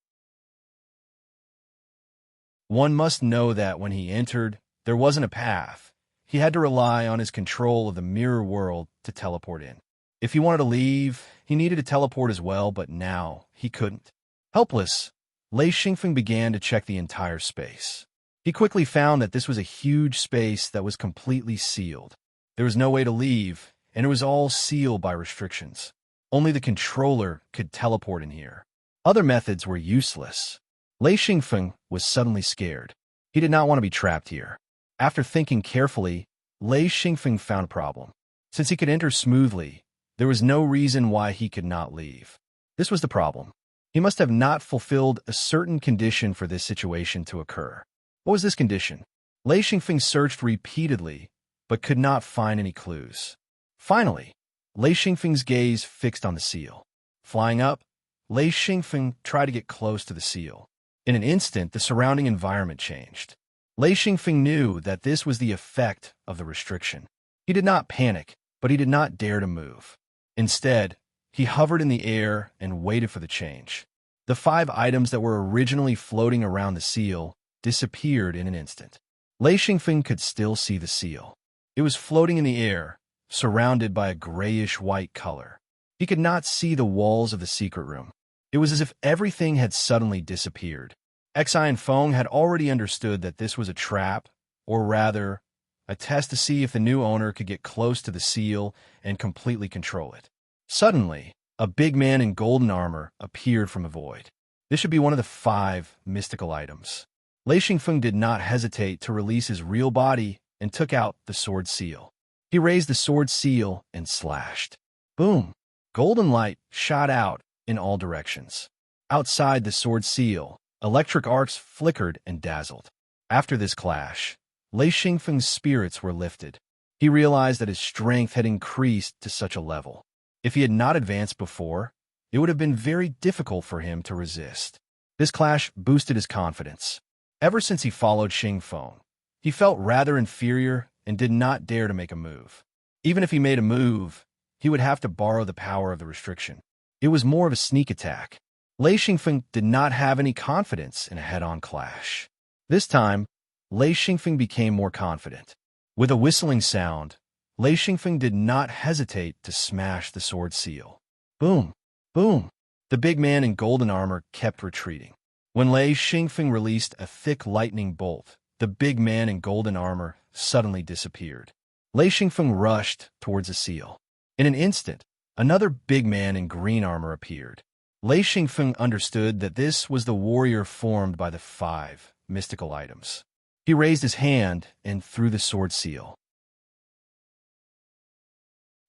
S1: One must know that when he entered, there wasn't a path. He had to rely on his control of the mirror world to teleport in. If he wanted to leave, he needed to teleport as well, but now he couldn't. Helpless, Lei Xingfeng began to check the entire space. He quickly found that this was a huge space that was completely sealed. There was no way to leave, and it was all sealed by restrictions. Only the controller could teleport in here. Other methods were useless. Lei Xingfeng was suddenly scared. He did not want to be trapped here. After thinking carefully, Lei Xingfeng found a problem. Since he could enter smoothly, there was no reason why he could not leave. This was the problem. He must have not fulfilled a certain condition for this situation to occur. What was this condition? Lei Xingfeng searched repeatedly, but could not find any clues. Finally, Lei Xingfeng's gaze fixed on the seal. Flying up, Lei Xingfeng tried to get close to the seal. In an instant, the surrounding environment changed. Lei Xingfeng knew that this was the effect of the restriction. He did not panic, but he did not dare to move. Instead, he hovered in the air and waited for the change. The 5 items that were originally floating around the seal disappeared in an instant. Lei Xingfeng could still see the seal. It was floating in the air, surrounded by a grayish-white color. He could not see the walls of the secret room. It was as if everything had suddenly disappeared. Xi and Feng had already understood that this was a trap, or rather, a test to see if the new owner could get close to the seal and completely control it. Suddenly, a big man in golden armor appeared from a void. This should be one of the 5 mystical items. Lei Xingfeng did not hesitate to release his real body and took out the sword seal. He raised the sword seal and slashed. Boom! Golden light shot out in all directions. Outside the sword seal, electric arcs flickered and dazzled. After this clash, Lei Xingfeng's spirits were lifted. He realized that his strength had increased to such a level. If he had not advanced before, it would have been very difficult for him to resist. This clash boosted his confidence. Ever since he followed Xingfeng, he felt rather inferior and did not dare to make a move. Even if he made a move, he would have to borrow the power of the restriction. It was more of a sneak attack. Lei Xingfeng did not have any confidence in a head-on clash. This time, Lei Xingfeng became more confident. With a whistling sound, Lei Xingfeng did not hesitate to smash the sword seal. Boom! Boom! The big man in golden armor kept retreating. When Lei Xingfeng released a thick lightning bolt, the big man in golden armor suddenly disappeared. Lei Xingfeng rushed towards the seal. In an instant, another big man in green armor appeared. Lei Xingfeng understood that this was the warrior formed by the 5 mystical items. He raised his hand and threw the sword seal.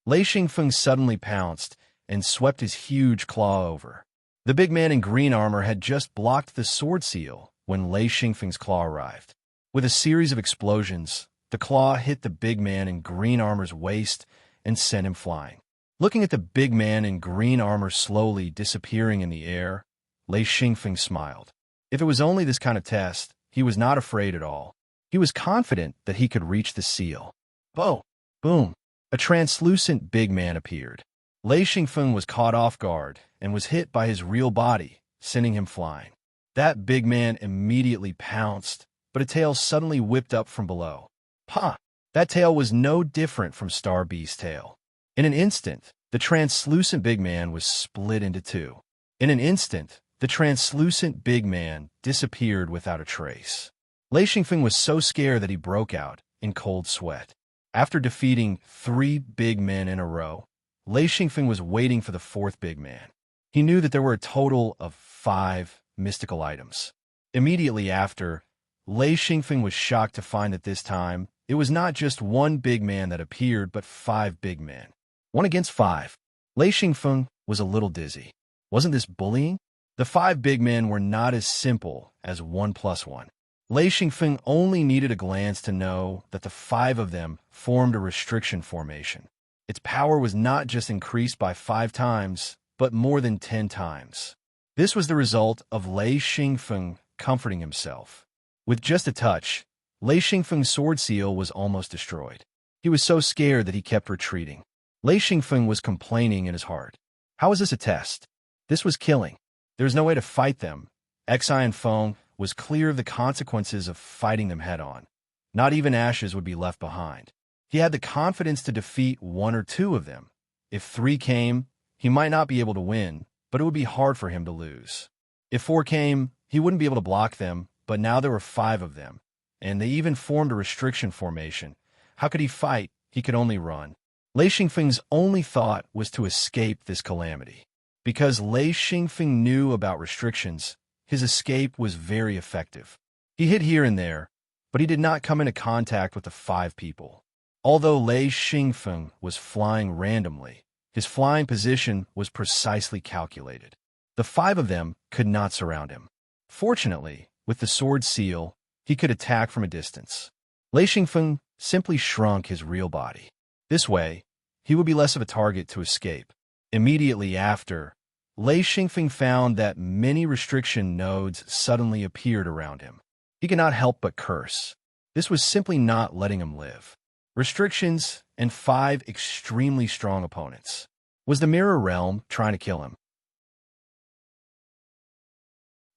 S1: Lei Xingfeng suddenly pounced and swept his huge claw over. The big man in green armor had just blocked the sword seal when Lei Xingfeng's claw arrived. With a series of explosions, the claw hit the big man in green armor's waist and sent him flying. Looking at the big man in green armor slowly disappearing in the air, Lei Xingfeng smiled. If it was only this kind of test, he was not afraid at all. He was confident that he could reach the seal. Boom! Boom! A translucent big man appeared. Lei Xingfeng was caught off guard and was hit by his real body, sending him flying. That big man immediately pounced, but a tail suddenly whipped up from below. Pah! That tail was no different from Star Beast's tail. In an instant, the translucent big man was split into 2. In an instant, the translucent big man disappeared without a trace. Lei Xingfeng was so scared that he broke out in cold sweat. After defeating 3 big men in a row, Lei Xingfeng was waiting for the 4th big man. He knew that there were a total of 5 mystical items. Immediately after, Lei Xingfeng was shocked to find that this time, it was not just 1 big man that appeared, but 5 big men. 1 against 5. Lei Xingfeng was a little dizzy. Wasn't this bullying? The 5 big men were not as simple as 1 plus 1. Lei Xingfeng only needed a glance to know that the 5 of them formed a restriction formation. Its power was not just increased by 5 times, but more than 10 times. This was the result of Lei Xingfeng comforting himself. With just a touch, Lei Xingfeng's sword seal was almost destroyed. He was so scared that he kept retreating. Lei Xingfeng was complaining in his heart. How is this a test? This was killing. There was no way to fight them. Xi and Feng was clear of the consequences of fighting them head-on. Not even ashes would be left behind. He had the confidence to defeat 1 or 2 of them. If 3 came, he might not be able to win, but it would be hard for him to lose. If 4 came, he wouldn't be able to block them, but now there were 5 of them, and they even formed a restriction formation. How could he fight? He could only run. Lei Xingfeng's only thought was to escape this calamity. Because Lei Xingfeng knew about restrictions, his escape was very effective. He hid here and there, but he did not come into contact with the 5 people. Although Lei Xingfeng was flying randomly, his flying position was precisely calculated. The 5 of them could not surround him. Fortunately, with the sword seal, he could attack from a distance. Lei Xingfeng simply shrunk his real body. This way, he would be less of a target to escape. Immediately after, Lei Xingfeng found that many restriction nodes suddenly appeared around him. He could not help but curse. This was simply not letting him live. Restrictions and 5 extremely strong opponents. Was the Mirror Realm trying to kill him?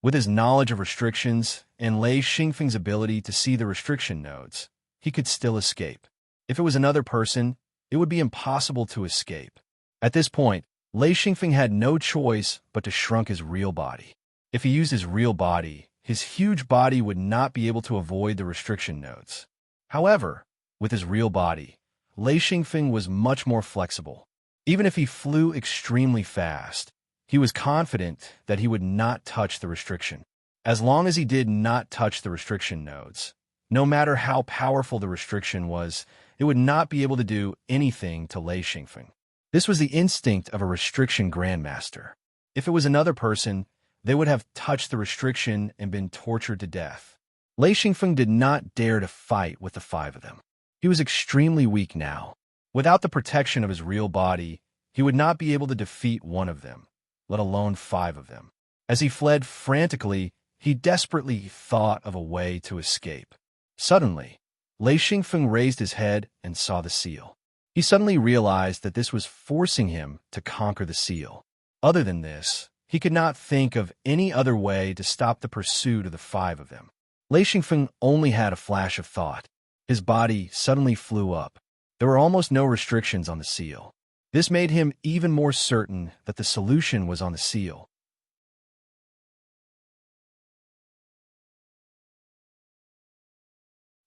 S1: With his knowledge of restrictions and Lei Xingfeng's ability to see the restriction nodes, he could still escape. If it was another person, it would be impossible to escape. At this point, Lei Xingfeng had no choice but to shrunk his real body. If he used his real body, his huge body would not be able to avoid the restriction nodes. However, with his real body, Lei Xingfeng was much more flexible. Even if he flew extremely fast, he was confident that he would not touch the restriction. As long as he did not touch the restriction nodes, no matter how powerful the restriction was, it would not be able to do anything to Lei Xingfeng. This was the instinct of a restriction grandmaster. If it was another person, they would have touched the restriction and been tortured to death. Lei Xingfeng did not dare to fight with the 5 of them. He was extremely weak now. Without the protection of his real body, he would not be able to defeat one of them, let alone 5 of them. As he fled frantically, he desperately thought of a way to escape. Suddenly, Lei Xingfeng raised his head and saw the seal. He suddenly realized that this was forcing him to conquer the seal. Other than this, he could not think of any other way to stop the pursuit of the 5 of them. Lei Xingfeng only had a flash of thought. His body suddenly flew up. There were almost no restrictions on the seal. This made him even more certain that the solution was on the seal.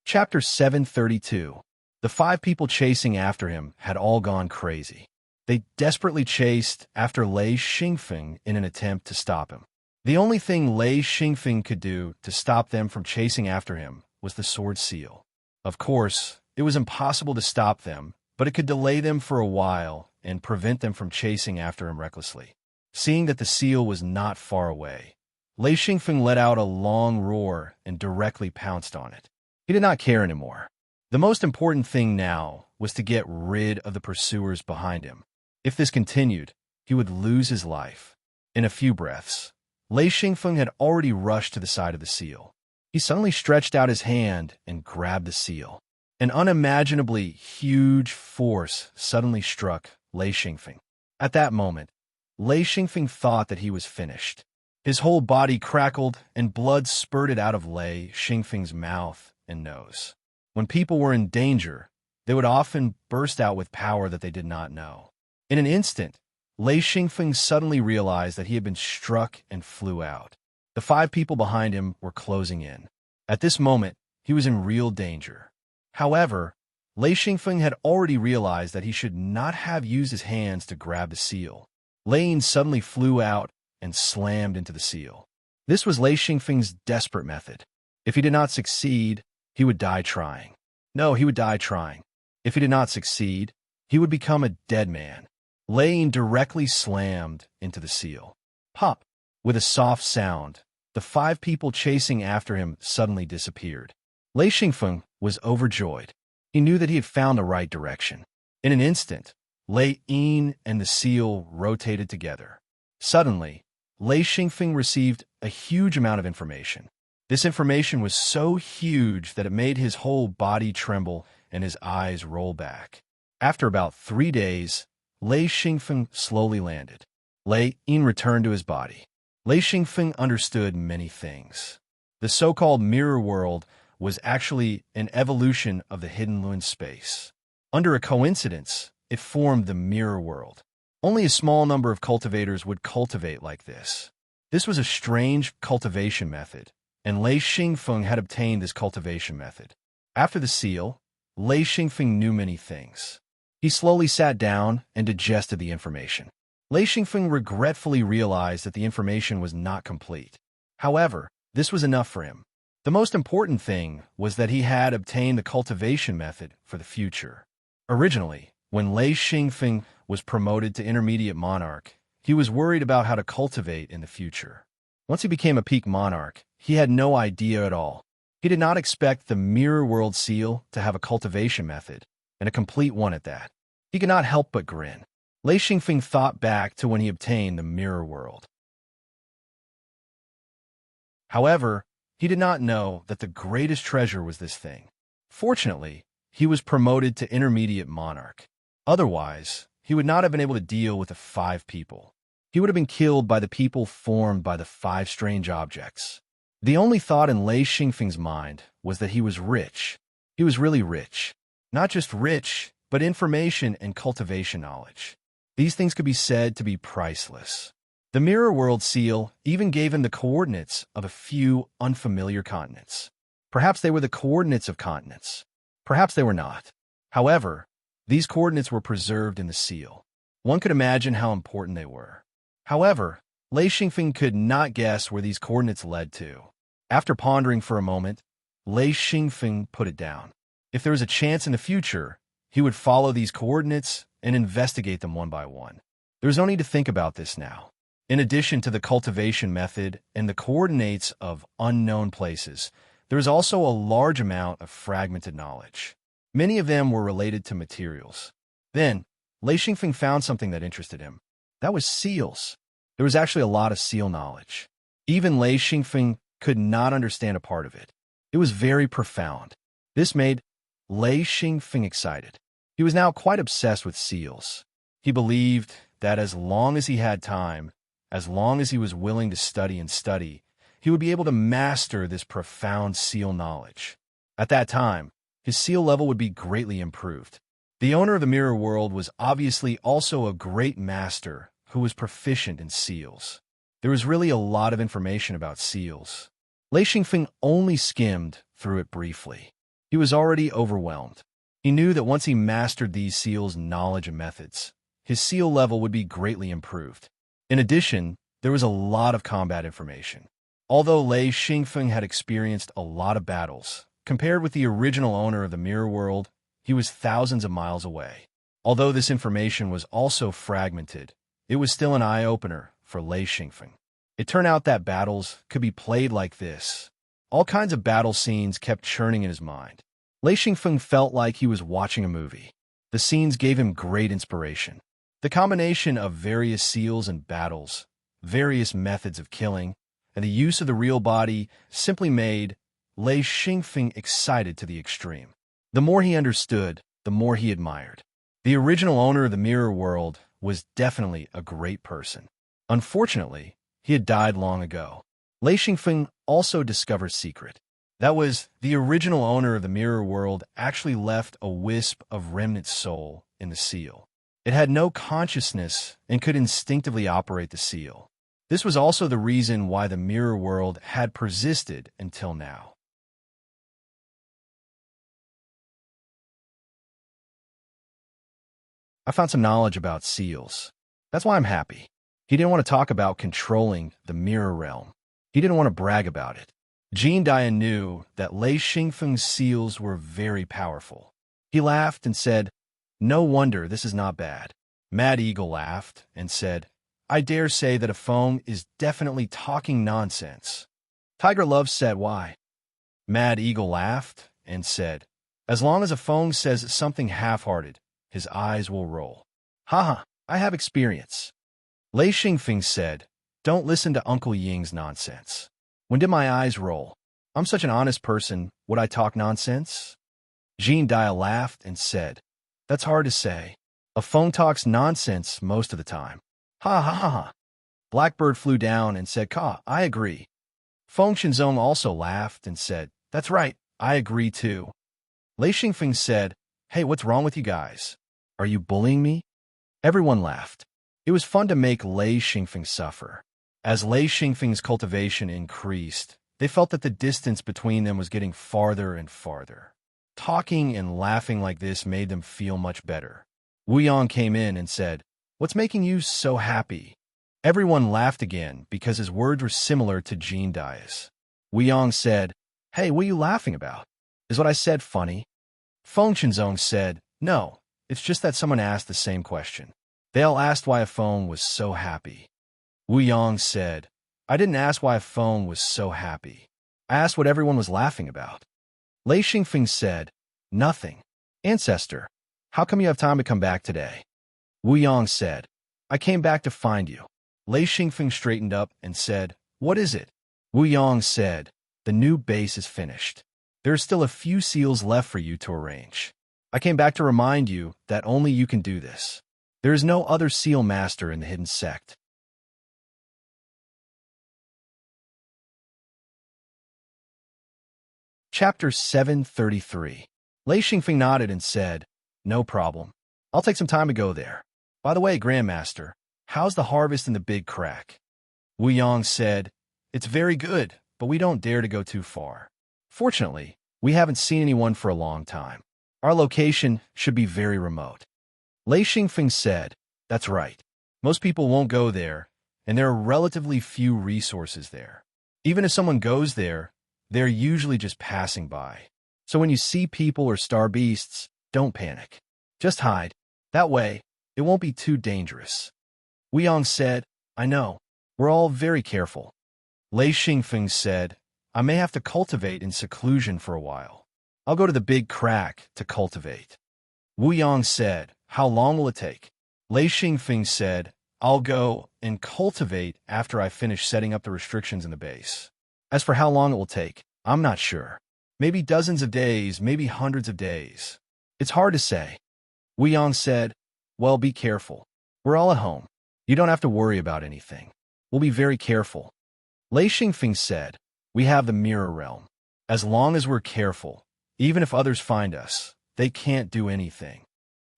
S1: Chapter 732. The 5 people chasing after him had all gone crazy. They desperately chased after Lei Xingfeng in an attempt to stop him. The only thing Lei Xingfeng could do to stop them from chasing after him was the sword seal. Of course, it was impossible to stop them, but it could delay them for a while and prevent them from chasing after him recklessly. Seeing that the seal was not far away, Lei Xingfeng let out a long roar and directly pounced on it. He did not care anymore. The most important thing now was to get rid of the pursuers behind him. If this continued, he would lose his life. In a few breaths, Lei Xingfeng had already rushed to the side of the seal. He suddenly stretched out his hand and grabbed the seal. An unimaginably huge force suddenly struck Lei Xingfeng. At that moment, Lei Xingfeng thought that he was finished. His whole body crackled and blood spurted out of Lei Xingfeng's mouth and nose. When people were in danger, they would often burst out with power that they did not know. In an instant, Lei Xingfeng suddenly realized that he had been struck and flew out. The 5 people behind him were closing in. At this moment, he was in real danger. However, Lei Xingfeng had already realized that he should not have used his hands to grab the seal. Lei suddenly flew out and slammed into the seal. This was Lei Xingfeng's desperate method. If he did not succeed, he would die trying. No, he would die trying. If he did not succeed, he would become a dead man. Lei directly slammed into the seal. Pop! With a soft sound, the 5 people chasing after him suddenly disappeared. Lei Xingfeng was overjoyed. He knew that he had found the right direction. In an instant, Lei Yin and the seal rotated together. Suddenly, Lei Xingfeng received a huge amount of information. This information was so huge that it made his whole body tremble and his eyes roll back. After about 3 days, Lei Xingfeng slowly landed. Lei Yin returned to his body. Lei Xingfeng understood many things. The so-called mirror world was actually an evolution of the hidden Lun space. Under a coincidence, it formed the mirror world. Only a small number of cultivators would cultivate like this. This was a strange cultivation method, and Lei Xingfeng had obtained this cultivation method. After the seal, Lei Xingfeng knew many things. He slowly sat down and digested the information. Lei Xingfeng regretfully realized that the information was not complete. However, this was enough for him. The most important thing was that he had obtained the cultivation method for the future. Originally, when Lei Xingfeng was promoted to intermediate monarch, he was worried about how to cultivate in the future. Once he became a peak monarch, he had no idea at all. He did not expect the mirror world seal to have a cultivation method, and a complete one at that. He could not help but grin. Lei Xingfeng thought back to when he obtained the mirror world. However, he did not know that the greatest treasure was this thing. Fortunately, he was promoted to intermediate monarch. Otherwise, he would not have been able to deal with the 5 people. He would have been killed by the people formed by the 5 strange objects. The only thought in Lei Xingfeng's mind was that he was rich. He was really rich. Not just rich, but information and cultivation knowledge. These things could be said to be priceless. The Mirror World seal even gave him the coordinates of a few unfamiliar continents. Perhaps they were the coordinates of continents. Perhaps they were not. However, these coordinates were preserved in the seal. One could imagine how important they were. However, Lei Xingfeng could not guess where these coordinates led to. After pondering for a moment, Lei Xingfeng put it down. If there was a chance in the future, he would follow these coordinates and investigate them one by one. There was no need to think about this now. In addition to the cultivation method and the coordinates of unknown places, there was also a large amount of fragmented knowledge. Many of them were related to materials. Then, Lei Xingfeng found something that interested him. That was seals. There was actually a lot of seal knowledge. Even Lei Xingfeng could not understand a part of it. It was very profound. This made Lei Xingfeng excited. He was now quite obsessed with seals. He believed that as long as he had time, as long as he was willing to study and study, he would be able to master this profound seal knowledge. At that time, his seal level would be greatly improved. The owner of the Mirror World was obviously also a great master who was proficient in seals. There was really a lot of information about seals. Lei Xingfeng only skimmed through it briefly. He was already overwhelmed. He knew that once he mastered these seals' knowledge and methods, his seal level would be greatly improved. In addition, there was a lot of combat information. Although Lei Xingfeng had experienced a lot of battles, compared with the original owner of the Mirror World, he was thousands of miles away. Although this information was also fragmented, it was still an eye-opener for Lei Xingfeng. It turned out that battles could be played like this. All kinds of battle scenes kept churning in his mind. Lei Xingfeng felt like he was watching a movie. The scenes gave him great inspiration. The combination of various seals and battles, various methods of killing, and the use of the real body simply made Lei Xingfeng excited to the extreme. The more he understood, the more he admired. The original owner of the Mirror World was definitely a great person. Unfortunately, he had died long ago. Lei Xingfeng also discovered a secret. That was, the original owner of the Mirror World actually left a wisp of remnant soul in the seal. It had no consciousness and could instinctively operate the seal. This was also the reason why the Mirror World had persisted until now. I found some knowledge about seals. That's why I'm happy. He didn't want to talk about controlling the mirror realm. He didn't want to brag about it. Jean Dian knew that Lei Xingfeng's seals were very powerful. He laughed and said, "No wonder this is not bad." Mad Eagle laughed and said, "I dare say that a phone is definitely talking nonsense." Tiger Love said, "Why?" Mad Eagle laughed and said, "As long as a phone says something half-hearted, his eyes will roll." "Haha, I have experience." Lei Xingfeng said, "Don't listen to Uncle Ying's nonsense." "When did my eyes roll? I'm such an honest person, would I talk nonsense?" Jean Dia laughed and said, "That's hard to say. A phone talks nonsense most of the time." "Ha ha ha ha." Blackbird flew down and said, "Ka, I agree." Feng Shenzong also laughed and said, "That's right, I agree too." Lei Xingfeng said, "Hey, what's wrong with you guys? Are you bullying me?" Everyone laughed. It was fun to make Lei Xingfeng suffer. As Lei Xingfeng's cultivation increased, they felt that the distance between them was getting farther and farther. Talking and laughing like this made them feel much better. Wu Yang came in and said, "What's making you so happy?" Everyone laughed again because his words were similar to Jean Dia's. Wu Yang said, "Hey, what are you laughing about? Is what I said funny?" Feng Shenzong said, "No, it's just that someone asked the same question." They all asked why a phone was so happy. Wu Yang said, "I didn't ask why a phone was so happy. I asked what everyone was laughing about." Lei Xingfeng said, "Nothing. Ancestor, how come you have time to come back today?" Wu Yang said, "I came back to find you." Lei Xingfeng straightened up and said, "What is it?" Wu Yang said, "The new base is finished. There are still a few seals left for you to arrange. I came back to remind you that only you can do this. There is no other seal master in the hidden sect." Chapter 733. Lei Xingfeng nodded and said, No problem. I'll take some time to go there. By the way, Grandmaster, how's the harvest in the big crack? Wu Yang said, It's very good, but we don't dare to go too far. Fortunately, we haven't seen anyone for a long time. Our location should be very remote. Lei Xingfeng said, That's right. Most people won't go there, and there are relatively few resources there. Even if someone goes there, they're usually just passing by. So when you see people or star beasts, don't panic. Just hide. That way, it won't be too dangerous. Wu Yang said, I know. We're all very careful. Lei Xingfeng said, I may have to cultivate in seclusion for a while. I'll go to the big crack to cultivate. Wu Yang said, How long will it take? Lei Xingfeng said, I'll go and cultivate after I finish setting up the restrictions in the base. As for how long it will take, I'm not sure. Maybe dozens of days, maybe hundreds of days. It's hard to say. Wu Yang said, Well, be careful. We're all at home. You don't have to worry about anything. We'll be very careful. Lei Xingfeng said, We have the mirror realm. As long as we're careful, even if others find us, they can't do anything.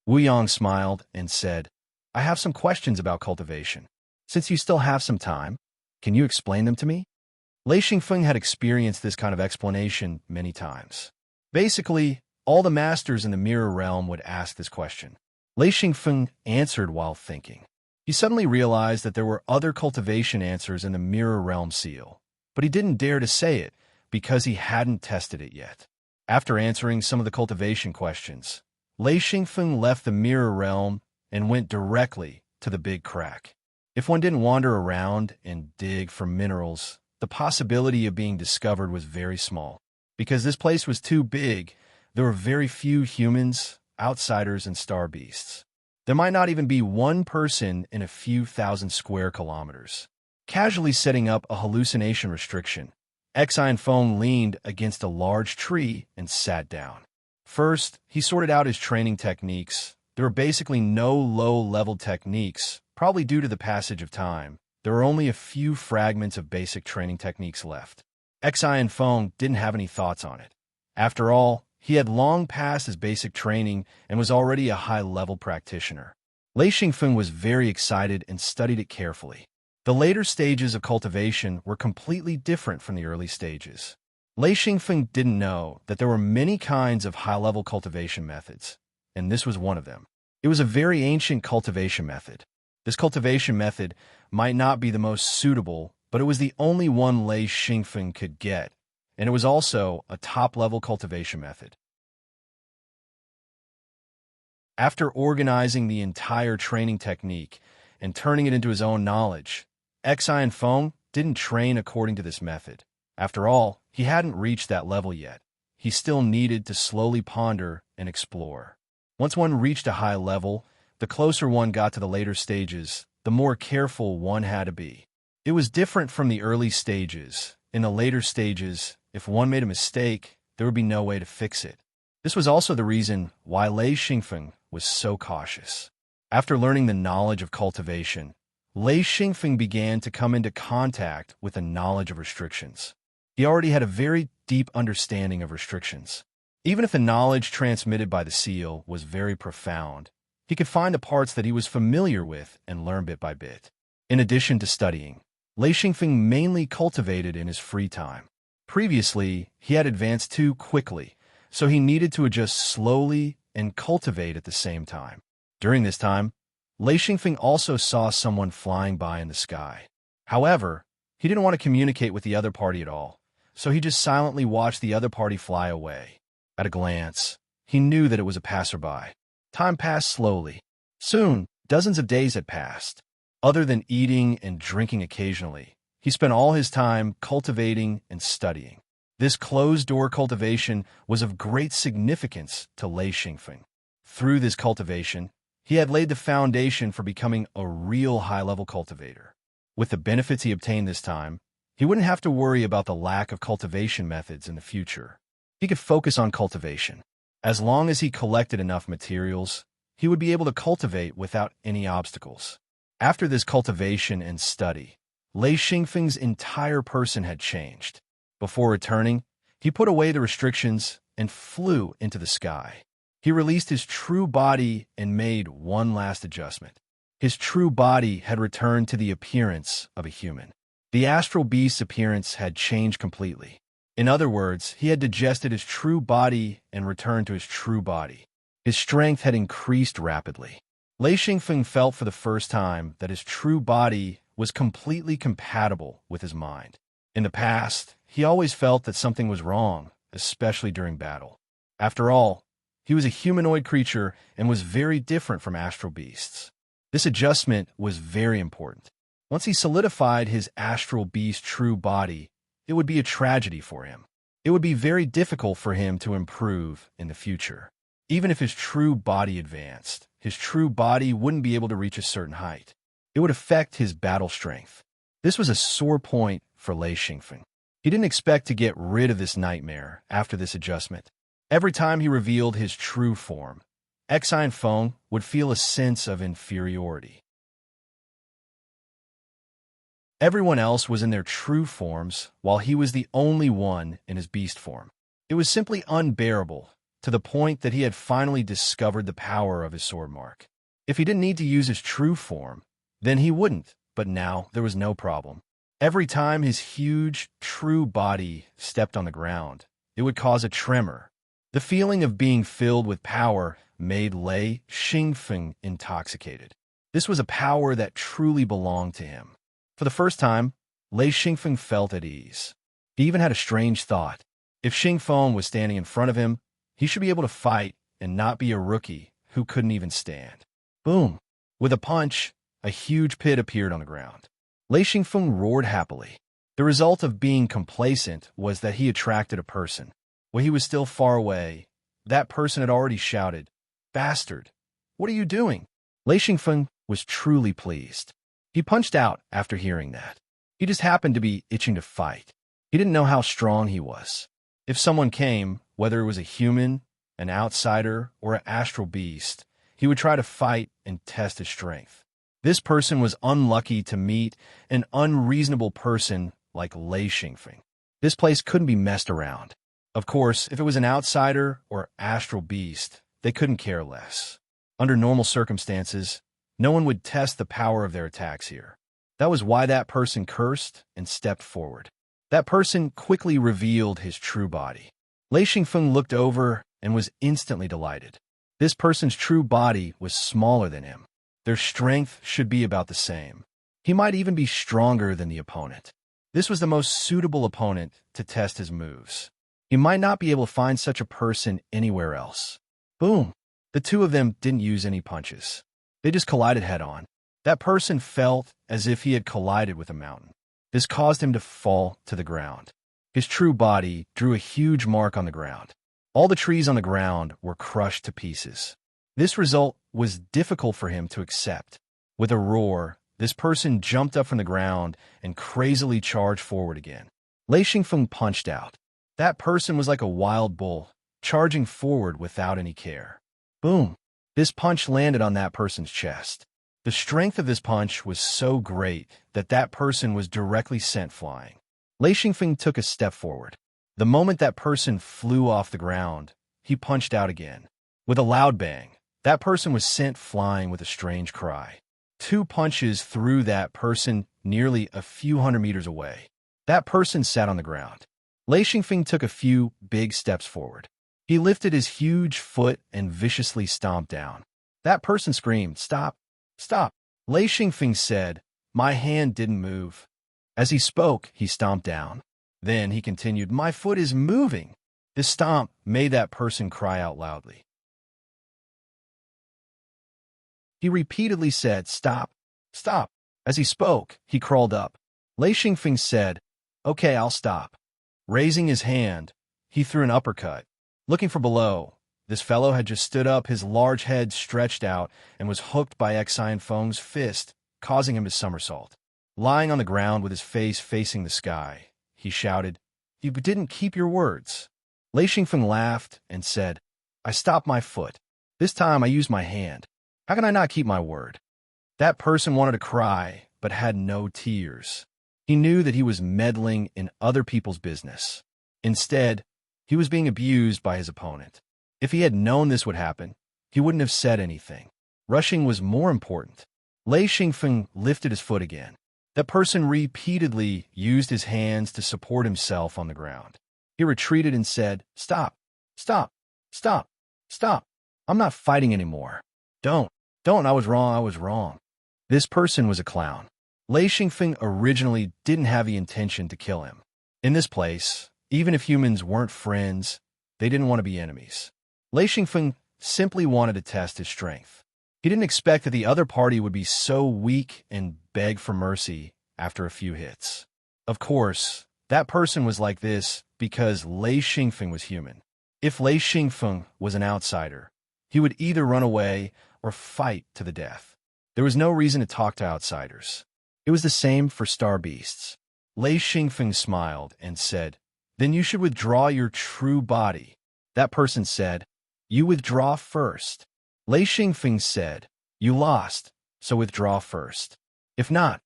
S1: Wu Yang smiled and said, I have some questions about cultivation. Since you still have some time, can you explain them to me? Lei Xingfeng had experienced this kind of explanation many times. Basically, all the masters in the mirror realm would ask this question. Lei Xingfeng answered while thinking. He suddenly realized that there were other cultivation answers in the mirror realm seal, but he didn't dare to say it because he hadn't tested it yet. After answering some of the cultivation questions, Lei Xingfeng left the mirror realm and went directly to the big crack. If one didn't wander around and dig for minerals, the possibility of being discovered was very small. Because this place was too big, there were very few humans, outsiders, and star beasts. There might not even be one person in a few thousand square kilometers. Casually setting up a hallucination restriction, Xian Feng leaned against a large tree and sat down. First, he sorted out his training techniques. There were basically no low-level techniques, probably due to the passage of time. There were only a few fragments of basic training techniques left. Xian Feng didn't have any thoughts on it. After all, he had long passed his basic training and was already a high-level practitioner. Lei Xingfeng was very excited and studied it carefully. The later stages of cultivation were completely different from the early stages. Lei Xingfeng didn't know that there were many kinds of high-level cultivation methods, and this was one of them. It was a very ancient cultivation method. This cultivation method might not be the most suitable, but it was the only one Lei Xingfeng could get, and it was also a top-level cultivation method. After organizing the entire training technique and turning it into his own knowledge, Xian Feng didn't train according to this method. After all, he hadn't reached that level yet. He still needed to slowly ponder and explore. Once one reached a high level, the closer one got to the later stages, the more careful one had to be. It was different from the early stages. In the later stages, if one made a mistake, there would be no way to fix it. This was also the reason why Lei Xingfeng was so cautious. After learning the knowledge of cultivation, Lei Xingfeng began to come into contact with the knowledge of restrictions. He already had a very deep understanding of restrictions. Even if the knowledge transmitted by the seal was very profound, he could find the parts that he was familiar with and learn bit by bit. In addition to studying, Lei Xingfeng mainly cultivated in his free time. Previously, he had advanced too quickly, so he needed to adjust slowly and cultivate at the same time. During this time, Lei Xingfeng also saw someone flying by in the sky. However, he didn't want to communicate with the other party at all, so he just silently watched the other party fly away. At a glance, he knew that it was a passerby. Time passed slowly. Soon, dozens of days had passed. Other than eating and drinking occasionally, he spent all his time cultivating and studying. This closed-door cultivation was of great significance to Lei Xingfeng. Through this cultivation, he had laid the foundation for becoming a real high-level cultivator. With the benefits he obtained this time, he wouldn't have to worry about the lack of cultivation methods in the future. He could focus on cultivation. As long as he collected enough materials, he would be able to cultivate without any obstacles. After this cultivation and study, Lei Xingfeng's entire person had changed. Before returning, he put away the restrictions and flew into the sky. He released his true body and made one last adjustment. His true body had returned to the appearance of a human. The astral beast's appearance had changed completely. In other words, he had digested his true body and returned to his true body. His strength had increased rapidly. Lei Xingfeng felt for the first time that his true body was completely compatible with his mind. In the past, he always felt that something was wrong, especially during battle. After all, he was a humanoid creature and was very different from astral beasts. This adjustment was very important. Once he solidified his astral beast true body, it would be a tragedy for him. It would be very difficult for him to improve in the future. Even if his true body advanced, his true body wouldn't be able to reach a certain height. It would affect his battle strength. This was a sore point for Lei Xingfeng. He didn't expect to get rid of this nightmare after this adjustment. Every time he revealed his true form, Xingfeng would feel a sense of inferiority. Everyone else was in their true forms, while he was the only one in his beast form. It was simply unbearable, to the point that he had finally discovered the power of his sword mark. If he didn't need to use his true form, then he wouldn't, but now there was no problem. Every time his huge, true body stepped on the ground, it would cause a tremor. The feeling of being filled with power made Lei Xingfeng intoxicated. This was a power that truly belonged to him. For the first time, Lei Xingfeng felt at ease. He even had a strange thought. If Xingfeng was standing in front of him, he should be able to fight and not be a rookie who couldn't even stand. Boom! With a punch, a huge pit appeared on the ground. Lei Xingfeng roared happily. The result of being complacent was that he attracted a person. When he was still far away, that person had already shouted, "Bastard! What are you doing?" Lei Xingfeng was truly pleased. He punched out after hearing that. He just happened to be itching to fight. He didn't know how strong he was. If someone came, whether it was a human, an outsider, or an astral beast, he would try to fight and test his strength. This person was unlucky to meet an unreasonable person like Lei Xingfeng. This place couldn't be messed around. Of course, if it was an outsider or astral beast, they couldn't care less. Under normal circumstances, no one would test the power of their attacks here. That was why that person cursed and stepped forward. That person quickly revealed his true body. Lei Xingfeng looked over and was instantly delighted. This person's true body was smaller than him. Their strength should be about the same. He might even be stronger than the opponent. This was the most suitable opponent to test his moves. He might not be able to find such a person anywhere else. Boom! The two of them didn't use any punches. They just collided head-on. That person felt as if he had collided with a mountain. This caused him to fall to the ground. His true body drew a huge mark on the ground. All the trees on the ground were crushed to pieces. This result was difficult for him to accept. With a roar, this person jumped up from the ground and crazily charged forward again. Lei Xingfeng punched out. That person was like a wild bull, charging forward without any care. Boom! This punch landed on that person's chest. The strength of this punch was so great that that person was directly sent flying. Lei Xingfeng took a step forward. The moment that person flew off the ground, he punched out again. With a loud bang, that person was sent flying with a strange cry. 2 punches threw that person nearly a few hundred meters away. That person sat on the ground. Lei Xingfeng took a few big steps forward. He lifted his huge foot and viciously stomped down. That person screamed, "Stop! Stop!" Lei Xingfeng said, "My hand didn't move." As he spoke, he stomped down. Then he continued, "My foot is moving." This stomp made that person cry out loudly. He repeatedly said, "Stop! Stop!" As he spoke, he crawled up. Lei Xingfeng said, "Okay, I'll stop." Raising his hand, he threw an uppercut. Looking from below, this fellow had just stood up, his large head stretched out, and was hooked by Xingfeng's fist, causing him to somersault. Lying on the ground with his face facing the sky, he shouted, "You didn't keep your words." Lei Xingfeng laughed and said, "I stopped my foot. This time I used my hand. How can I not keep my word?" That person wanted to cry, but had no tears. He knew that he was meddling in other people's business. Instead, he was being abused by his opponent. If he had known this would happen, he wouldn't have said anything. Rushing was more important. Lei Xingfeng lifted his foot again. That person repeatedly used his hands to support himself on the ground. He retreated and said, "Stop, stop, stop, stop. I'm not fighting anymore. Don't, I was wrong. This person was a clown. Lei Xingfeng originally didn't have the intention to kill him. In this place, even if humans weren't friends, they didn't want to be enemies. Lei Xingfeng simply wanted to test his strength. He didn't expect that the other party would be so weak and beg for mercy after a few hits. Of course, that person was like this because Lei Xingfeng was human. If Lei Xingfeng was an outsider, he would either run away or fight to the death. There was no reason to talk to outsiders. It was the same for star beasts. Lei Xingfeng smiled and said, "Then you should withdraw your true body." That person said, "You withdraw first." Lei Xingfeng said, "You lost, so withdraw first. If not,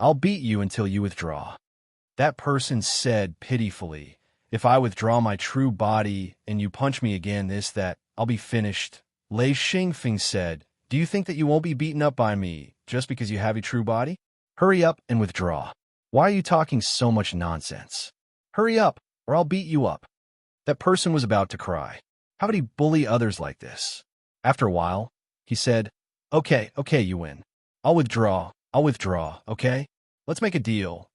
S1: I'll beat you until you withdraw." That person said pitifully, "If I withdraw my true body and you punch me again that, I'll be finished." Lei Xingfeng said, "Do you think that you won't be beaten up by me just because you have a true body? Hurry up and withdraw. Why are you talking so much nonsense? Hurry up, or I'll beat you up." That person was about to cry. How would he bully others like this? After a while, he said, Okay, you win. I'll withdraw, okay? Let's make a deal."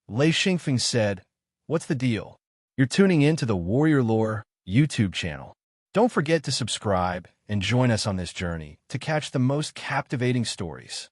S1: Lei Xingfeng said, "What's the deal?" You're tuning in to the Warrior Lore YouTube channel. Don't forget to subscribe and join us on this journey to catch the most captivating stories.